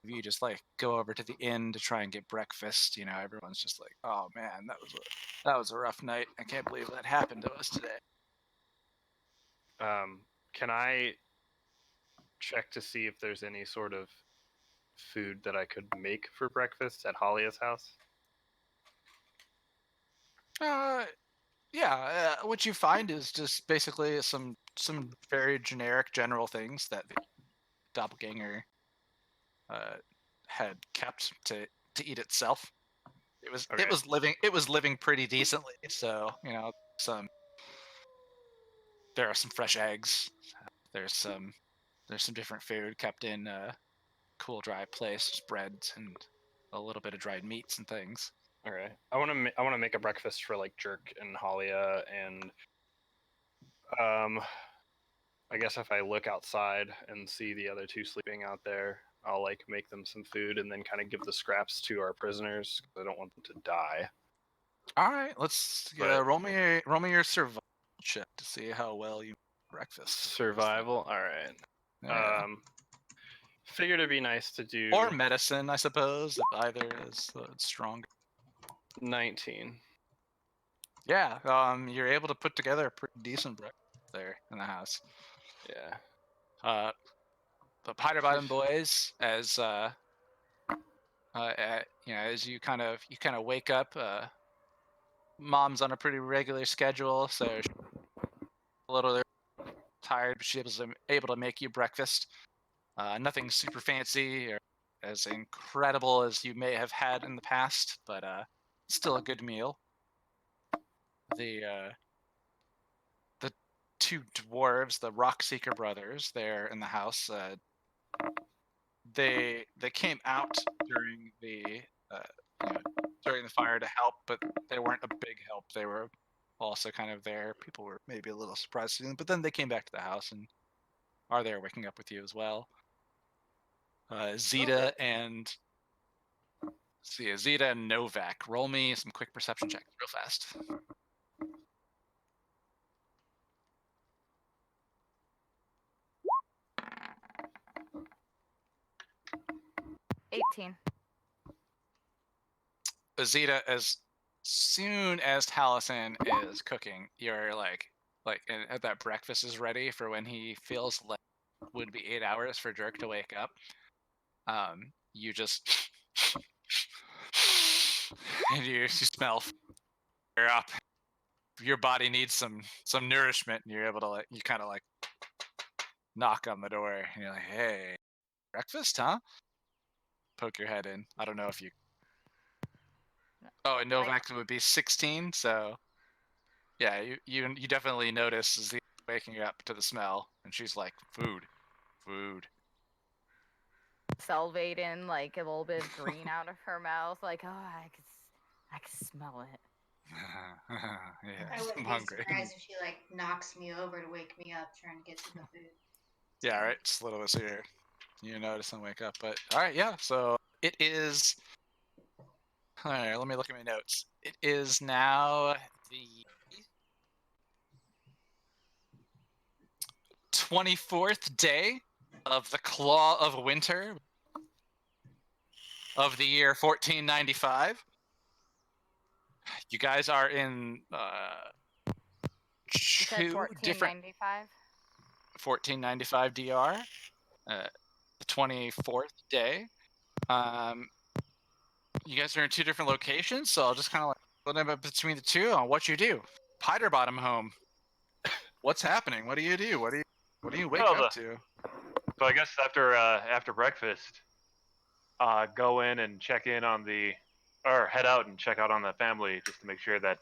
If you just like go over to the inn to try and get breakfast, everyone's just like, "Oh man, that was a rough night. I can't believe that happened to us today." Can I check to see if there's any sort of food that I could make for breakfast at Halia's house? Yeah, what you find is just basically some very generic general things that the doppelganger had kept to eat itself. Okay. It was living pretty decently. So some there are some fresh eggs. There's some different food kept in cool dry place, breads and a little bit of dried meats and things. Okay. I want to make a breakfast for like Jerk and Halia, and I guess if I look outside and see the other two sleeping out there, I'll like make them some food and then kind of give the scraps to our prisoners because I don't want them to die. All right, let's But- roll me your survival check to see how well you breakfast. Survival. All right. Yeah. Figured it'd be nice to do. Or medicine, I suppose, if either is stronger. 19. Yeah, you're able to put together a pretty decent breakfast there in the house. Yeah. The Powder Bottom boys, as as you kind of wake up, mom's on a pretty regular schedule, so she's a little tired, but she's able to make you breakfast. Nothing super fancy or as incredible as you may have had in the past, but still a good meal. The two dwarves, the Rockseeker brothers, they're in the house. They came out during the during the fire to help, but they weren't a big help. They were also kind of there. People were maybe a little surprised to see them, but then they came back to the house and are there waking up with you as well. Zeta and Zeta and Novak. Roll me some quick perception checks real fast. 18. Zeta, as soon as Taliesin is cooking, you're like that breakfast is ready for when he feels like would be 8 hours for Jerk to wake up. You just and you smell fire up. Your body needs some nourishment, and you're able to you kind of knock on the door, and you're like, "Hey, breakfast, huh?" Poke your head in. I don't know if you. Oh, and Novak would be 16, so yeah, you definitely notice as he's waking up to the smell, and she's like, "Food, food." Salvating like a little bit of green out of her mouth, like, oh, I could smell it. Yeah, I I'm wouldn't be hungry. surprised if she like knocks me over to wake me up, trying to get to the food. Yeah, right. Just a little bit here. You notice and wake up, but all right, yeah. So it is. All right, let me look at my notes. It is now the 24th day of the Claw of Winter of the year 1495. You guys are in You said two different 1495. 1495 DR, the 24th day. You guys are in two different locations, so I'll just kind of split them up between the two on what you do. Piter Bottom home. What's happening? What do you do? What do you wake Well, up to? So I guess after breakfast, go in and check in on or head out and check out on the family just to make sure that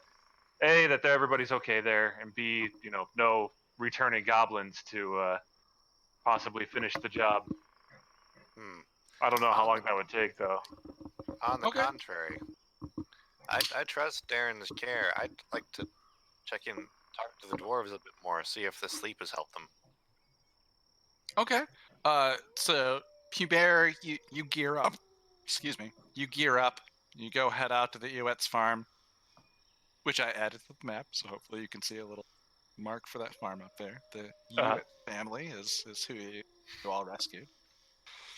A, that everybody's okay there, and B, no returning goblins to possibly finish the job. Hmm. I don't know how long that would take though. On the Okay. contrary, I trust Darren's care. I'd like to check in, talk to the dwarves a bit more, see if the sleep has helped them. Okay. So Hubert, you gear up. Excuse me. You gear up. You go head out to the Eowet's farm, which I added to the map, so hopefully you can see a little mark for that farm up there. The Uh-huh. Ewet family is who you all rescued.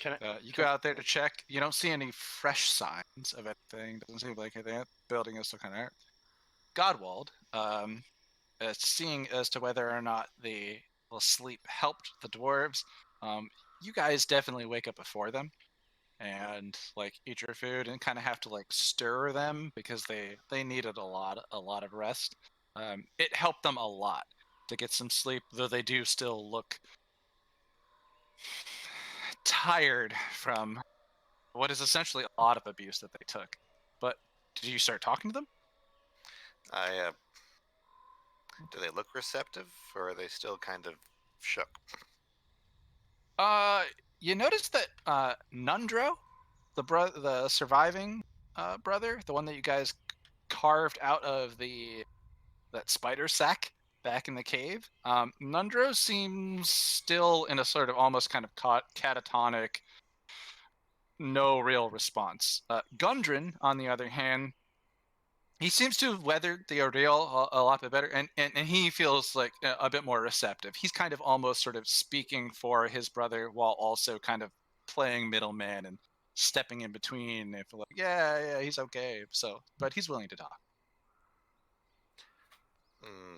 Can I? You go out there to check. You don't see any fresh signs of anything. Doesn't seem like that building is still kind of Godwald. Seeing as to whether or not the sleep helped the dwarves, you guys definitely wake up before them and eat your food and kind of have to stir them because they needed a lot of rest. It helped them a lot to get some sleep, though they do still look tired from what is essentially a lot of abuse that they took. But did you start talking to them? Do they look receptive, or are they still kind of shook? Uh, you notice that Nundro, the surviving brother, the one that you guys carved out of that spider sack back in the cave, Nundro seems still in a sort of almost kind of catatonic, no real response. Gundren, on the other hand, he seems to have weathered the ordeal a lot bit better, and he feels like a bit more receptive. He's kind of almost sort of speaking for his brother while also kind of playing middleman and stepping in between. If like, yeah, he's okay. So, but he's willing to talk. Hmm.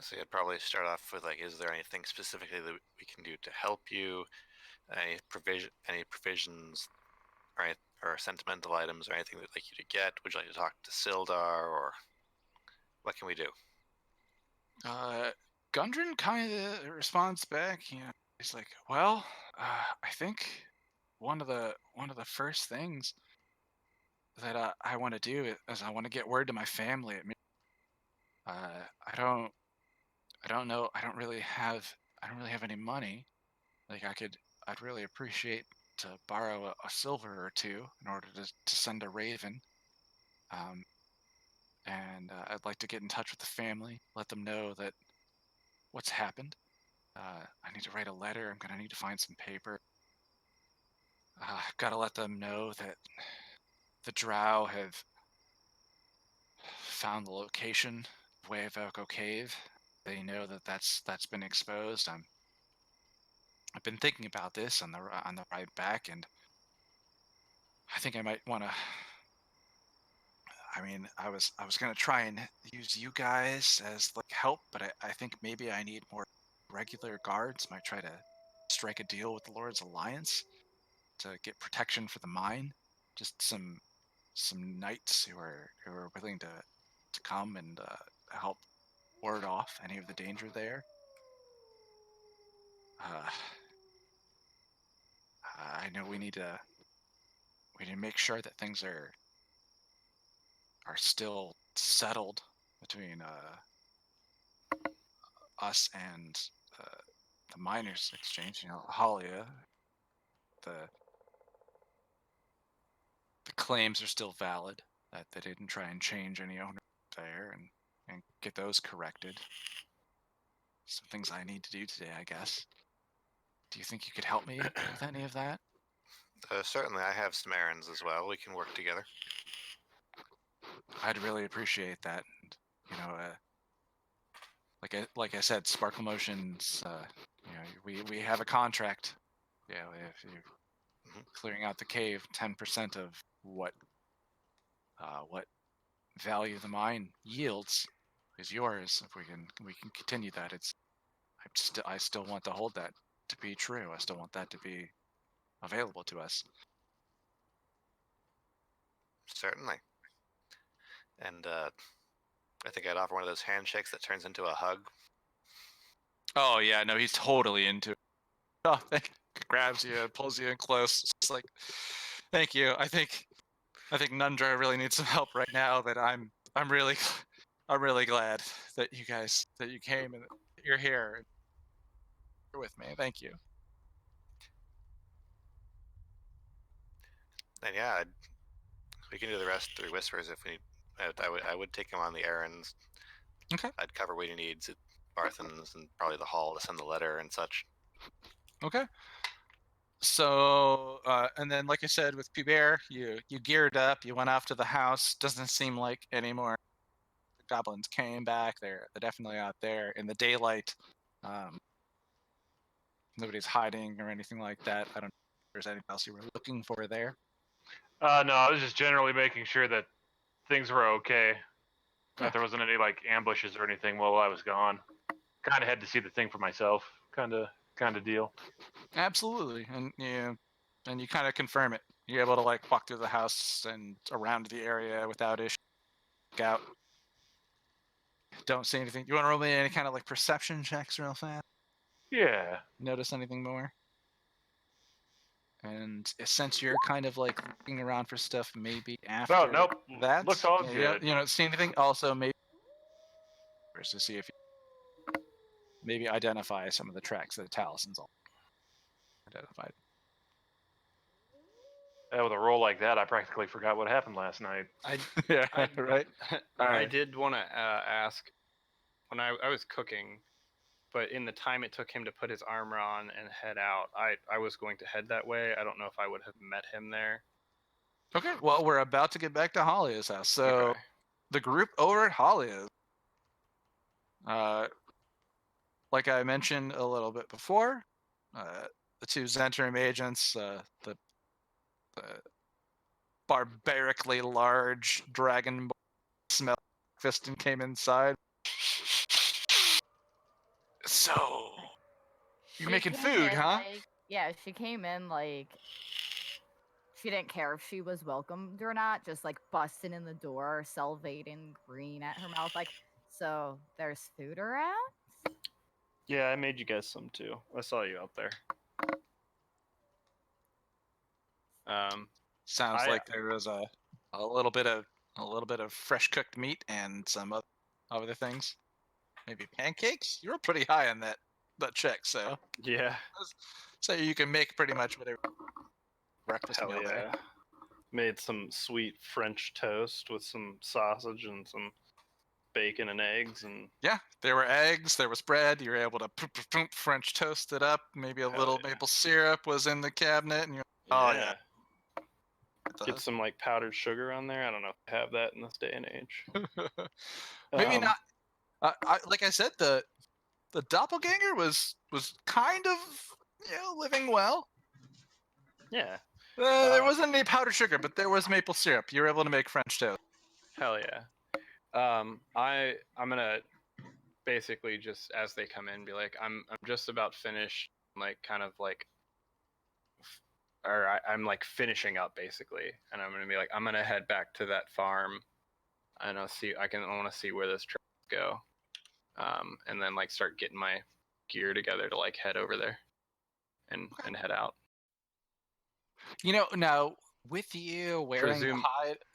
So I'd probably start off with like, is there anything specifically that we can do to help you? Any provisions, or sentimental items, or anything we'd like you to get? Would you like to talk to Sildar, or what can we do? Gundren kind of responds back. You know, he's like, "Well, I think one of the first things that I want to do is I want to get word to my family. I don't know. I don't really have any money. Like I'd really appreciate to borrow a silver or two in order to send a raven. Um, and I'd like to get in touch with the family, let them know that what's happened. I need to write a letter. I'm gonna need to find some paper. Gotta let them know that the Drow have found the location of Way of Echo Cave. They know that that's been exposed. I've been thinking about this on the ride back, and I think I might want to. I mean, I was gonna try and use you guys as like help, but I think maybe I need more regular guards. Might try to strike a deal with the Lord's Alliance to get protection for the mine. Just some knights who are willing to come and help ward off any of the danger there. Uh, I know we need to make sure that things are still settled between us and uh, the miners exchange. You know, Halia, the the claims are still valid. That they didn't try and change any owner there and get those corrected. Some things I need to do today, I guess. Do you think you could help me with any of that? Certainly, I have some errands as well. We can work together. I'd really appreciate that. And, you know, like I said, Sparkle Motions. You know, we have a contract. Yeah, if you're Mhm. clearing out the cave, 10% of what value the mine yields is yours. If we can continue that, I still want to hold that to be true. I still want that to be available to us. Certainly. And I think I'd offer one of those handshakes that turns into a hug. Oh yeah, no, he's totally into it. Oh, grabs you, pulls you in close. It's like, thank you. I think Nundra really needs some help right now. But I'm really I'm really glad that you came and that you're here and you're with me. Thank you. And yeah, we can do the rest through whispers if we need. I would take him on the errands. Okay. I'd cover what he needs at Barthen's and probably the hall to send the letter and such. Okay. So and then like I said with Pubert, you geared up, you went off to the house. Doesn't seem like any more goblins came back. They're definitely out there in the daylight. Um, Nobody's hiding or anything like that. I don't know if there's anything else you were looking for there. No, I was just generally making sure that things were okay. Yeah. That there wasn't any like ambushes or anything while I was gone. Kind of had to see the thing for myself. Kind of deal. Absolutely, and you kind of confirm it. You're able to like walk through the house and around the area without issue. Out. Don't see anything. You want to roll me any kind of like perception checks real fast? Yeah. Notice anything more? And since you're kind of like looking around for stuff, maybe after nope. that, Looks all you good. don't see anything. Also, maybe to see if you maybe identify some of the tracks that Talison's all identified. With a roll like that, I practically forgot what happened last night. Yeah, I- right. All I right. did want to ask when I was cooking, but in the time it took him to put his armor on and head out, I was going to head that way. I don't know if I would have met him there. Okay. Well, we're about to get back to Halia's house. So Okay. the group over at Halia's, like I mentioned a little bit before, the two Zentrum agents, the barbarically large dragon smell fist and came inside. So you're She making came food, in, huh? like, yeah, she came in like she didn't care if she was welcomed or not, just like busting in the door, salivating green at her mouth, like, so there's food around? Yeah, I made you guys some too. I saw you out there. Sounds I- like there was a little bit of fresh cooked meat and some other things. Maybe pancakes. You were pretty high on that check, so Yeah. so you can make pretty much whatever breakfast Hell meal yeah. there. Made some sweet French toast with some sausage and some bacon and eggs and Yeah, there were eggs, there was bread. You were able to French toast it up. Maybe a Hell little yeah. maple syrup was in the cabinet, and you're oh yeah. Get some like powdered sugar on there. I don't know if I have that in this day and age. Maybe not. Like I said, the doppelganger was kind of living well. Yeah. There wasn't any powdered sugar, but there was maple syrup. You were able to make French toast. Hell yeah. I'm gonna basically just as they come in be like, I'm just about finished, like kind of like I'm like finishing up basically, and I'm gonna be like, I'm gonna head back to that farm and I want to see where this trip go. And then like start getting my gear together to like head over there and head out. Now with you wearing Presume-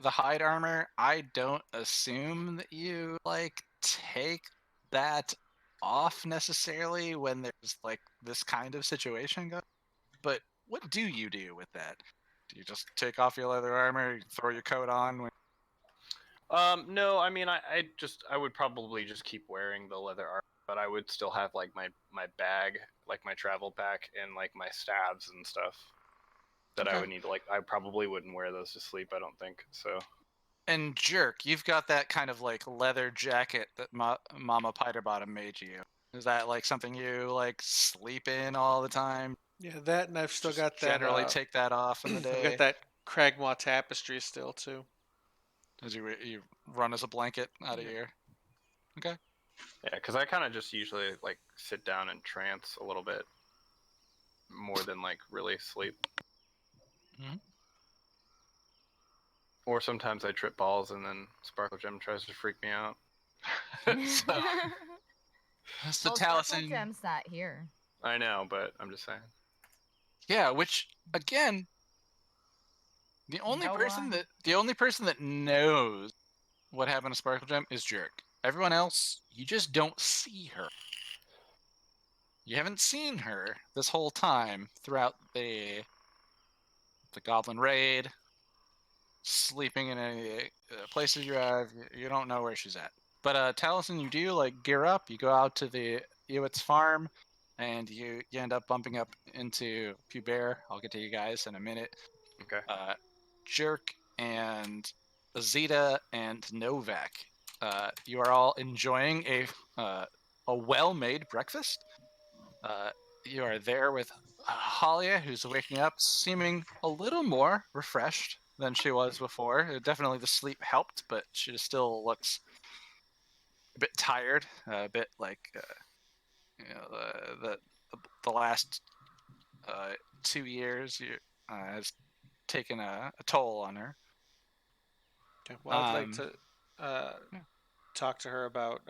the hide armor, I don't assume that you like take that off necessarily when there's like this kind of situation going. But what do you do with that? Do you just take off your leather armor, you throw your coat on? No, I mean, I would probably just keep wearing the leather armor, but I would still have like my bag, like my travel pack, and like my stabs and stuff that I would need to like. I probably wouldn't wear those to sleep. I don't think so. And Jerk, you've got that kind of like leather jacket that Mama Piterbottom made you. Is that like something you like sleep in all the time? Yeah, that, and I've still Just got that. generally take that off in the day. I've got that Cragmaw tapestry still too. As you run as a blanket out of your. Okay. Yeah, because I kind of just usually like sit down and trance a little bit more than like really sleep. Mhm. Or sometimes I trip balls and then Sparkle Gem tries to freak me out. So Well, Taliesin. Gem's not here. I know, but I'm just saying. Yeah, which again, the only No person one. that knows what happened to Sparkle Gem is Jerk. Everyone else, you just don't see her. You haven't seen her this whole time throughout the Goblin raid, sleeping in any places you have. You don't know where she's at. But Taliesin, you do like gear up. You go out to the Ewit's farm, and you end up bumping up into Puber. I'll get to you guys in a minute. Okay. Jerk and Zeta and Novak. You are all enjoying a well-made breakfast. You are there with Halia, who's waking up, seeming a little more refreshed than she was before. Definitely the sleep helped, but she still looks a bit tired, a bit like the last 2 years has taken a toll on her. Okay, well, I'd like Um, to yeah. talk to her about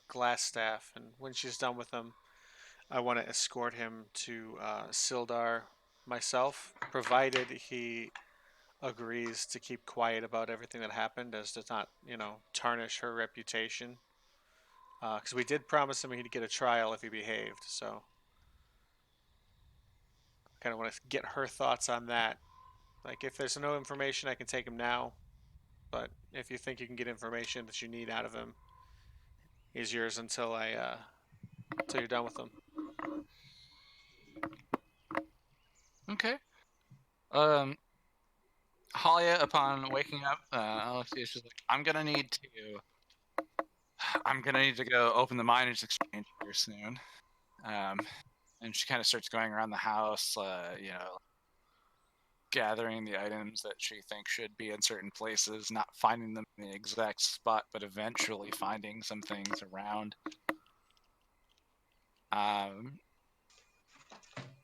Glass Staff, and when she's done with him, I want to escort him to Sildar myself, provided he agrees to keep quiet about everything that happened, as to not, tarnish her reputation. Because we did promise him he'd get a trial if he behaved, so kind of want to get her thoughts on that. Like, if there's no information, I can take him now. But if you think you can get information that you need out of him, he's yours until you're done with him. Okay. Halia, upon waking up, she's like, I'm gonna need to go open the miners exchange here soon. And she kind of starts going around the house, gathering the items that she thinks should be in certain places, not finding them in the exact spot, but eventually finding some things around.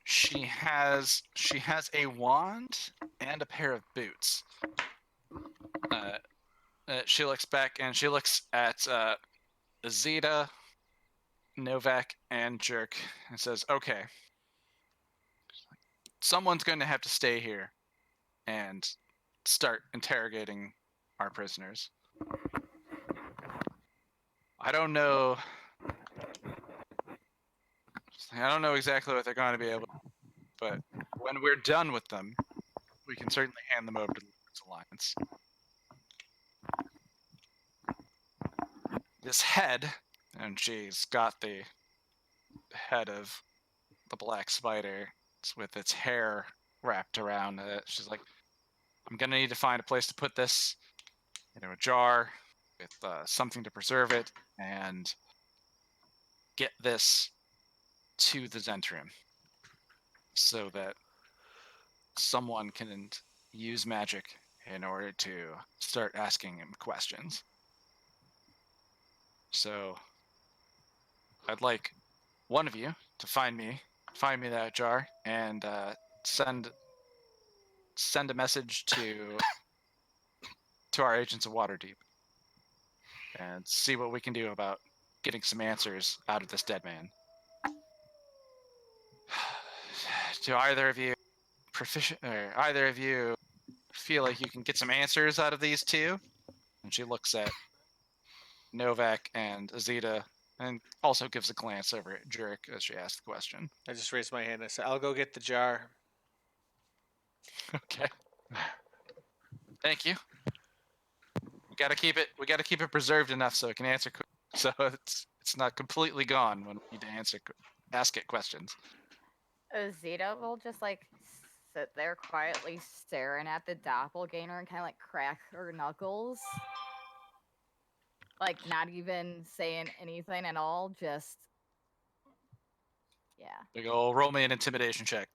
She has a wand and a pair of boots. She looks back and she looks at Zeta, Novak, and Jerk and says, "Okay, someone's going to have to stay here and start interrogating our prisoners. I don't know exactly what they're going to be able to do, but when we're done with them, we can certainly hand them over to the Lord's Alliance." This head, and she's got the head of the black spider with its hair wrapped around it. She's like, "I'm gonna need to find a place to put this into a jar with something to preserve it, and get this to the Zentrum so that someone can use magic in order to start asking him questions. So I'd like one of you to find me that jar and send a message to our agents of Waterdeep and see what we can do about getting some answers out of this dead man." Do either of you feel like you can get some answers out of these two? And she looks at Novak and Azita and also gives a glance over at Jurek as she asks the question. I just raised my hand and I said, "I'll go get the jar." Okay. Thank you. We gotta keep it preserved enough so it can answer, so it's not completely gone when we need to ask it questions. Zeta will just sit there quietly staring at the doppelganger and kind of crack her knuckles. Not even saying anything at all, just. Yeah. They go, roll me an intimidation check.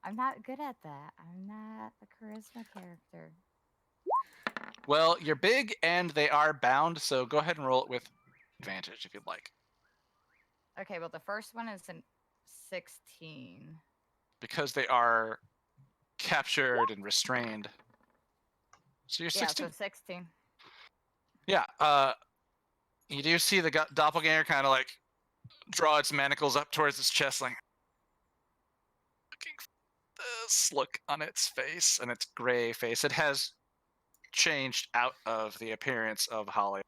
I'm not good at that. I'm not a charisma character. Well, you're big and they are bound, so go ahead and roll it with advantage if you'd like. Okay, well, the first one is an 16. Because they are captured and restrained. So you're 16. Yeah, so 16. Yeah, you do see the doppelganger kind of draw its manacles up towards its chest, looking for this look on its face, and its gray face. It has changed out of the appearance of Holly at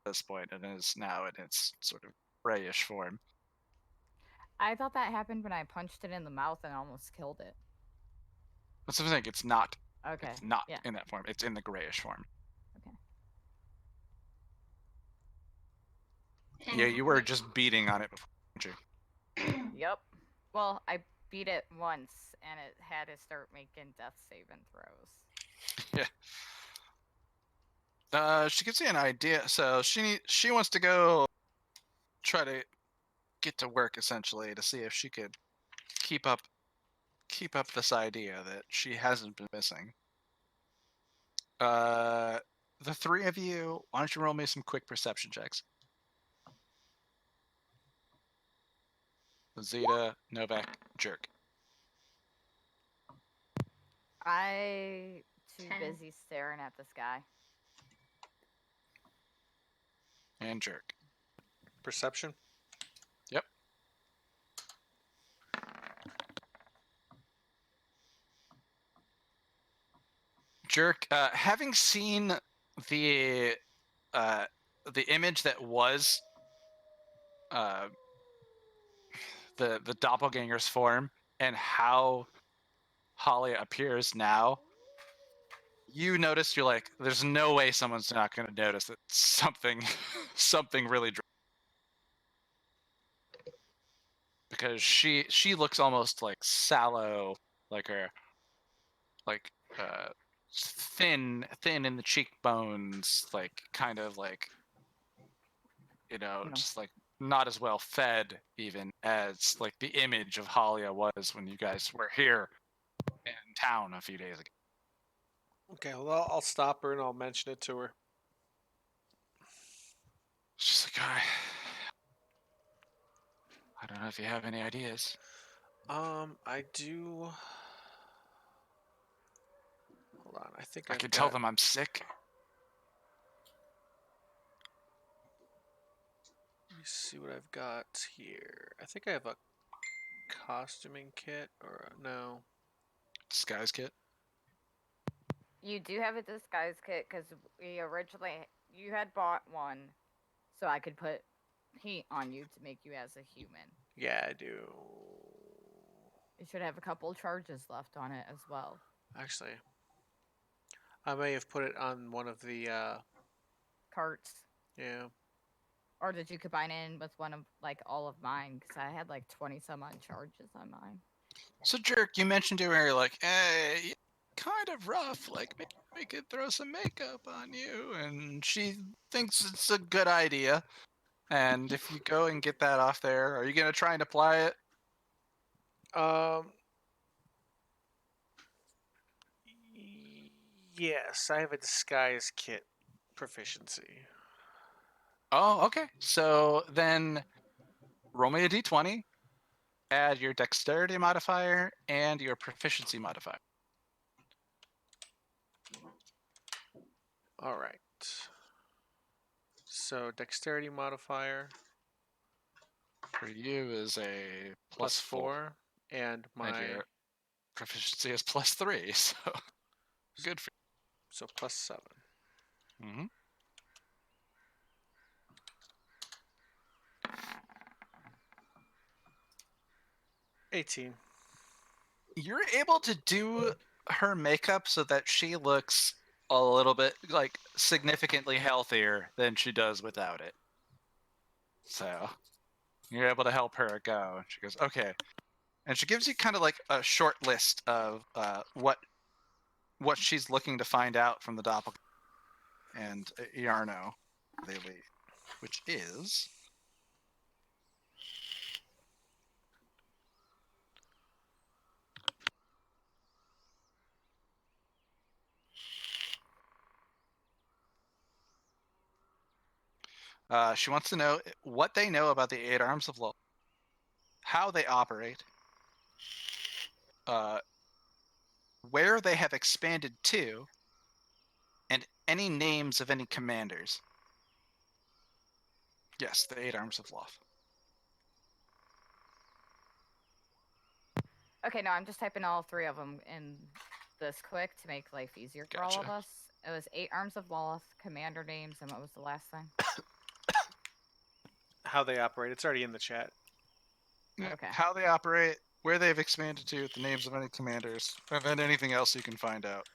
this point and is now in its sort of grayish form. I thought that happened when I punched it in the mouth and almost killed it. That's the thing, it's not. Okay. It's not yeah. in that form. It's in the grayish form. And Yeah, you were just beating on it before, weren't you? Yep. Well, I beat it once and it had to start making death saving throws. Yeah. She gives you an idea. So she wants to go try to get to work essentially to see if she could keep up this idea that she hasn't been missing. The three of you, why don't you roll me some quick perception checks? Zeta, Novak, Jerk. I too 10. busy staring at the sky. and Jerk. Perception. Yep. Jerk, having seen the image that was the doppelganger's form and how Halia appears now, you notice, you're like, there's no way someone's not going to notice that something really because she looks almost like sallow, like her like thin in the cheekbones, like kind of like No. just like not as well fed even as like the image of Halia was when you guys were here in town a few days ago. Okay, well, I'll stop her and I'll mention it to her. It's just like, I don't know if you have any ideas. I do. Hold on, I think I I've can got... tell them I'm sick. Let me see what I've got here. I think I have a costuming kit or no. Disguise kit. You do have a disguise kit because you had bought one, so I could put heat on you to make you as a human. Yeah, I do. It should have a couple charges left on it as well. Actually, I may have put it on one of the Carts. yeah. Or did you combine it in with one of like all of mine? Because I had like 20 some odd charges on mine. So, Jerk, you mentioned to her, like, hey, kind of rough. Like, maybe we could throw some makeup on you. And she thinks it's a good idea. And if you go and get that off there, are you going to try and apply it? Yes, I have a disguise kit proficiency. Oh, okay. So then roll me a d20, add your dexterity modifier and your proficiency modifier. All right. So dexterity modifier For you is a plus +4. 4, and my And your proficiency is +3. So good for so plus 7. you. Mm-hmm. $18. You're able to do her makeup so that she looks a little bit like significantly healthier than she does without it. So you're able to help her go. And she goes, okay. And she gives you kind of like a short list of what she's looking to find out from the doppelganger and Yarno they lead, which is she wants to know what they know about the 8 arms of law, how they operate, where they have expanded to, and any names of any commanders. Yes, the 8 arms of Loth. Okay, no, I'm just typing all 3 of them in this quick to make life easier for all of Gotcha. us. It was 8 Arms of Loth, commander names, and what was the last thing? How they operate. It's already in the chat. Yeah, Okay. how they operate, where they've expanded to, the names of any commanders, and then anything else you can find out.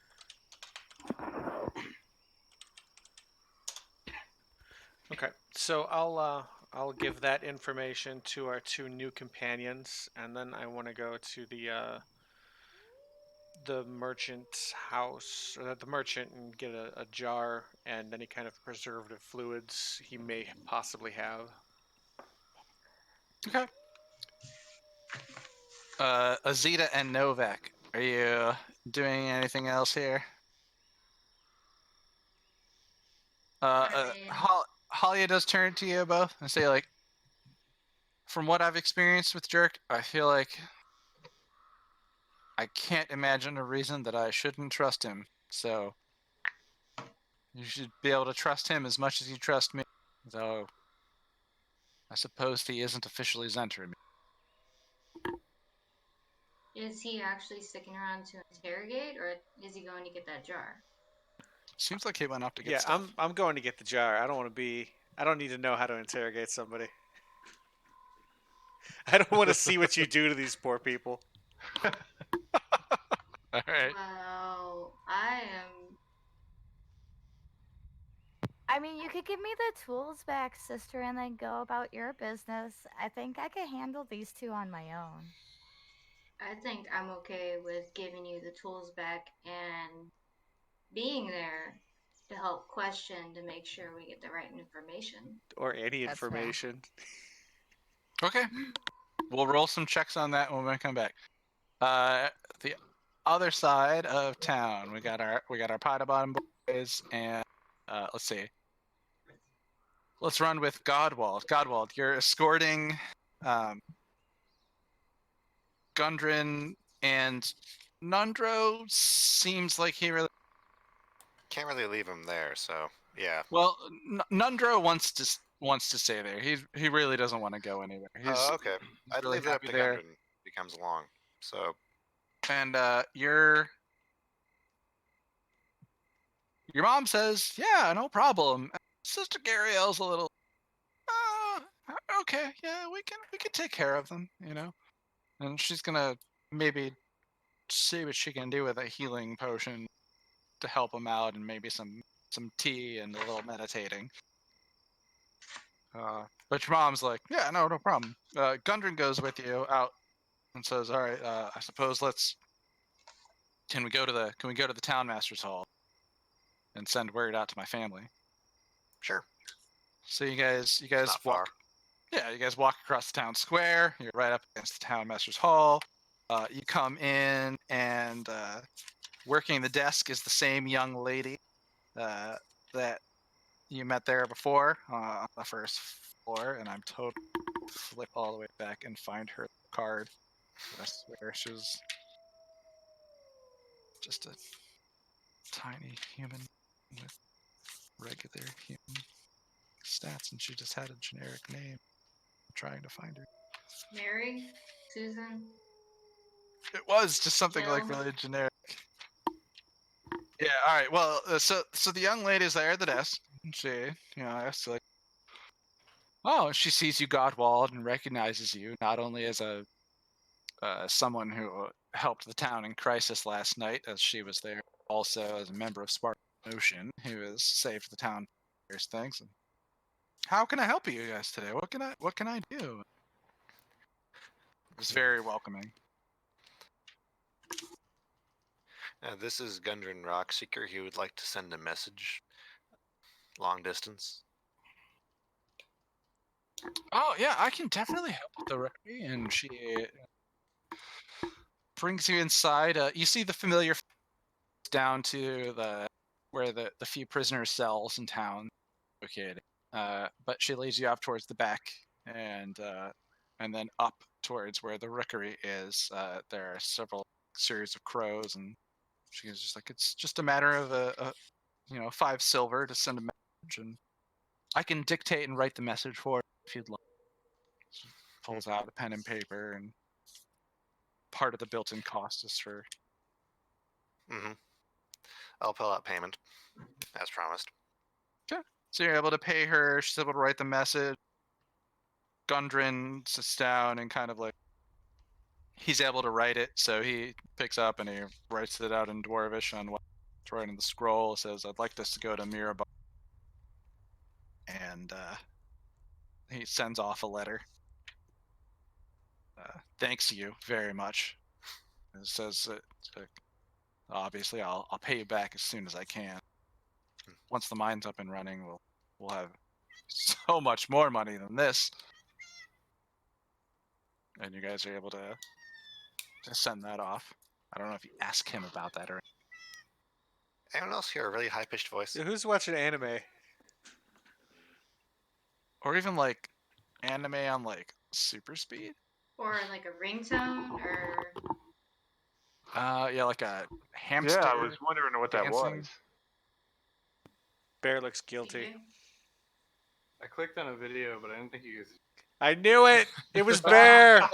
Okay. So I'll give that information to our 2 new companions, and then I want to go to the merchant's house, or the merchant, and get a jar and any kind of preservative fluids he may possibly have. Okay. Azita and Novak, are you doing anything else here? Nothing. Halia does turn to you both and say, like, from what I've experienced with Jerk, I feel like I can't imagine a reason that I shouldn't trust him. So you should be able to trust him as much as you trust me. Though I suppose he isn't officially Zenter. Is he actually sticking around to interrogate, or is he going to get that jar? Seems like he went up to get Yeah, stuff. I'm going to get the jar. I don't want to be. I don't need to know how to interrogate somebody. I don't want to see what you do to these poor people. All right. Well, I am. I mean, you could give me the tools back, sister, and then go about your business. I think I could handle these two on my own. I think I'm okay with giving you the tools back and being there to help question to make sure we get the right information. Or any That's fair. information. Okay. We'll roll some checks on that when we come back. The other side of town, we got our Pada Bottom boys, and let's see. Let's run with Godwald. Godwald, you're escorting Gundren, and Nundro seems like he really. Can't really leave him there, so yeah. Well, Nundro wants to stay there. He really doesn't want to go anywhere. He's Okay. I'd really leave it up happy to there. Gundren if he comes along. So And your mom says, yeah, no problem. Sister Gariel's a little. Okay, yeah, we can take care of them, you know. And she's gonna maybe see what she can do with a healing potion to help him out, and maybe some tea and a little meditating. But your mom's like, yeah, no problem. Gundren goes with you out and says, all right, I suppose can we go to the town master's hall and send word out to my family? sure. So you guys It's not walk. far. Yeah, you guys walk across the town square. You're right up against the town master's hall. You come in, and working the desk is the same young lady that you met there before on the first floor. And I'm totally flip all the way back and find her card. I swear she's just a tiny human with regular human stats, and she just had a generic name. I'm trying to find her. Mary? Susan? It was just something like Jill? really generic. Yeah. All right. Well, so the young lady's there at the desk. And she, asks like, oh, she sees you, Godwald, and recognizes you not only as a someone who helped the town in crisis last night, as she was there, also as a member of Spartan Ocean, who has saved the town from various things. And how can I help you guys today? What can I do? It was very welcoming. This is Gundren Rockseeker. He would like to send a message. Long distance. Oh yeah, I can definitely help with the recipe. And she brings you inside. You see the familiar down to where the few prisoners' cells in town located. But she leads you up towards the back, and then up towards where the rookery is. There are several series of crows, and she's just like, it's just a matter of 5 silver to send a message, and I can dictate and write the message for it if you'd like. She pulls out a pen and paper, and part of the built-in cost is for. Mm-hmm. I'll pull out payment, as promised. Okay. So you're able to pay her. She's able to write the message. Gundren sits down and kind of like, he's able to write it, so he picks up and he writes it out in Dwarvish on what's right in the scroll. It says, I'd like this to go to Mirabar. And he sends off a letter. Thanks you very much. It says, obviously, I'll pay you back as soon as I can. Once the mine's up and running, we'll have so much more money than this. And you guys are able to send that off. I don't know if you ask him about that or. Anyone else hear a really high pitched voice? Yeah, who's watching anime? Or even like anime on like super speed. Or like a ringtone? Or. Yeah, like a hamster. Yeah, I was wondering what that dancing. was. Bear looks guilty. DJ? I clicked on a video, but I didn't think you guys. I knew it. It was Bear. I'm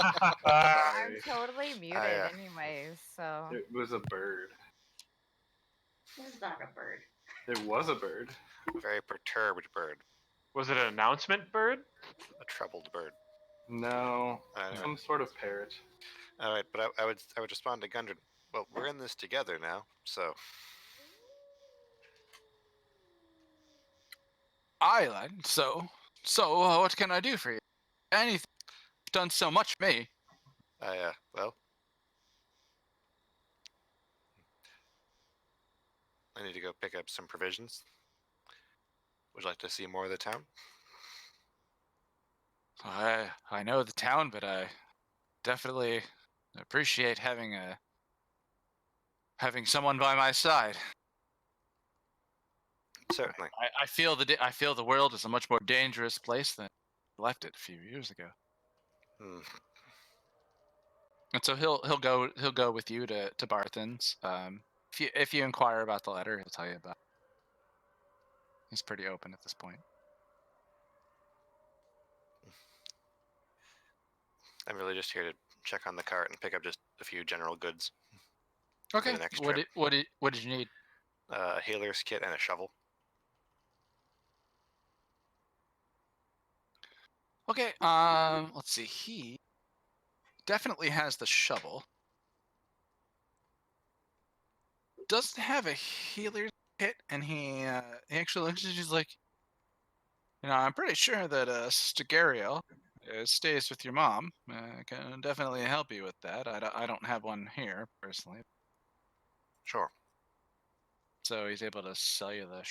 Sorry. totally muted uh, anyways, so. It was a bird. This is not a bird. It was a bird. very perturbed bird, Was it an announcement bird? a troubled bird. No, Anyway. some sort of parrot. All right, but I would respond to Gundren. Well, we're in this together now, so Island. So what can I do for you? Anything. You've done so much for me. well, I need to go pick up some provisions. Would you like to see more of the town? I know the town, but I definitely appreciate having someone by my side. Certainly. I feel I feel the world is a much more dangerous place than I left it a few years ago. Hmm. And so he'll go with you to Barthen's. If you inquire about the letter, he'll tell you about it. He's pretty open at this point. I'm really just here to check on the cart and pick up just a few general goods. Okay. the next What trip. what did you need? A healer's kit and a shovel. Okay. Let's see. He definitely has the shovel. Doesn't have a healer's kit, and he actually looks at you. He's like, I'm pretty sure that Sister Gariel stays with your mom. Can definitely help you with that. I don't have one here personally, Sure. so he's able to sell you the.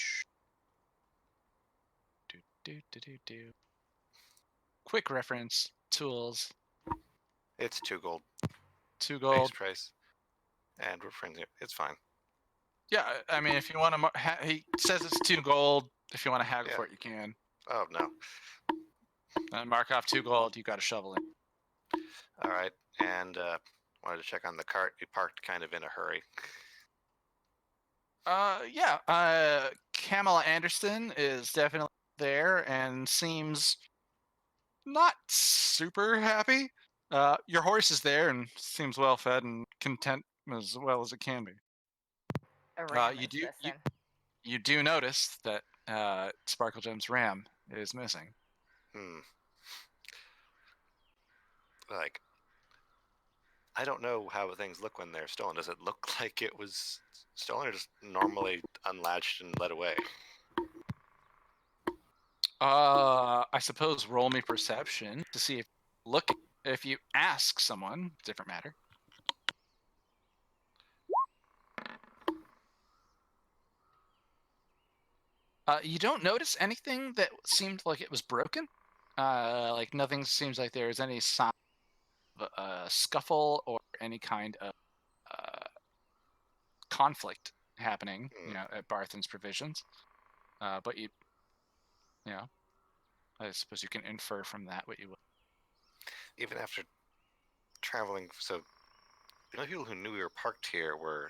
Do. Quick reference: tools, It's 2 gold. 2 Base gold. price. And we're friends here. It's fine. Yeah, I mean, if you want to, he says it's 2 gold. If you want to haggle Yeah. for it, you can. Oh, no. Mark off 2 gold. You got a shovel in. All right. And wanted to check on the cart. We parked kind of in a hurry. Yeah. Kamala Anderson is definitely there and seems not super happy. Your horse is there and seems well fed and content as well as it can be. A ram You is do missing. you do notice that Sparkle Gem's ram is missing. Hmm. Like, I don't know how things look when they're stolen. Does it look like it was stolen or just normally unlatched and led away? I suppose roll me perception to see if you ask someone, different matter. You don't notice anything that seemed like it was broken. Like nothing seems like there's any sign of a scuffle or any kind of conflict happening, at Barthen's Provisions. But I suppose you can infer from that what you will. Even after traveling, so the only people who knew we were parked here were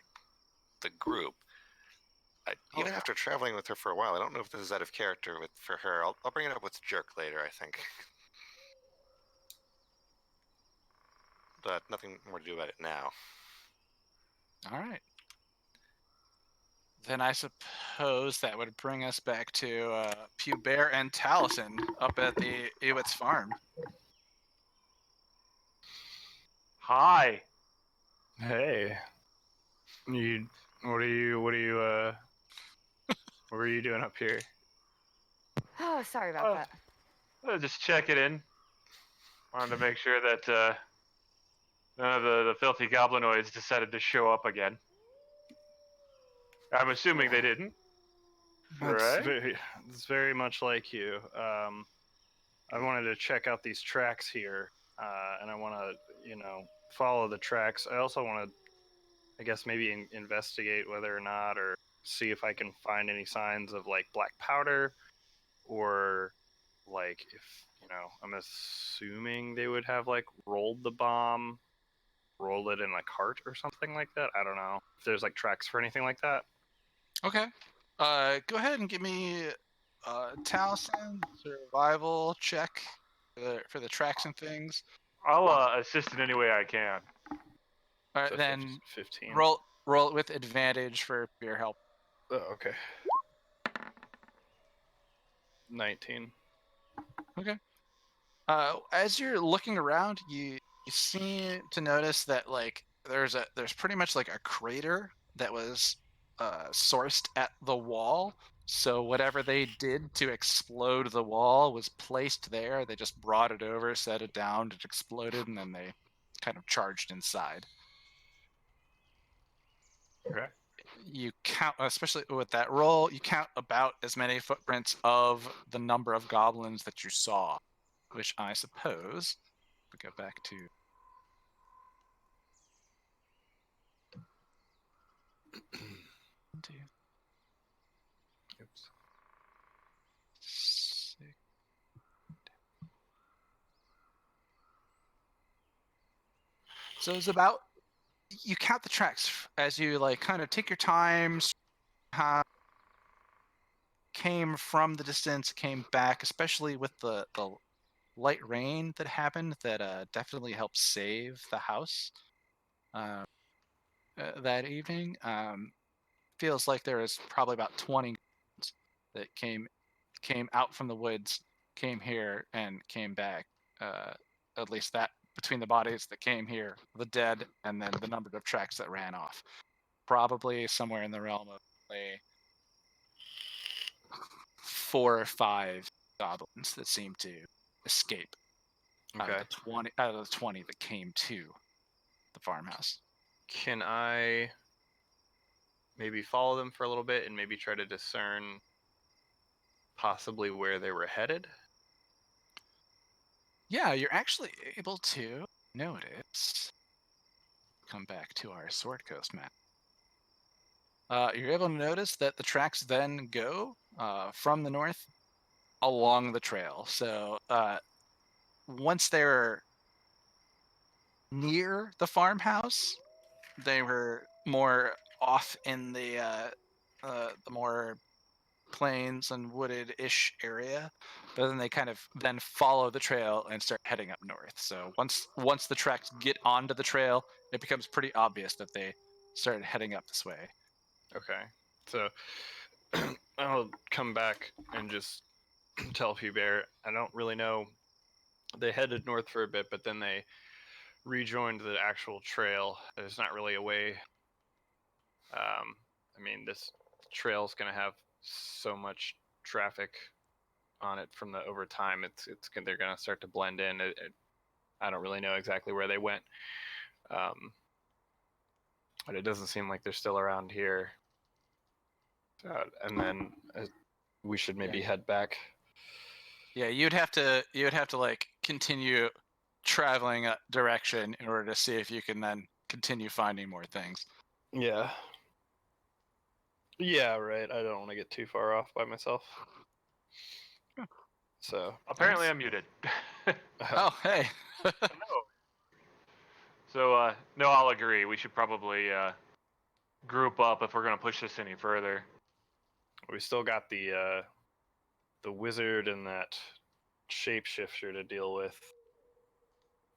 the group. Even after traveling with her for a while, I don't know if this is out of character for her. I'll bring it up with Jerk later, I think. But nothing more to do about it now. All right. Then I suppose that would bring us back to Bear and Taliesin up at the Ewitt's farm. Hi. Hey. What are you doing up here? Oh, sorry about that. Just checking in. Wanted to make sure that none of the filthy goblinoids decided to show up again. I'm assuming they didn't. Right? It's very much like you. I wanted to check out these tracks here, and I want to, follow the tracks. I also want to, I guess, maybe investigate whether or not, or see if I can find any signs of like black powder, or like if I'm assuming they would have like rolled the bomb, rolled it in a cart or something like that. I don't know if there's like tracks for anything like that. Okay. Go ahead and give me Taliesin, survival check for the tracks and things. I'll assist in any way I can. All right, So then 15. roll it with advantage for your help. Oh, okay. 19. Okay. As you're looking around, you seem to notice that like there's pretty much like a crater that was sourced at the wall. So whatever they did to explode the wall was placed there. They just brought it over, set it down, it exploded, and then they kind of charged inside. Okay. You count, especially with that roll, you count about as many footprints of the number of goblins that you saw, which I suppose we go back to. Two, Oops. 6. So it's about, you count the tracks as you like kind of take your time, how came from the distance, came back, especially with the light rain that happened that definitely helped save the house that evening. Feels like there was probably about 20 that came out from the woods, came here, and came back. At least that between the bodies that came here, the dead, and then the number of tracks that ran off. Probably somewhere in the realm of say 4 or 5 goblins that seemed to escape out Okay. of the 20 that came to the farmhouse. Can I maybe follow them for a little bit and maybe try to discern possibly where they were headed? Yeah, you're actually able to notice. Come back to our Sword Coast map. You're able to notice that the tracks then go from the north along the trail. So once they're near the farmhouse, they were more off in the more plains and wooded-ish area, but then they kind of then follow the trail and start heading up north. So once the tracks get onto the trail, it becomes pretty obvious that they started heading up this way. Okay. So I'll come back and just tell Bear, I don't really know. They headed north for a bit, but then they rejoined the actual trail. There's not really a way. I mean, this trail's going to have so much traffic on it from the over time. They're going to start to blend in. I don't really know exactly where they went, but it doesn't seem like they're still around here. And then we should maybe head back. Yeah, you'd have to like continue traveling a direction in order to see if you can then continue finding more things. Yeah. Yeah, right. I don't want to get too far off by myself. So Apparently, I'm muted. Oh, hey. So, no, I'll agree. We should probably group up if we're going to push this any further. we still got the wizard and that shapeshifter to deal with.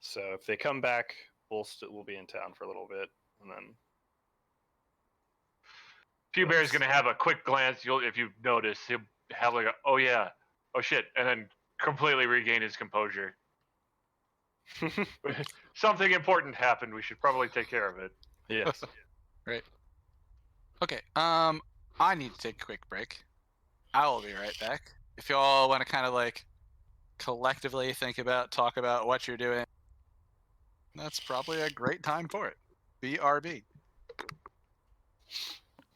So if they come back, we'll be in town for a little bit, and then Pew Bear's going to have a quick glance. If you notice, he'll have like, oh yeah, oh shit, and then completely regain his composure. Something important happened. We should probably take care of it. yes. Right. Okay. I need to take a quick break. I will be right back. If y'all want to kind of like collectively talk about what you're doing, that's probably a great time for it. BRB.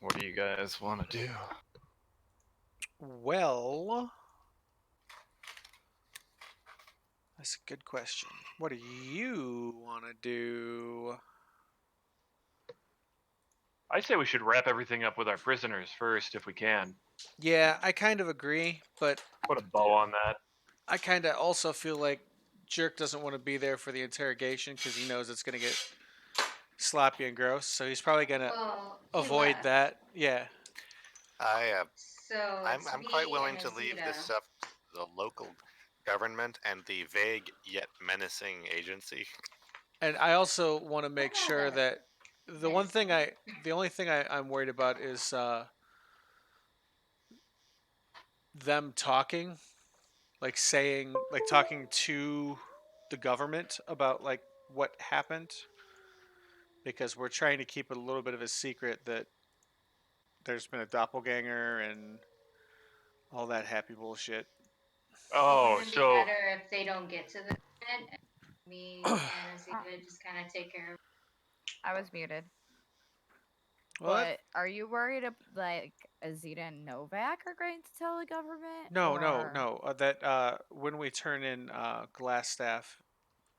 What do you guys want to do? Well, that's a good question. What do you want to do? I say we should wrap everything up with our prisoners first, if we can. Yeah, I kind of agree, but Put a bow on that. I kind of also feel like Jerk doesn't want to be there for the interrogation because he knows it's going to get sloppy and gross. So he's probably going to He avoid left. that. Yeah. I So I'm it's quite me willing and to leave this Azita. stuff to the local government and the vague yet menacing agency. And I also want to make not sure that that menacing. the only thing I'm worried about is them talking, like saying, like talking to the government about like what happened, because we're trying to keep it a little bit of a secret that there's been a doppelganger and all that happy bullshit. But Oh, wouldn't it be so better if they don't get to the event and me and Azita just kind of take care of? I was muted. Well, But are you worried like Azita and Novak are going to tell the government? no, Or no. That when we turn in Glassstaff,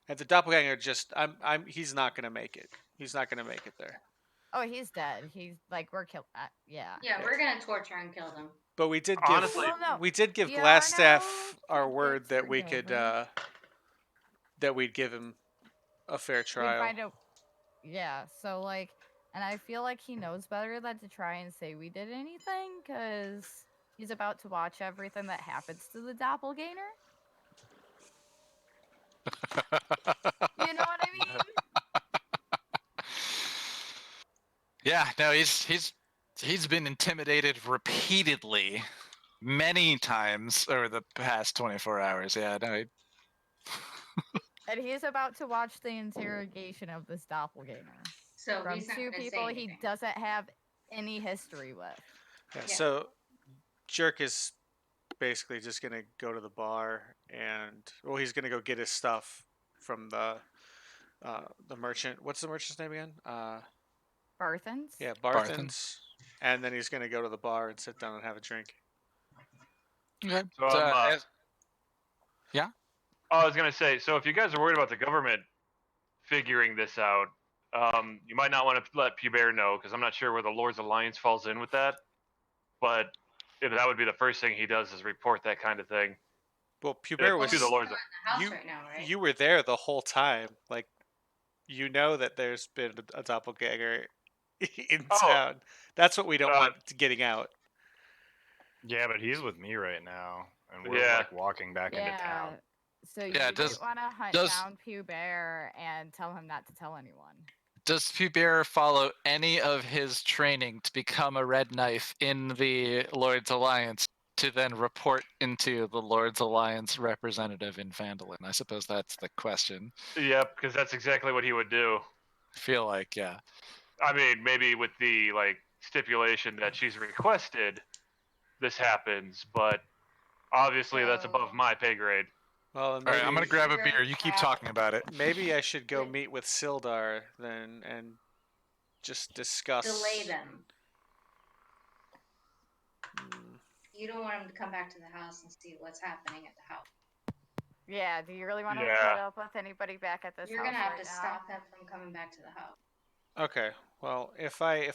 and the doppelganger just, he's not gonna make it. He's not gonna make it there. oh, he's dead. He's like we're killed. Yeah. Yeah, we're gonna torture and kill them. But honestly, Well, no. we did give Yarno Glassstaff our could get word that we screwed could over. that we'd give him a fair We'd trial. find out. Yeah. So like, and I feel like he knows better than to try and say we did anything because he's about to watch everything that happens to the doppelganger. You know what I mean? Yeah, no, he's been intimidated repeatedly, many times over the past 24 hours. Yeah, no, And he's about to watch the interrogation of this doppelganger So from he's not two gonna people say he anything. doesn't have any history with. Yeah, Yeah. so Jerk is basically just gonna go to the bar and, well, he's gonna go get his stuff from the merchant. What's the merchant's name again? Barthens? Yeah, Barthen. Barthen's. And then he's gonna go to the bar and sit down and have a drink. Okay. so I'm. Yeah. I was gonna say, so if you guys are worried about the government figuring this out, you might not want to let Pubert know because I'm not sure where the Lord's Alliance falls in with that. But if that would be the first thing he does is report that kind of thing. Well, To Pubert Well, the he's was, not Lord's. in the house you right now, right? you were there the whole time. Like, you know that there's been a doppelganger in Oh, town. That's what we don't uh, want getting out. Yeah, but he's with me right now, and we're yeah. like walking back into town. So Yeah, you might want to hunt down Pubert and tell him not to tell anyone. Does Pubert follow any of his training to become a red knife in the Lord's Alliance to then report into the Lord's Alliance representative in Phandalin? I suppose that's the question. Yep, because that's exactly what he would do. I feel like, yeah. I mean, maybe with the stipulation that she's requested this happens, but obviously that's above So my pay grade. Well, and All right, I'm maybe gonna grab a Sugar beer. You keep Cap- talking about it. maybe I should go Wait. meet with Sildar then and just discuss. delay them. Mm, You don't want him to come back to the house and see what's happening at the house. Yeah, do you really want to Yeah. put up with anybody back at this You're house gonna have right to now? stop him from coming back to the house. Okay. Well, if I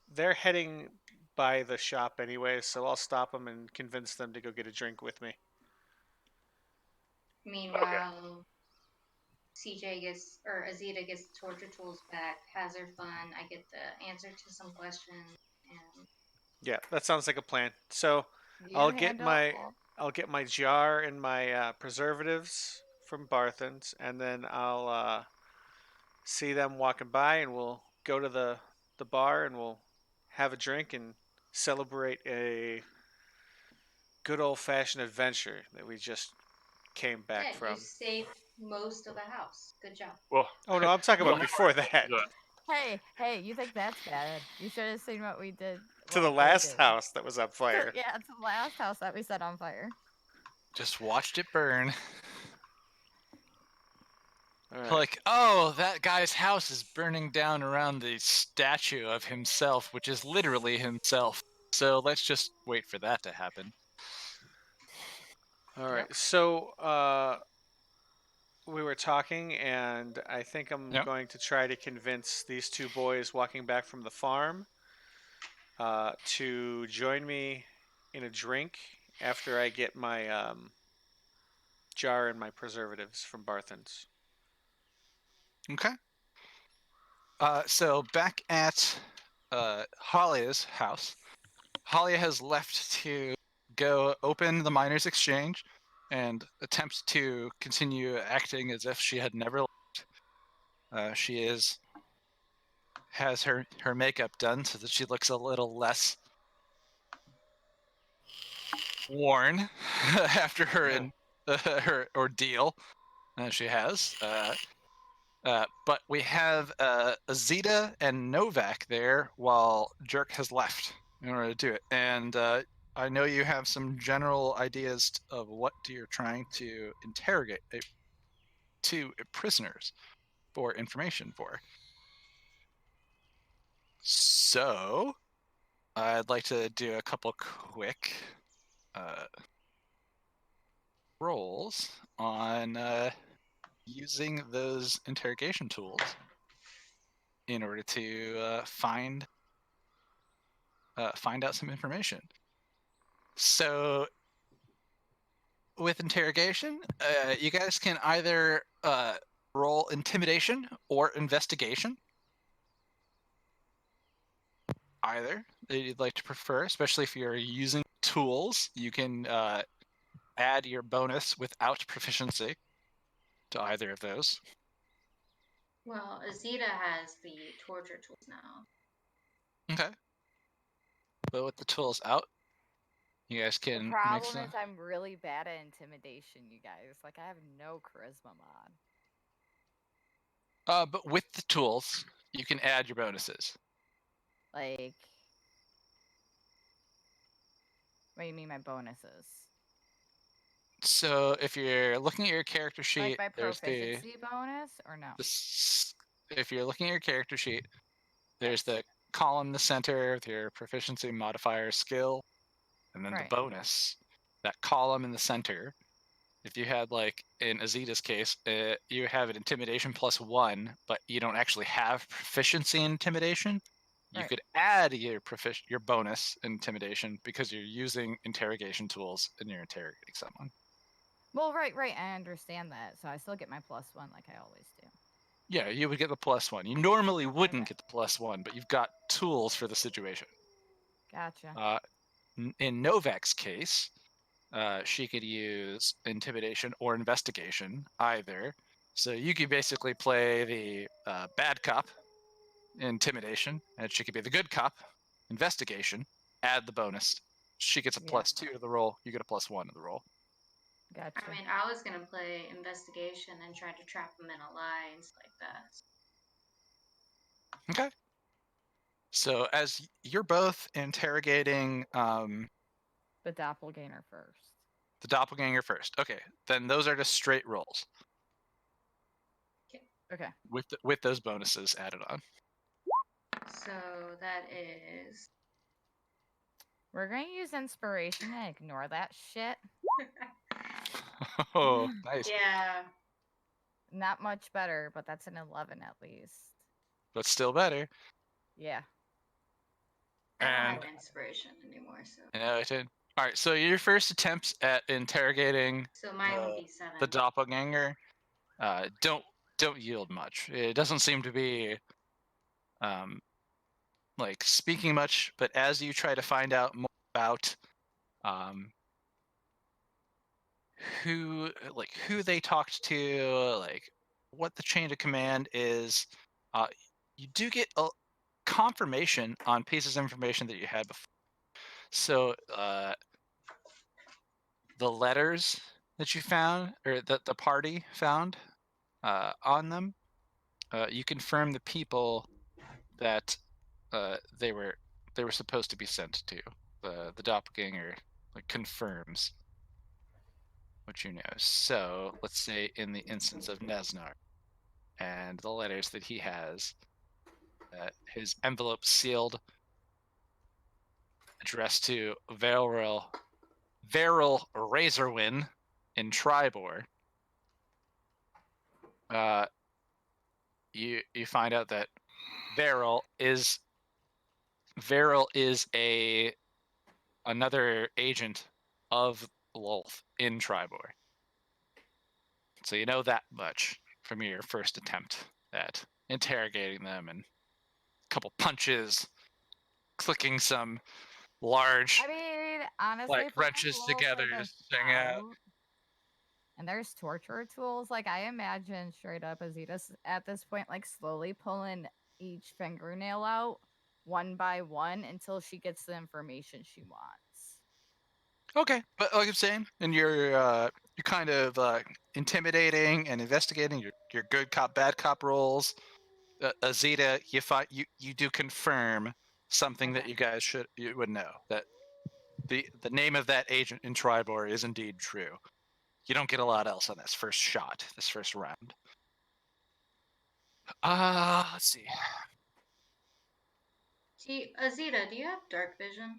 they're heading by the shop anyway, so I'll stop them and convince them to go get a drink with me. Meanwhile, CJ gets, or Azita gets the torture tools back, has her fun. I get the answer to some questions, and Yeah, that sounds like a plan. So You I'll get handle. my jar and my preservatives from Barthen's, and then I'll see them walking by, and we'll go to the bar and we'll have a drink and celebrate a good old fashioned adventure that we just came back yeah, you from. saved most of the house. Good job. Well, Oh no, I'm talking well, about before that. Hey, you think that's bad? You should have seen what we did. To what the they last did. house that was on fire. Yeah, it's the last house that we set on fire. Just watched it burn. All right. Like, oh, that guy's house is burning down around the statue of himself, which is literally himself. So let's just wait for that to happen. All right. Yep. So we were talking, and I think I'm Yep. going to try to convince these two boys walking back from the farm to join me in a drink after I get my jar and my preservatives from Barthen's. Okay. So back at Halia's house, Halia has left to go open the miners' exchange and attempt to continue acting as if she had never left. She has her makeup done so that she looks a little less worn after her ordeal she has. But we have Azita and Novak there while Jerk has left in order to do it. And I know you have some general ideas of what you're trying to interrogate two prisoners for information for. So I'd like to do a couple quick rolls on using those interrogation tools in order to find out some information. So with interrogation, you guys can either roll intimidation or investigation. Either that you'd like to prefer, especially if you're using tools, you can add your bonus without proficiency to either of those. Well, Azita has the torture tools now. Okay. But with the tools out, you guys The can problem is I'm really bad at intimidation, you guys. Like, I have no charisma mod. But with the tools, you can add your bonuses. Like, what do you mean my bonuses? So if you're looking at your character sheet, Like my there's proficiency bonus or no? if you're looking at your character sheet, there's Yes. the column in the center with your proficiency modifier skill, and then Right. the bonus. That column in the center, if you had, like in Azita's case, you have an intimidation +1, but you don't actually have proficiency in intimidation, you Right. could add your bonus in intimidation because you're using interrogation tools and you're interrogating someone. Well, right. I understand that. So I still get my +1 like I always do. Yeah, you would get the +1. You normally wouldn't Okay. get the +1, but you've got tools for the situation. Gotcha. In Novak's case, she could use intimidation or investigation, either. So you could basically play the bad cop, intimidation, and she could be the good cop, investigation, add the bonus. She gets a Yeah. +2 to the roll, you get a +1 to the roll. Gotcha. I mean, I was gonna play investigation and try to trap him in a lie and stuff like that. Okay. So as you're both interrogating the doppelganger first. the doppelganger first, okay, then those are just straight rolls Okay. with those bonuses added on. So that is. We're going to use inspiration and ignore that shit. Oh, nice. Yeah. Not much better, but that's an 11 at least. But still better. Yeah. I don't And have inspiration anymore, so. All right, so your first attempts at interrogating So mine would be 7. the doppelganger don't yield much. It doesn't seem to be like speaking much, but as you try to find out more about who they talked to, like what the chain of command is, you do get a confirmation on pieces of information that you had before. So the letters that you found, or that the party found on them, you confirm the people that they were supposed to be sent to. The doppelganger confirms what you know. So let's say in the instance of Nesnar and the letters that he has, his envelope sealed, addressed to Veril Razorwin in Tribor. You find out that Veril is another agent of Lolth in Tribor. So you know that much from your first attempt at interrogating them, and a couple punches, clicking some large, I mean, honestly, like if we're wrenches gonna together roll for to this sing out. out, and there's torture tools, like I imagine straight up Azita's at this point, like slowly pulling each fingernail out one by one until she gets the information she wants. Okay, but like I'm saying, and you're kind of intimidating and investigating your good cop, bad cop roles. Azita, you do confirm something that Okay. you would know, that the name of that agent in Tribor is indeed true. You don't get a lot else on this first shot, this first round. Let's see. See, Azita, do you have dark vision?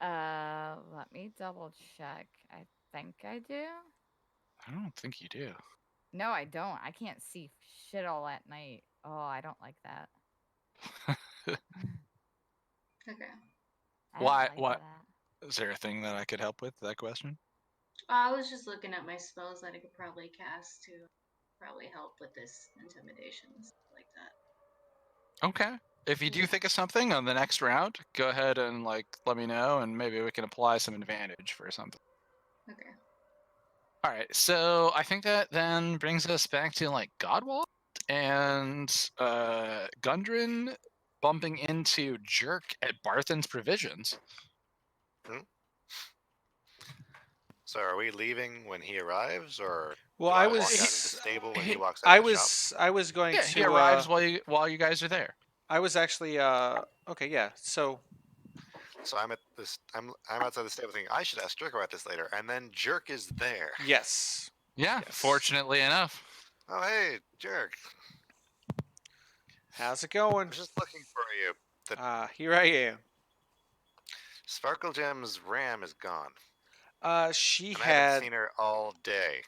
Let me double check. I think I do. I don't think you do. No, I don't. I can't see shit all at night. Oh, I don't like that. Okay. I don't Why? like What? that. Is there a thing that I could help with that question? I was just looking at my spells that I could probably cast to probably help with this intimidation and stuff like that. Okay. If you do Yeah. think of something on the next round, go ahead and like let me know, and maybe we can apply some advantage for something. Okay. All right. So I think that then brings us back to like Godwald and Gundren bumping into Jerk at Barthen's Provisions. So are we leaving when he arrives, or Well, do I I walk out of the was stable when he he- walks out of the shop? I was going Yeah, he to arrives while you guys are there. I was actually okay, yeah. So So I'm at this. I'm outside the stable thinking I should ask Jerk about this later, and then Jerk is there. yes. Yeah, Yes. fortunately enough. Oh hey, Jerk! How's it I going? was just looking for you. The Here I am. Sparkle Gem's ram is gone, She and I haven't had seen her all day.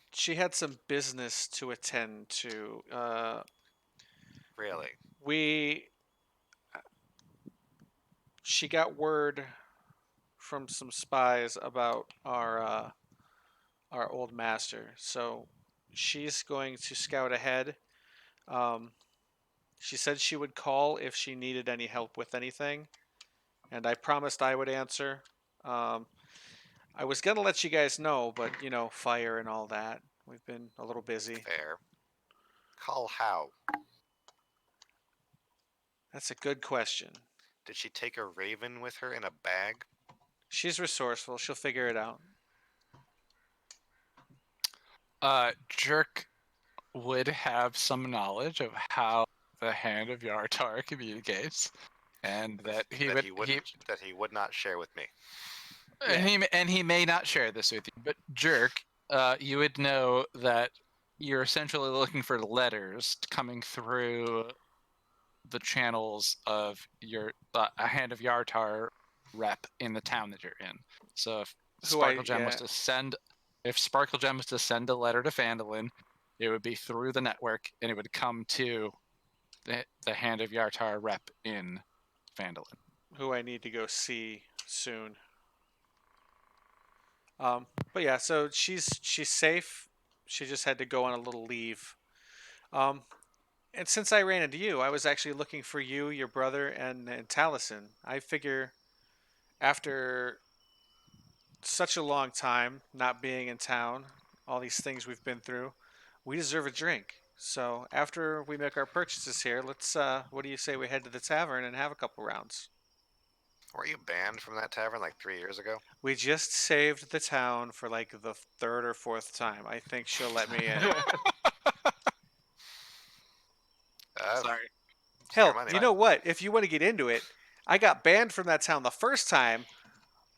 some business to attend to. Really? We She got word from some spies about our old master. So she's going to scout ahead. Um, she said she would call if she needed any help with anything, and I promised I would answer. Um, I was gonna let you guys know, but you know, fire and all that. We've been a little busy. Fair. Call how? That's a good question. Did she take a raven with her in a bag? She's resourceful. She'll figure it out. Jerk would have some knowledge of how the Hand of Yartar communicates, and that he would that he would not share with me. and he may not share this with you, but Jerk, you would know that you're essentially looking for letters coming through the channels of your a Hand of Yartar rep in the town that you're in. So if Sparklegem was to send a letter to Phandalin, it would be through the network, and it would come to the Hand of Yartar rep in Phandalin. Who I need to go see soon. But yeah, so she's safe. She just had to go on a little leave. And since I ran into you, I was actually looking for you, your brother, and Taliesin. I figure after such a long time not being in town, all these things we've been through, we deserve a drink. So after we make our purchases here, let's what do you say we head to the tavern and have a couple rounds? Were you banned from that tavern like 3 years ago? We just saved the town for like the third or fourth time. I think she'll let me in. Sorry. Hell, you know what? If you want to get into it, I got banned from that town the first time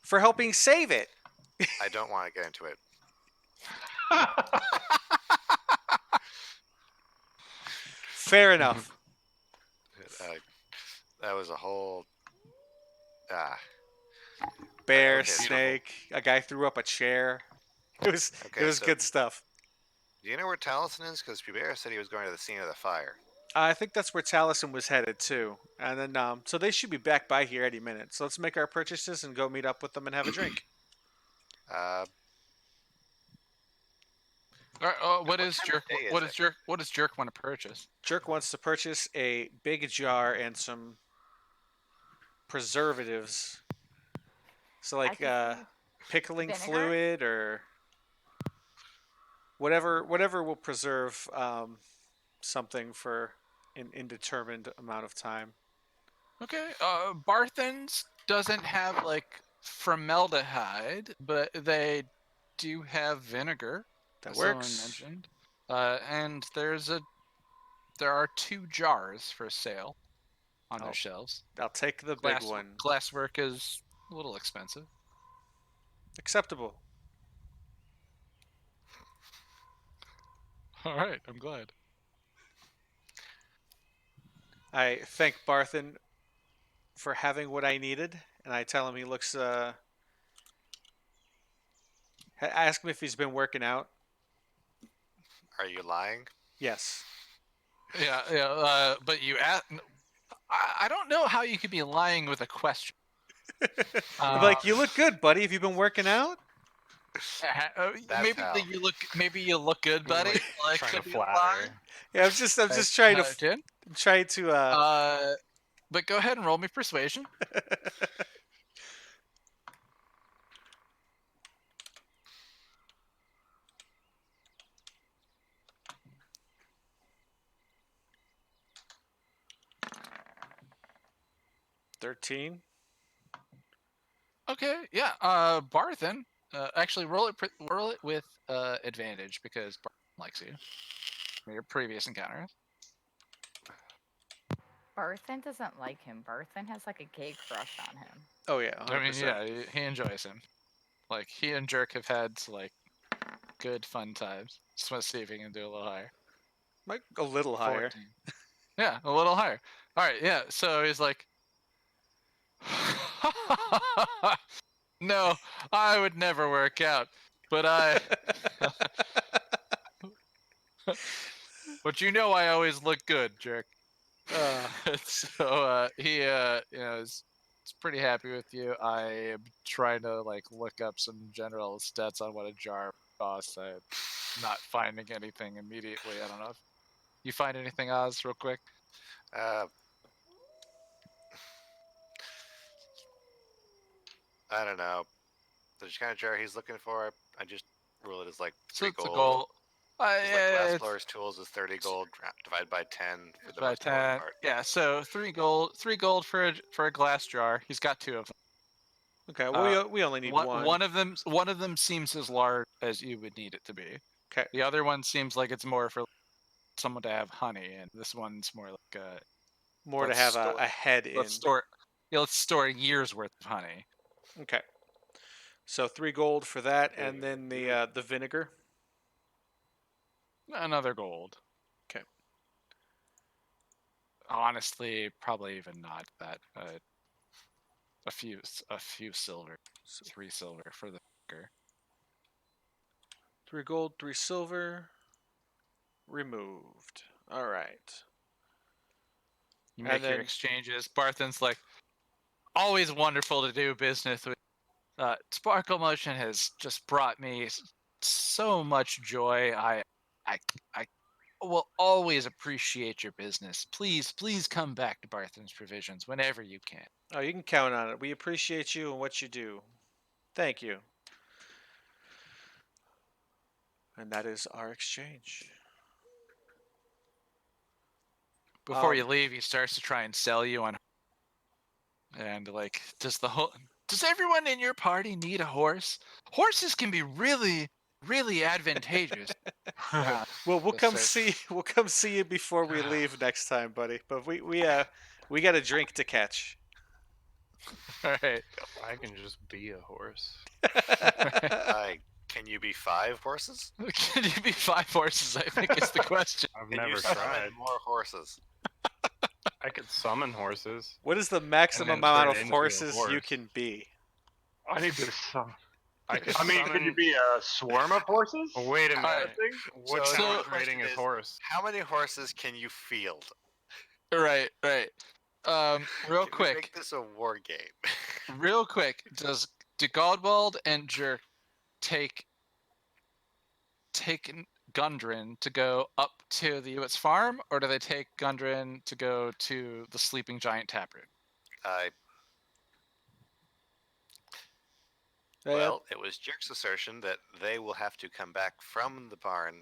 for helping save it. I don't want to get into it. Fair enough. That was a whole Bear, okay, snake, a guy threw up a chair. It was good stuff. Do you know where Taliesin is? Because Pubera said he was going to the scene of the fire. I think that's where Taliesin was headed too. And then so they should be back by here any minute. So let's make our purchases and go meet up with them and have a drink. What does Jerk want to purchase? Jerk wants to purchase a big jar and some preservatives So I like could say pickling vinegar. fluid or whatever will preserve something for an indeterminate amount of time. Okay. Barthen's doesn't have like formaldehyde, but they do have vinegar, That as someone works. mentioned. And there are 2 jars for sale on their I'll, shelves. I'll take the big one. Glasswork is a little expensive. Acceptable. All right, I'm glad. I thank Barthen for having what I needed, and I tell him he looks. I ask him if he's been working out. Are you lying? Yes. Yeah, yeah. But you ask. I don't know how you could be lying with a question. I'm like, you look good, buddy. Have you been working out? That's Maybe how. you look good, buddy. Like Trying to could be a lie. flatter. Yeah, I'm just trying to Tim. trying to. But go ahead and roll me persuasion. 13. Okay, yeah. Barthen. Actually, roll it with advantage because Barthen likes you from your previous encounters. Barthen doesn't like him. Barthen has like a gay crush on him. Oh yeah, 100%. I mean, yeah, he enjoys him. Like he and Jerk have had like good fun times. Just want to see if he can do a little higher. Like a little higher. 14. Yeah, a little higher. All right, yeah. So he's like, no, I would never work out, but but you know, I always look good, Jerk. So he is pretty happy with you. I am trying to like look up some general stats on what a jar costs. I'm not finding anything immediately. I don't know if you find anything, Oz, real quick. I don't know. The kind of jar he's looking for, I just rule it as like So 3 it's a gold. goal. It's like Yeah, Glassblower's tools is 30 gold, divided by 10 for the by most important 10. part. Yeah, so 3 gold. 3 gold for a glass jar. He's got 2 of them. Okay, well we only need one. One of them seems as large as you would need it to be. Okay. The other one seems like it's more for someone to have honey, and this one's more like More to let's have store- a head in. let's store a year's worth of honey. Okay. So 3 gold for that, and then the vinegar. Another gold. Okay. Honestly, probably even not that. A few silver. 3 silver for the vinegar. 3 gold, 3 silver. Removed. All right. You make your exchanges. Barthen's like, always wonderful to do business with. Sparkle Motion has just brought me so much joy. I will always appreciate your business. Please come back to Barthen's Provisions whenever you can. Oh, you can count on it. We appreciate you and what you do. Thank you. And that is our exchange. Before you leave, he starts to try and sell you on. And like, does everyone in your party need a horse? Horses can be really, really advantageous. Well, we'll come see you before we leave next time, buddy. But we got a drink to catch. All right. I can just be a horse. Can you be 5 horses? Can you be 5 horses? I think is the question. I've Can never you summon tried. more horses? I could summon horses. What is the maximum And then amount turn of it into a horses you horse. can be? I need to summon. I could I mean, summon... could you be a swarm of horses? Oh, wait a All minute. right. What So power the question rating is is- horse? How many horses can you field? Right. Real Can we quick. make this a war game? Real quick. Do Godwald and Jerk take Gundren to go up to the Ewit's farm, or do they take Gundren to go to the Sleeping Giant Taproot? Well, it was Jerk's assertion that they will have to come back from the barn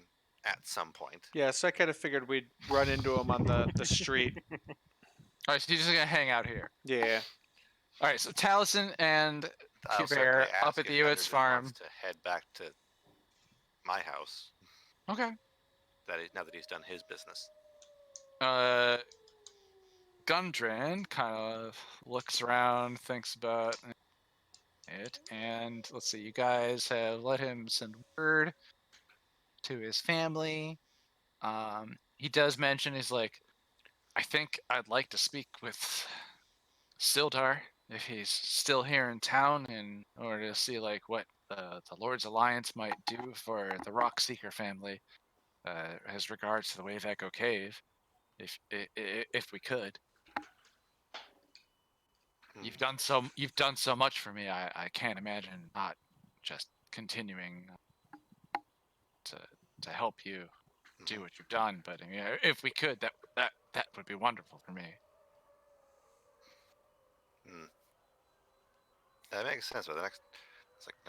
at some point. Yeah, so I kind of figured we'd run into him on the street. All right, so you're just gonna hang out here. Yeah. All right, so Taliesin and I'll Bear certainly up ask at the if Ewitz Thunderden farm. wants to head back to my house. Okay. Now that he's done his business. Gundren kind of looks around, thinks about it, and let's see. You guys have let him send word to his family. He does mention he's like, I think I'd like to speak with Sildar if he's still here in town in order to see like what the Lord's Alliance might do for the Rockseeker family as regards to the Wave Echo Cave, if we could. You've done so much for me. I can't imagine not just continuing to help you do what you've done. But I mean, if we could, that would be wonderful for me. That makes sense. But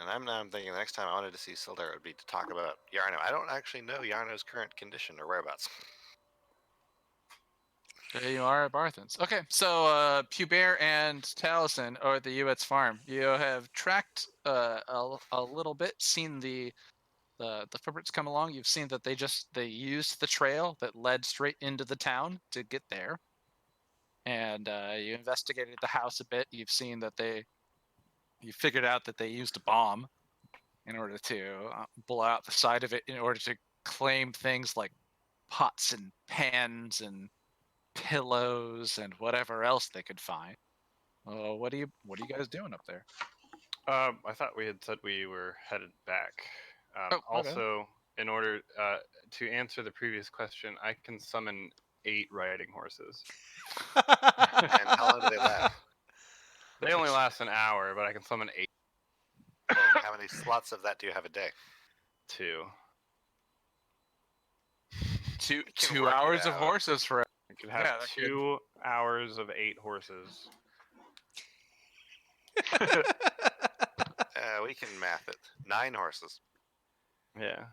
I'm thinking the next time I wanted to see Sildar would be to talk about Yarno. I don't actually know Yarno's current condition or whereabouts. There you are at Barthens. Okay, so Pubert and Taliesin are at the Ewitz farm. You have tracked a little bit, seen the footprints come along. You've seen that they used the trail that led straight into the town to get there. And you investigated the house a bit. You've seen that you figured out that they used a bomb in order to blow out the side of it in order to claim things like pots and pans and pillows and whatever else they could find. What are you guys doing up there? I thought we had said we were headed back. Okay. Also, in order to answer the previous question, I can summon 8 riding horses. And how long do they last? They only last an hour, but I can summon 8. And how many slots of that do you have a day? 2. Two can work it hours of out. horses for. I can have Yeah, that could- 2 hours of 8 horses. We can math it. 9 horses. Yeah.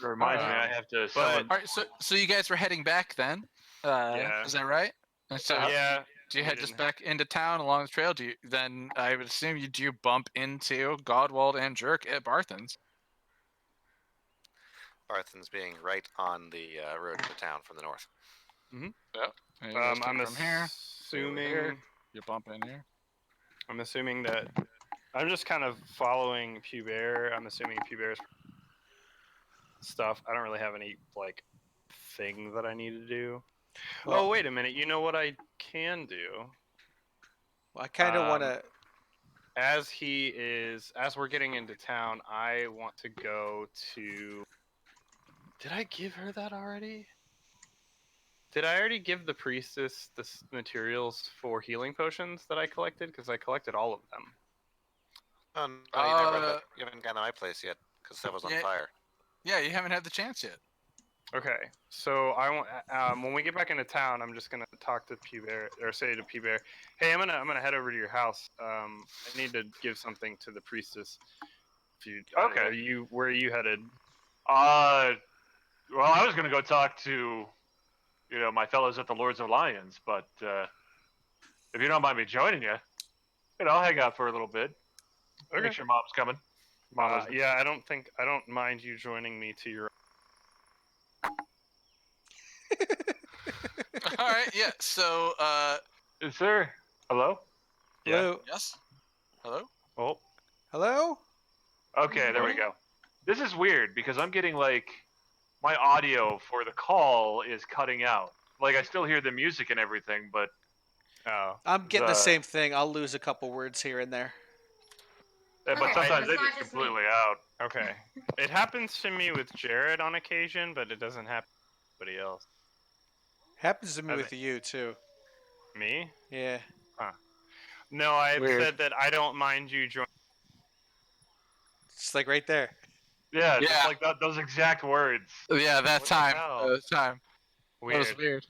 It reminds me, I have to summon. All right, so you guys were heading back then? Yeah. Is that right? And so Yeah. do you we head just didn't- back into town along the trail? Then I would assume you bump into Godwald and Jerk at Barthens. Barthen's being right on the road to town from the north. And you guys I'm take from here. assuming. You bump in here. I'm assuming that I'm just kind of following Pubert. I'm assuming Pubert's stuff. I don't really have any like thing that I need to do. Well- Oh, wait a minute. You know what I can do? Well, I kind of want to. As we're getting into town, I want to go to. Did I give her that already? Did I already give the priestess the materials for healing potions that I collected? Because I collected all of them. Oh, no, you haven't gotten to my place yet because stuff was on Yeah. fire. Yeah, you haven't had the chance yet. Okay, so I want when we get back into town, I'm just gonna talk to Pubert or say to Pubert, "Hey, I'm gonna head over to your house. I need to give something to the priestess. If you Okay. Where are you headed? Well, I was gonna go talk to, my fellows at the Lords Alliance, but if you don't mind me joining you, I'll hang out for a little bit. Okay. Make sure Mom's coming. Yeah, I don't mind you joining me to your. All right, yeah. So, Is there? Hello? Hello. yes. Hello. Oh, Hello. Okay, there we go. This is weird because I'm getting like my audio for the call is cutting out. Like I still hear the music and everything, but I'm getting the The- same thing. I'll lose a couple words here and there. Okay, sometimes it's they not just just me. completely out. okay. It happens to me with Jared on occasion, but it doesn't happen to anybody else. Happens to me I with you too. Me? Yeah. No, I had Weird. said that I don't mind you joining. It's like right there. Yeah, Yeah. just like those exact words. Yeah, that What the time. hell? That time. That was Weird. weird.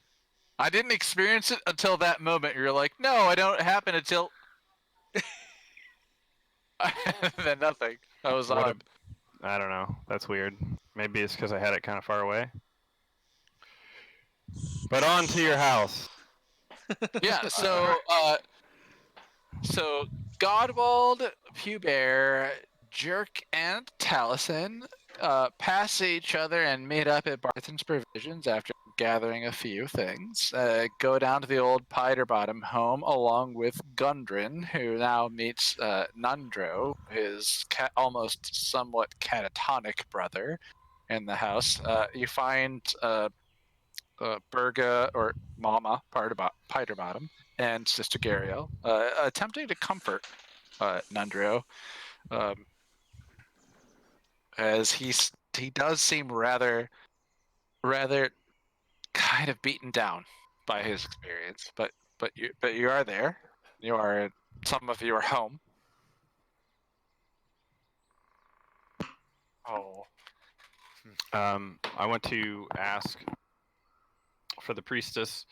I didn't experience it until that moment. You're like, no, I don't happen until. then nothing. I was What a- on. I don't know. That's weird. Maybe it's because I had it kind of far away. But on to your house. Yeah. So Godwald, Pewbear, Jerk, and Taliesin pass each other and meet up at Barthen's Provisions after gathering a few things. Go down to the old Piderbottom home along with Gundren, who now meets Nundro, his almost somewhat catatonic brother, in the house. You find Berga, or Mama Piderbottom, and Sister Gariel, attempting to comfort Nundro, um, as he does seem rather kind of beaten down by his experience. But you are there. You are some of you are home. Oh, I want to ask for the priestess.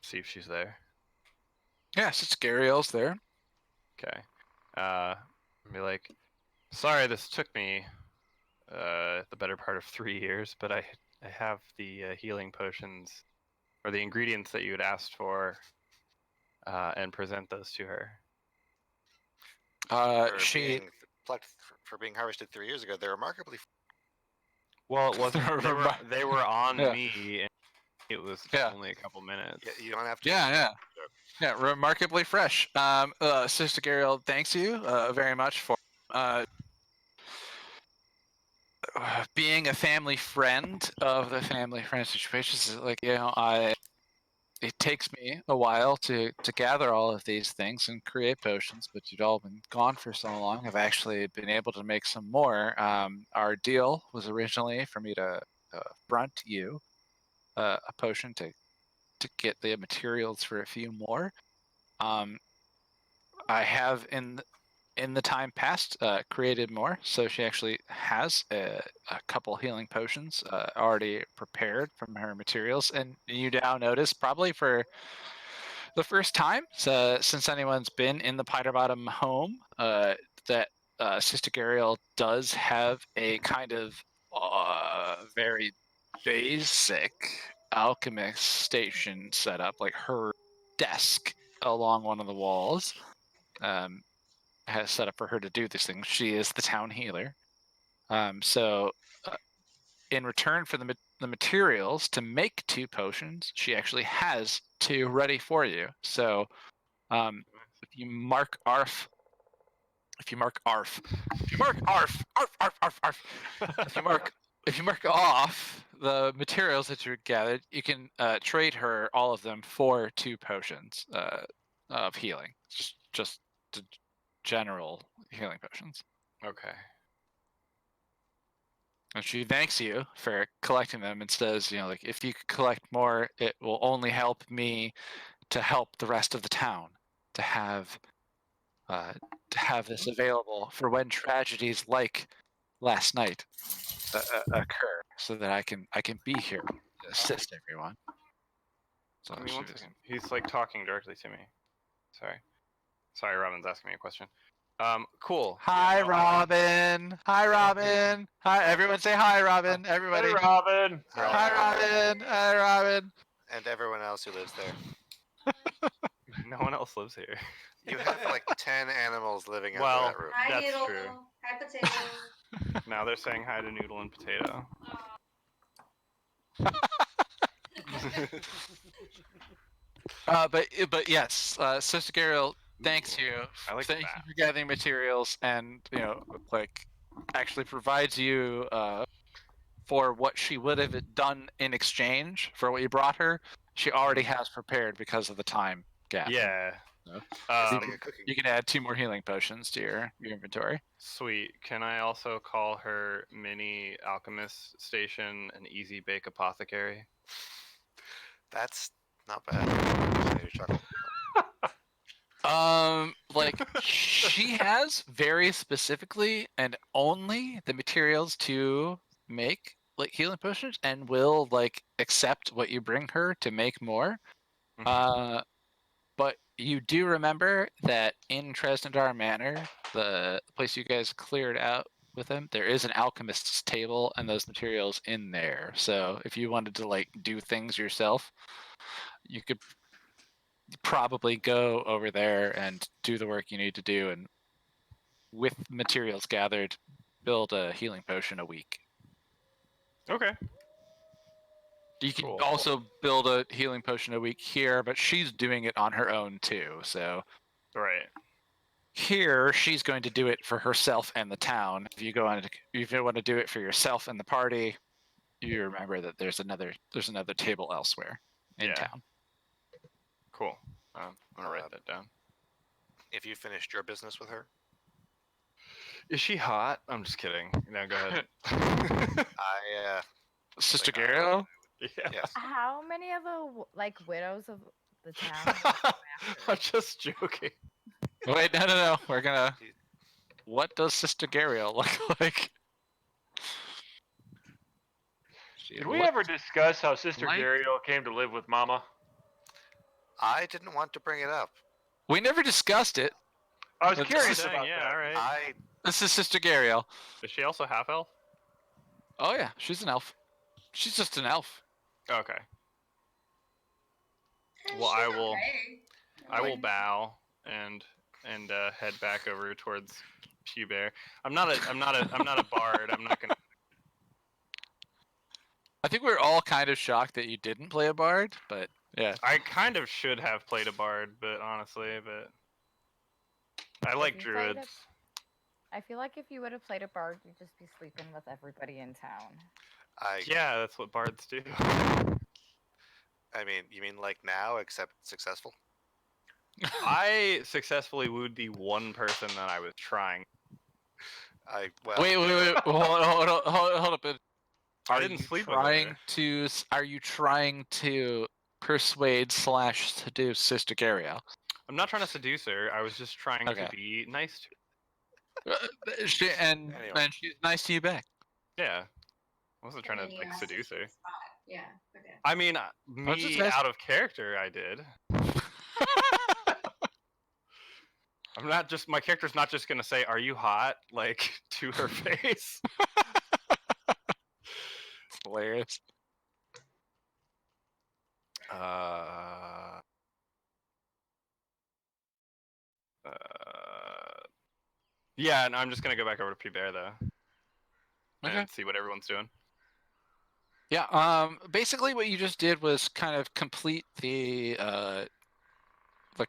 See if she's there. Yes, it's Gariel's there. Okay. Be like, sorry, this took me the better part of 3 years, but I have the healing potions or the ingredients that you had asked for, and present those to her. For She being plucked for being harvested 3 years ago, they're remarkably. Well, it wasn't. They were on Yeah. me. And it was Yeah. only a couple minutes. You don't have to. Yeah, remarkably fresh. Sister Gariel, thanks you very much for being a family friend of the family friend situations. Like, it takes me a while to gather all of these things and create potions, but you've all been gone for so long. I've actually been able to make some more. Our deal was originally for me to front you a potion to get the materials for a few more. I have in the time past created more, so she actually has a couple healing potions already prepared from her materials, and you now notice, probably for the first time since anyone's been in the Piderbottom home, that Sister Gariel does have a kind of very basic alchemist station set up, like her desk along one of the walls. Has set up for her to do these things. She is the town healer. So in return for the materials to make 2 potions, she actually has 2 ready for you. So if you mark ARF, if you mark ARF off the materials that you gathered, you can trade her all of them for 2 potions of healing. Just general healing potions. Okay. And she thanks you for collecting them and says, like, if you could collect more, it will only help me to help the rest of the town to have this available for when tragedies like last night occur, so that I can be here to assist everyone. So Give me 1 second. He's like talking directly to me. Sorry, Robin's asking me a question. Cool. Hi, Yeah, no, Robin. Hi, Robin. Hi, everyone. Say hi, Robin. Everybody. hey, Robin. Hi, Robin. Hi, Robin. And everyone else who lives there. No one else lives here. You have like 10 animals living under Well, that roof. Hi, That's Noodle. true. Hi, Potato. Now they're saying hi to Noodle and Potato. But yes, Sister Gariel, thanks you. I like Thank you that. for gathering materials, and like, actually provides you for what she would have done in exchange for what you brought her. She already has prepared because of the time gap. Yeah. So, It's Um, like a cooking. you can add 2 more healing potions to your inventory. Sweet. Can I also call her mini alchemist station an easy bake apothecary? That's not bad. Maybe chuckle. Like, she has very specifically and only the materials to make like healing potions, and will like accept what you bring her to make more. Mhm. But you do remember that in Tresnadar Manor, the place you guys cleared out with him, there is an alchemist's table and those materials in there. So if you wanted to like do things yourself, you could probably go over there and do the work you need to do, and with materials gathered, build a healing potion a week. Okay. You can Cool. also build a healing potion a week here, but she's doing it on her own too. So Right. here she's going to do it for herself and the town. If you want to do it for yourself and the party, you remember that there's another table elsewhere in Yeah. town. Cool. I'm gonna write that down. If you finished your business with her, Is she hot? I'm just kidding. No, go ahead. Sister Like, Gariel? Yeah. yes. How many of the widows of the town? would you go I'm after? just joking. Wait, no. We're gonna. What does Sister Gariel look like? Did we ever discuss how Sister like- Gariel came to live with Mama? I didn't want to bring it up. We never discussed it. I was But this curious is- about yeah, that. all right. This is Sister Gariel. Is she also half elf? Oh yeah, she's an elf. She's just an elf. Okay. Eh, Well, she's I will- okay. I will Like, bow and head back over towards Pew Bear. I'm not a bard. I'm not gonna. I think we're all kind of shocked that you didn't play a bard, but yeah. I kind of should have played a bard, but honestly, I like you played druids. I feel like if you would have played a bard, you'd just be sleeping with everybody in town. Yeah, that's what bards do. I mean, you mean like now, except successful? I successfully wooed the one person that I was trying. Wait. Hold up. I didn't sleep with her. Are you trying to persuade / seduce Sister Gariel? I'm not trying to seduce her. I was just trying Okay. to be nice to And she's nice to you back. her. Yeah. I wasn't and trying then to you like asked if seduce she her. was hot. Yeah. Okay. I mean, was just me asking. out of character, I did. I'm not just my character's not just gonna say, "Are you hot?" like to her face. Hilarious. Yeah, and I'm just gonna go back over to P-Bear though, Okay. and see what everyone's doing. Yeah. Basically, what you just did was kind of complete the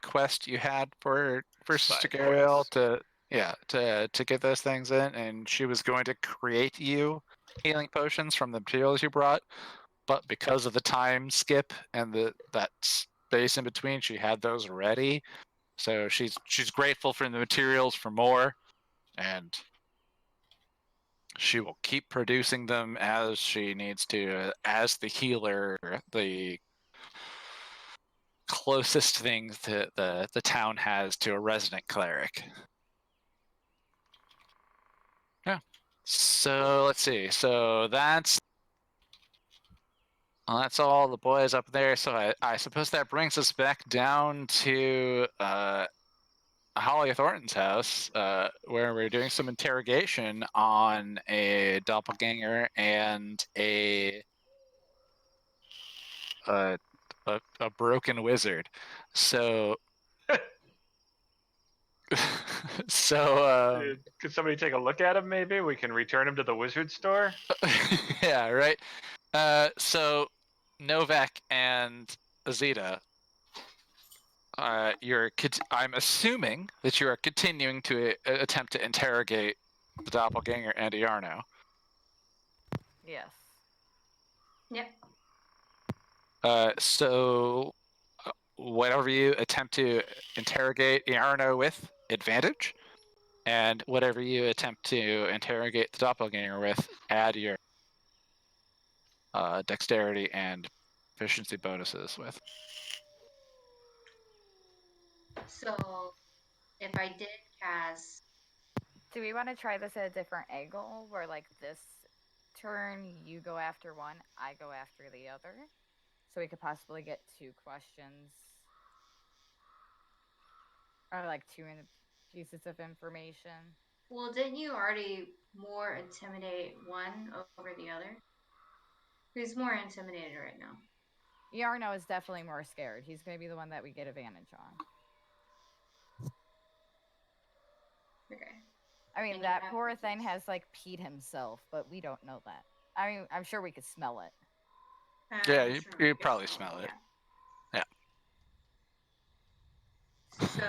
quest you had for Sister Side Gariel quest. to get those things in, and she was going to create you healing potions from the materials you brought, but because of the time skip and that space in between, she had those ready. So she's grateful for the materials for more, and she will keep producing them as she needs to, as the healer, the closest thing that the town has to a resident cleric. Yeah. So let's see. So that's all the boys up there. So I suppose that brings us back down to Holly Thornton's house, where we're doing some interrogation on a doppelganger and a broken wizard. So Could somebody take a look at him? Maybe we can return him to the wizard store. yeah, right. So Novak and Azita, I'm assuming that you are continuing to attempt to interrogate the doppelganger and Iarno. Yes. Yep. So whatever you attempt to interrogate Iarno with, advantage, and whatever you attempt to interrogate the doppelganger with, add your dexterity and efficiency bonuses with. So, if I did cast, Do we want to try this at a different angle where, like, this turn you go after one, I go after the other? So we could possibly get 2 questions. Or like pieces of information. Well, didn't you already more intimidate one over the other? Who's more intimidated right now? Yarno is definitely more scared. He's going to be the one that we get advantage on. Okay. I mean, And you that have poor thing pictures. has like peed himself, but we don't know that. I mean, I'm sure we could smell it. Yeah, I'm you, sure we you could probably smell it. Yeah. So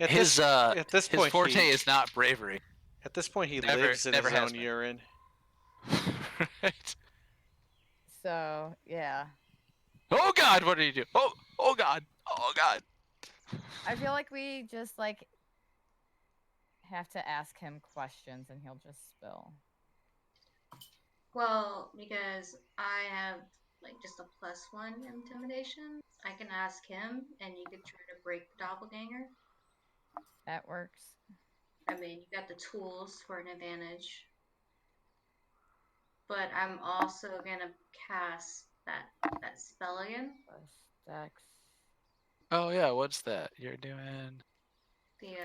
At His this at this his point forte he is not bravery. at this point he Never lives in never his has own been. urine. Right. So, yeah. Oh God, what did he do? Oh God, oh God. I feel like we just like have to ask him questions and he'll just spill. well, because I have like just a +1 intimidation, I can ask him and you could try to break the doppelganger. That works. I mean, you got the tools for an advantage. But I'm also gonna cast that spell again. Plus Dex. Oh yeah, what's that? You're doing The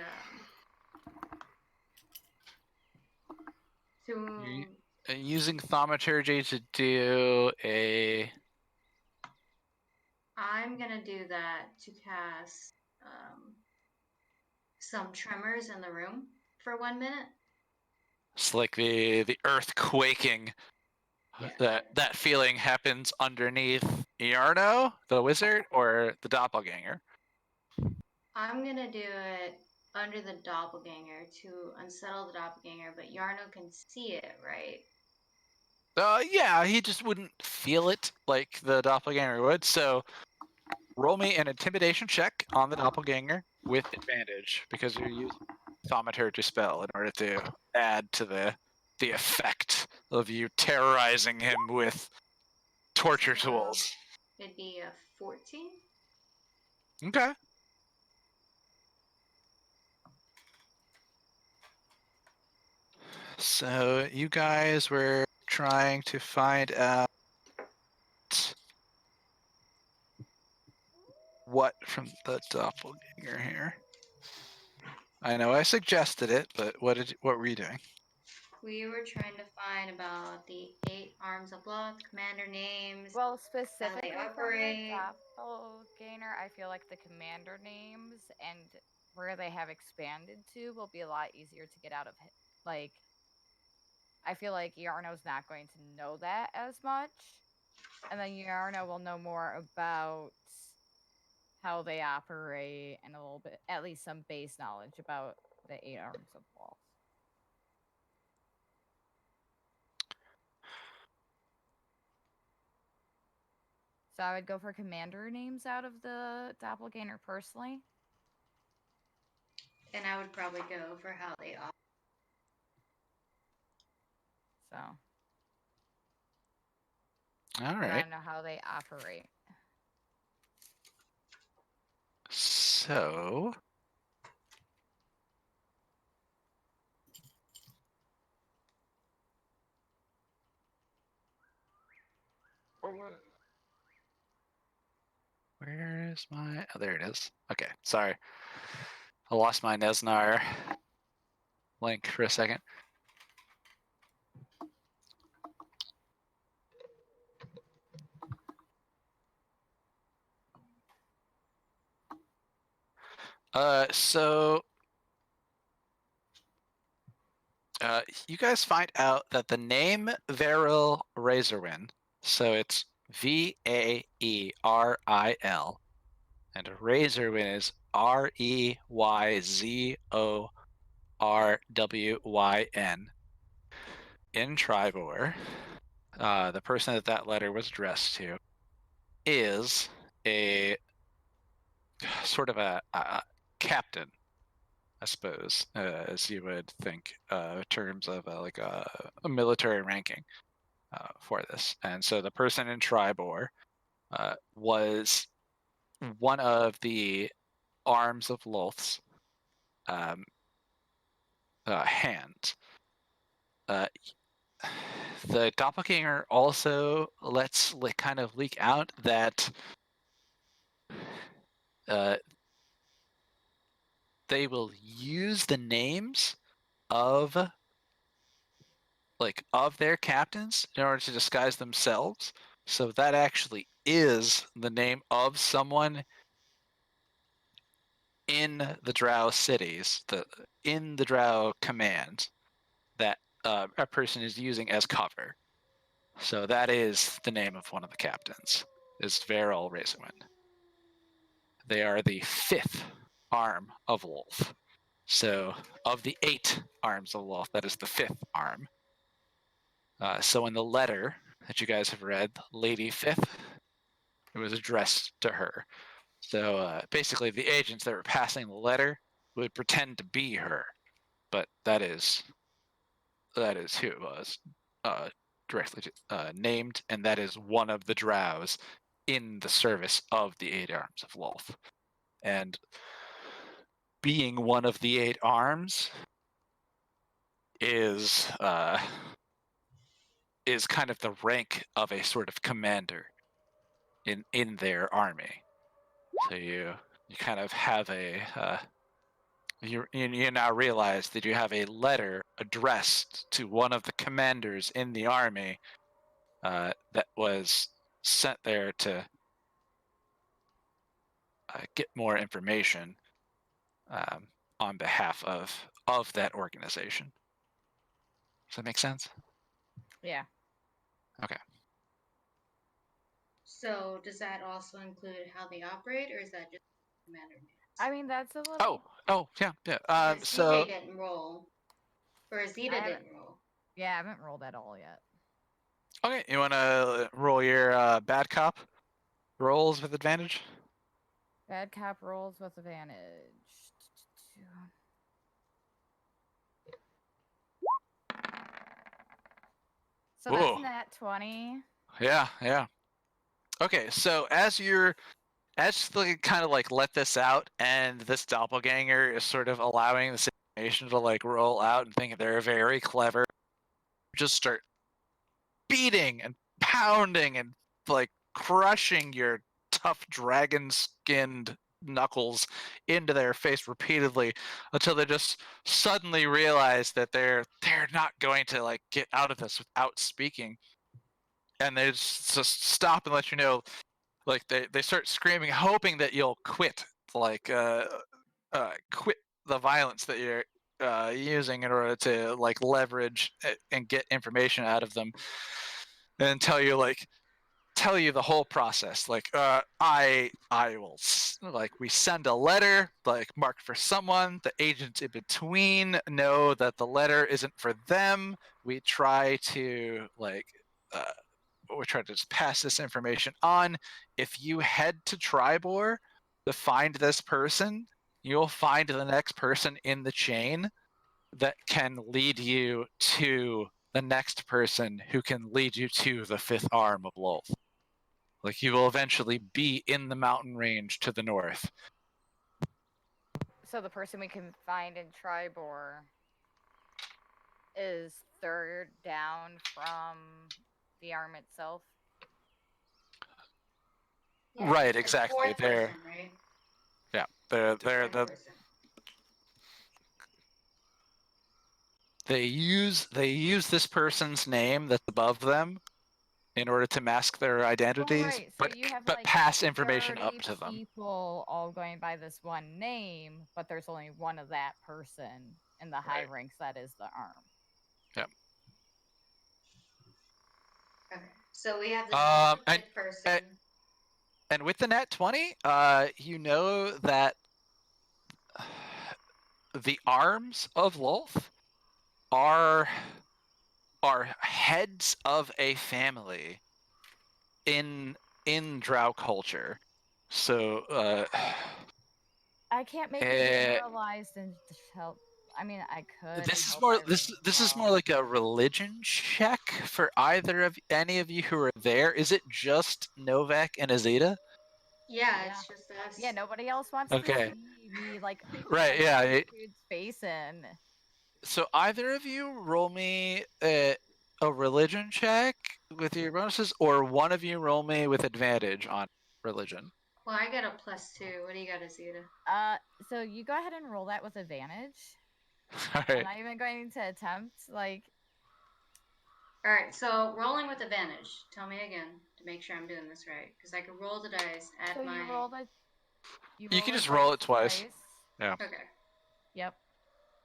you to using thaumaturgy to do a I'm gonna do that to cast some tremors in the room for 1 minute. it's like the earth quaking. Yeah. That feeling happens underneath Yarno, the wizard, or the doppelganger. I'm gonna do it under the doppelganger to unsettle the doppelganger, but Yarno can see it, right? Yeah, he just wouldn't feel it like the doppelganger would. So roll me an intimidation check on the doppelganger with advantage because you're using thaumaturgy spell in order to add to the effect of you terrorizing him with torture So tools. it'd be a 14. Okay. So you guys were trying to find out what from the doppelganger here. I know I suggested it, but what were you doing? We were trying to find about the 8 arms of blood, commander names, Well, how they specifically for the operate. doppelganger, I feel like the commander names and where they have expanded to will be a lot easier to get out of. Like, I feel like Yarno's not going to know that as much, and then Yarno will know more about how they operate and a little bit, at least some base knowledge about the 8 arms of walls. So I would go for commander names out of the doppelganger personally. And I would probably go for how they operate. So All I right. want to know how they operate. So where is my? Oh, there it is. Okay, sorry, I lost my Nesnar link for a second. So you guys find out that the name Varil Razorwin, so it's Vaeril, and Razorwin is Reyzorwyn. In Tribor, the person that letter was addressed to is a sort of a captain, I suppose, as you would think, in terms of like a military ranking for this. And so the person in Tribor was one of the arms of Lolth's hand. The doppelganger also lets kind of leak out that they will use the names of their captains in order to disguise themselves. So that actually is the name of someone in the Drow cities, in the Drow command that a person is using as cover. So that is the name of one of the captains, is Veril Razorwind. They are the 5th arm of Wolf. So of the 8 arms of Wolf, that is the 5th arm. So in the letter that you guys have read, Lady 5th, it was addressed to her. So basically, the agents that were passing the letter would pretend to be her, but that is who it was directly named, and that is one of the drows in the service of the 8 arms of Wolf. And being one of the 8 arms is kind of the rank of a sort of commander in their army. So you kind of have a you now realize that you have a letter addressed to one of the commanders in the army that was sent there to get more information on behalf of that organization. Does that make sense? Yeah. Okay. So does that also include how they operate, or is that just commander names? I mean, that's a little. Oh, yeah. Because So CJ didn't roll, or Zeta I haven't- didn't roll. Yeah, I haven't rolled at all yet. okay, you want to roll your bad cop rolls with advantage? Bad cop rolls with advantage. So Whoa. that's nat 20. Yeah. Okay, so as they kind of let this out, and this doppelganger is sort of allowing this information to roll out and think they're very clever, just start beating and pounding and crushing your tough dragon skinned knuckles into their face repeatedly until they just suddenly realize that they're not going to get out of this without speaking, and they just stop and let you know. They start screaming, hoping that you'll quit, quit the violence that you're using in order to leverage and get information out of them, and tell you the whole process. I will we send a letter marked for someone. The agents in between know that the letter isn't for them. We try to just pass this information on. If you head to Tribor to find this person, you'll find the next person in the chain that can lead you to the next person who can lead you to the 5th arm of Lolth. You will eventually be in the mountain range to the north. So the person we can find in Tribor is 3rd down from the arm itself. Yeah, Right, it's exactly. Fourth They're person, right? they're Fourth the person. they use this person's name that's above them in order to mask their identities, Right. So you have but like pass information 30 up to them. people all going by this one name, but there's only one of that person in the high Right. ranks that is the arm. Yep. Okay. So we have this And- fifth person. And with the nat 20, you know that the arms of Lolth are heads of a family in Drow culture. So I can't make it generalized and help. I mean, I could. this and is hope more I was this is more wrong. like a religion check for any of you who are there. Is it just Novak and Azita? Yeah, it's just us. Yeah, nobody else wants Okay. to see me Right, yeah, dude's face in. So either of you roll me a religion check with your bonuses, or one of you roll me with advantage on religion. Well, I got a +2. What do you got, Azita? So you go ahead and roll that with advantage. All I'm right. not even going to attempt like. All right, so rolling with advantage. Tell me again to make sure I'm doing this right, because I can roll the dice. Add So my. you rolled a. You You roll can it just roll it twice. twice. Yeah. Okay, Yep.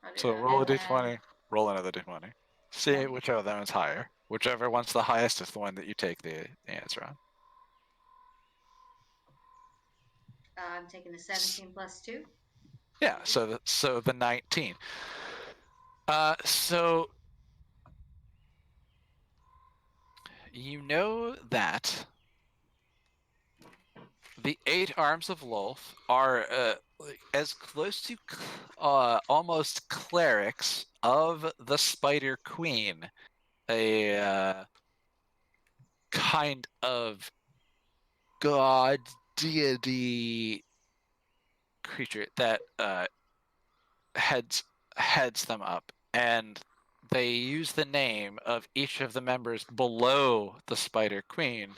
I'll do So that. roll a And d20, roll another d20. See Yep. whichever of them is higher. Whichever one's the highest is the one that you take the answer on. I'm taking the 17 +2. Yeah. So the 19. So you know that the 8 arms of Lolth are like as close to almost clerics of the Spider Queen, a kind of god deity creature that heads them up, and they use the name of each of the members below the Spider Queen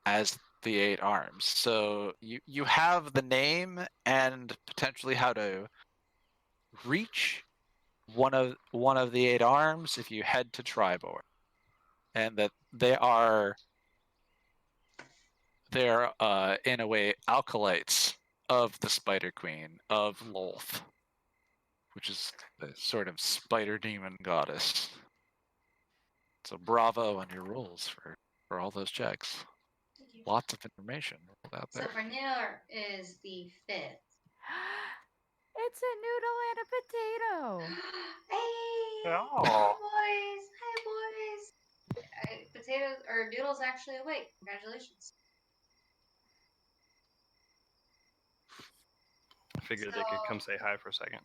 as the 8 arms. So you have the name and potentially how to reach one of the 8 arms if you head to Tribord, and that they're in a way alkalites of the Spider Queen of Lolth, which is the sort of spider demon goddess. So bravo on your rolls for all those checks. Thank you. Lots of information out So there. Vernier is the 5th. It's a noodle and a potato. Hey! Oh. Hi, boys! Hi, boys! Potatoes or noodles actually awake. Congratulations. I figured they could come say hi for a second.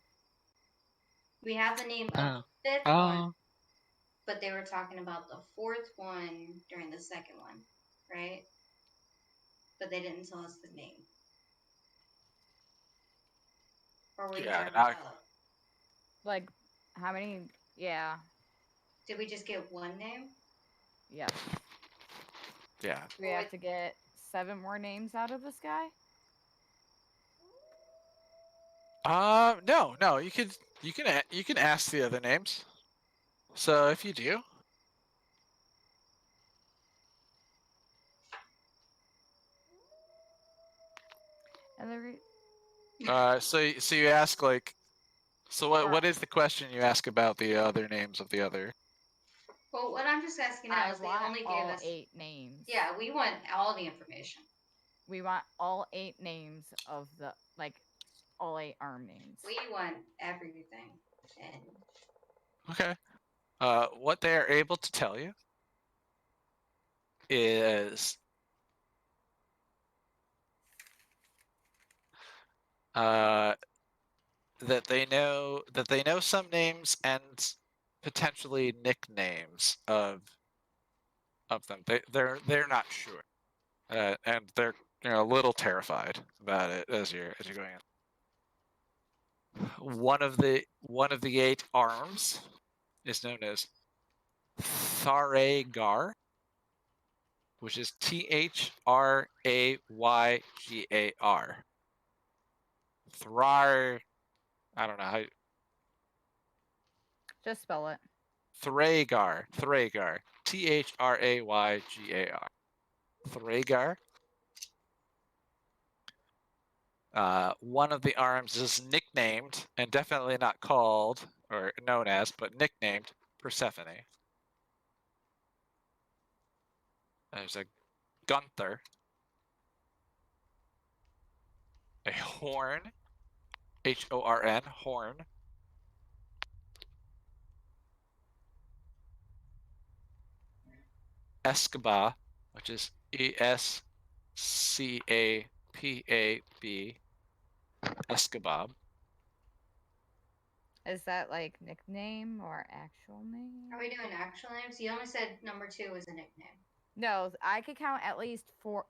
We have the name of Oh. the 5th Oh. one, but they were talking about the 4th one during the 2nd one, right? But they didn't tell us the name. Or were you Yeah, trying to not- tell? Like, how many? Yeah. Did we just get one name? Yep. Yeah. We have to get 7 more names out of this guy. No. You can ask the other names. So if you do, And the so you ask like, so what Or- is the question you ask about the other names of the other? Well, what I'm just asking now I is they want only gave all us 8 names. Yeah, we want all the information. We want all 8 names of the all 8 arm names. We want everything. And Okay. What they are able to tell you is that they know some names and potentially nicknames of them. They're not sure, and they're a little terrified about it as you're going in. One of the 8 arms is known as Tharaygar, which is Thraygyar. Thrar. I don't know how. Just spell it. Thragar. Thraygar. Thraygyar. Thragar. One of the arms is nicknamed, and definitely not called or known as, but nicknamed Persephone. There's a Gunther, a Horn, Horn, Horn, Escaba, which is Escapab, Escabab. Is that like nickname or actual name? are we doing actual names? You only said number 2 was a nickname. No, I could count at least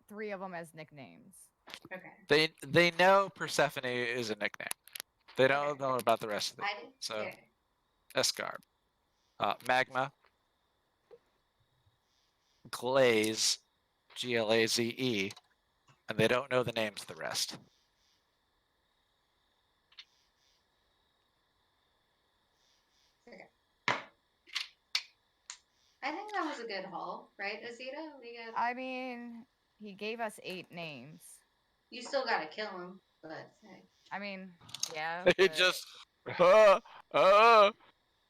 3 of them as nicknames. Okay. They know Persephone is a nickname. They don't Okay. know about the rest of it. I did. So Okay. Escarb, Magma, Glaze, Glaze, and they don't know the names of the rest. I think that was a good haul, right, Azita? We got. I mean, he gave us 8 names. You still gotta kill him, but hey. I mean, yeah. It but just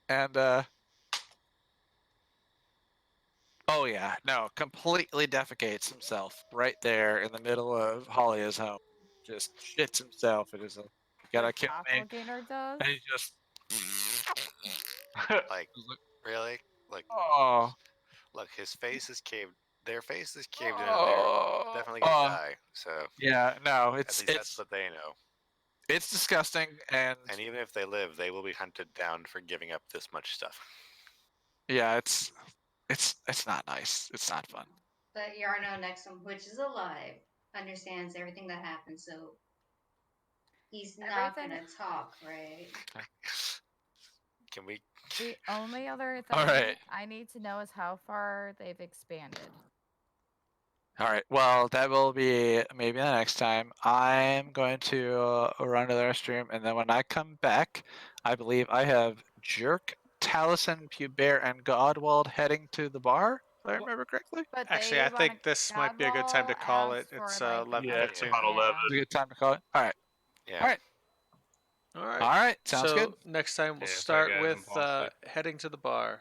and oh yeah, no, completely defecates himself right there in the middle of Halia's home. Just shits himself. It is a you gotta the kill me, doppelganger does. and he just Like, really? Like, oh look, his face is caved. Their face is caved in, and they're oh definitely gonna oh die. So yeah, no, at least that's what they know. it's disgusting, and And even if they live, they will be hunted down for giving up this much stuff. yeah, it's not nice. It's not fun. But Yarno Nexum, which is alive, understands everything that happened, so he's not Everything. gonna talk, right? Can we? The only other All thing right. I need to know is how far they've expanded. All right. Well, that will be maybe the next time. I'm going to run to the restroom, and then when I come back, I believe I have Jerk, Taliesin, Pubert, and Godwald heading to the bar. If I remember correctly. But Actually, they I want think this might be a good time to call it. It's Yeah, 11:15. it's about 11. Is it a good time to call it? All right. Yeah. All right. All right. All right. Sounds So good. next time we'll Yeah, sorry, start guys, I'm with falling asleep. heading to the bar.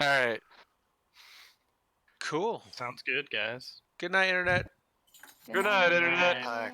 All right. Cool. Sounds good, guys. Good night, internet. Good night, Internet. Hi.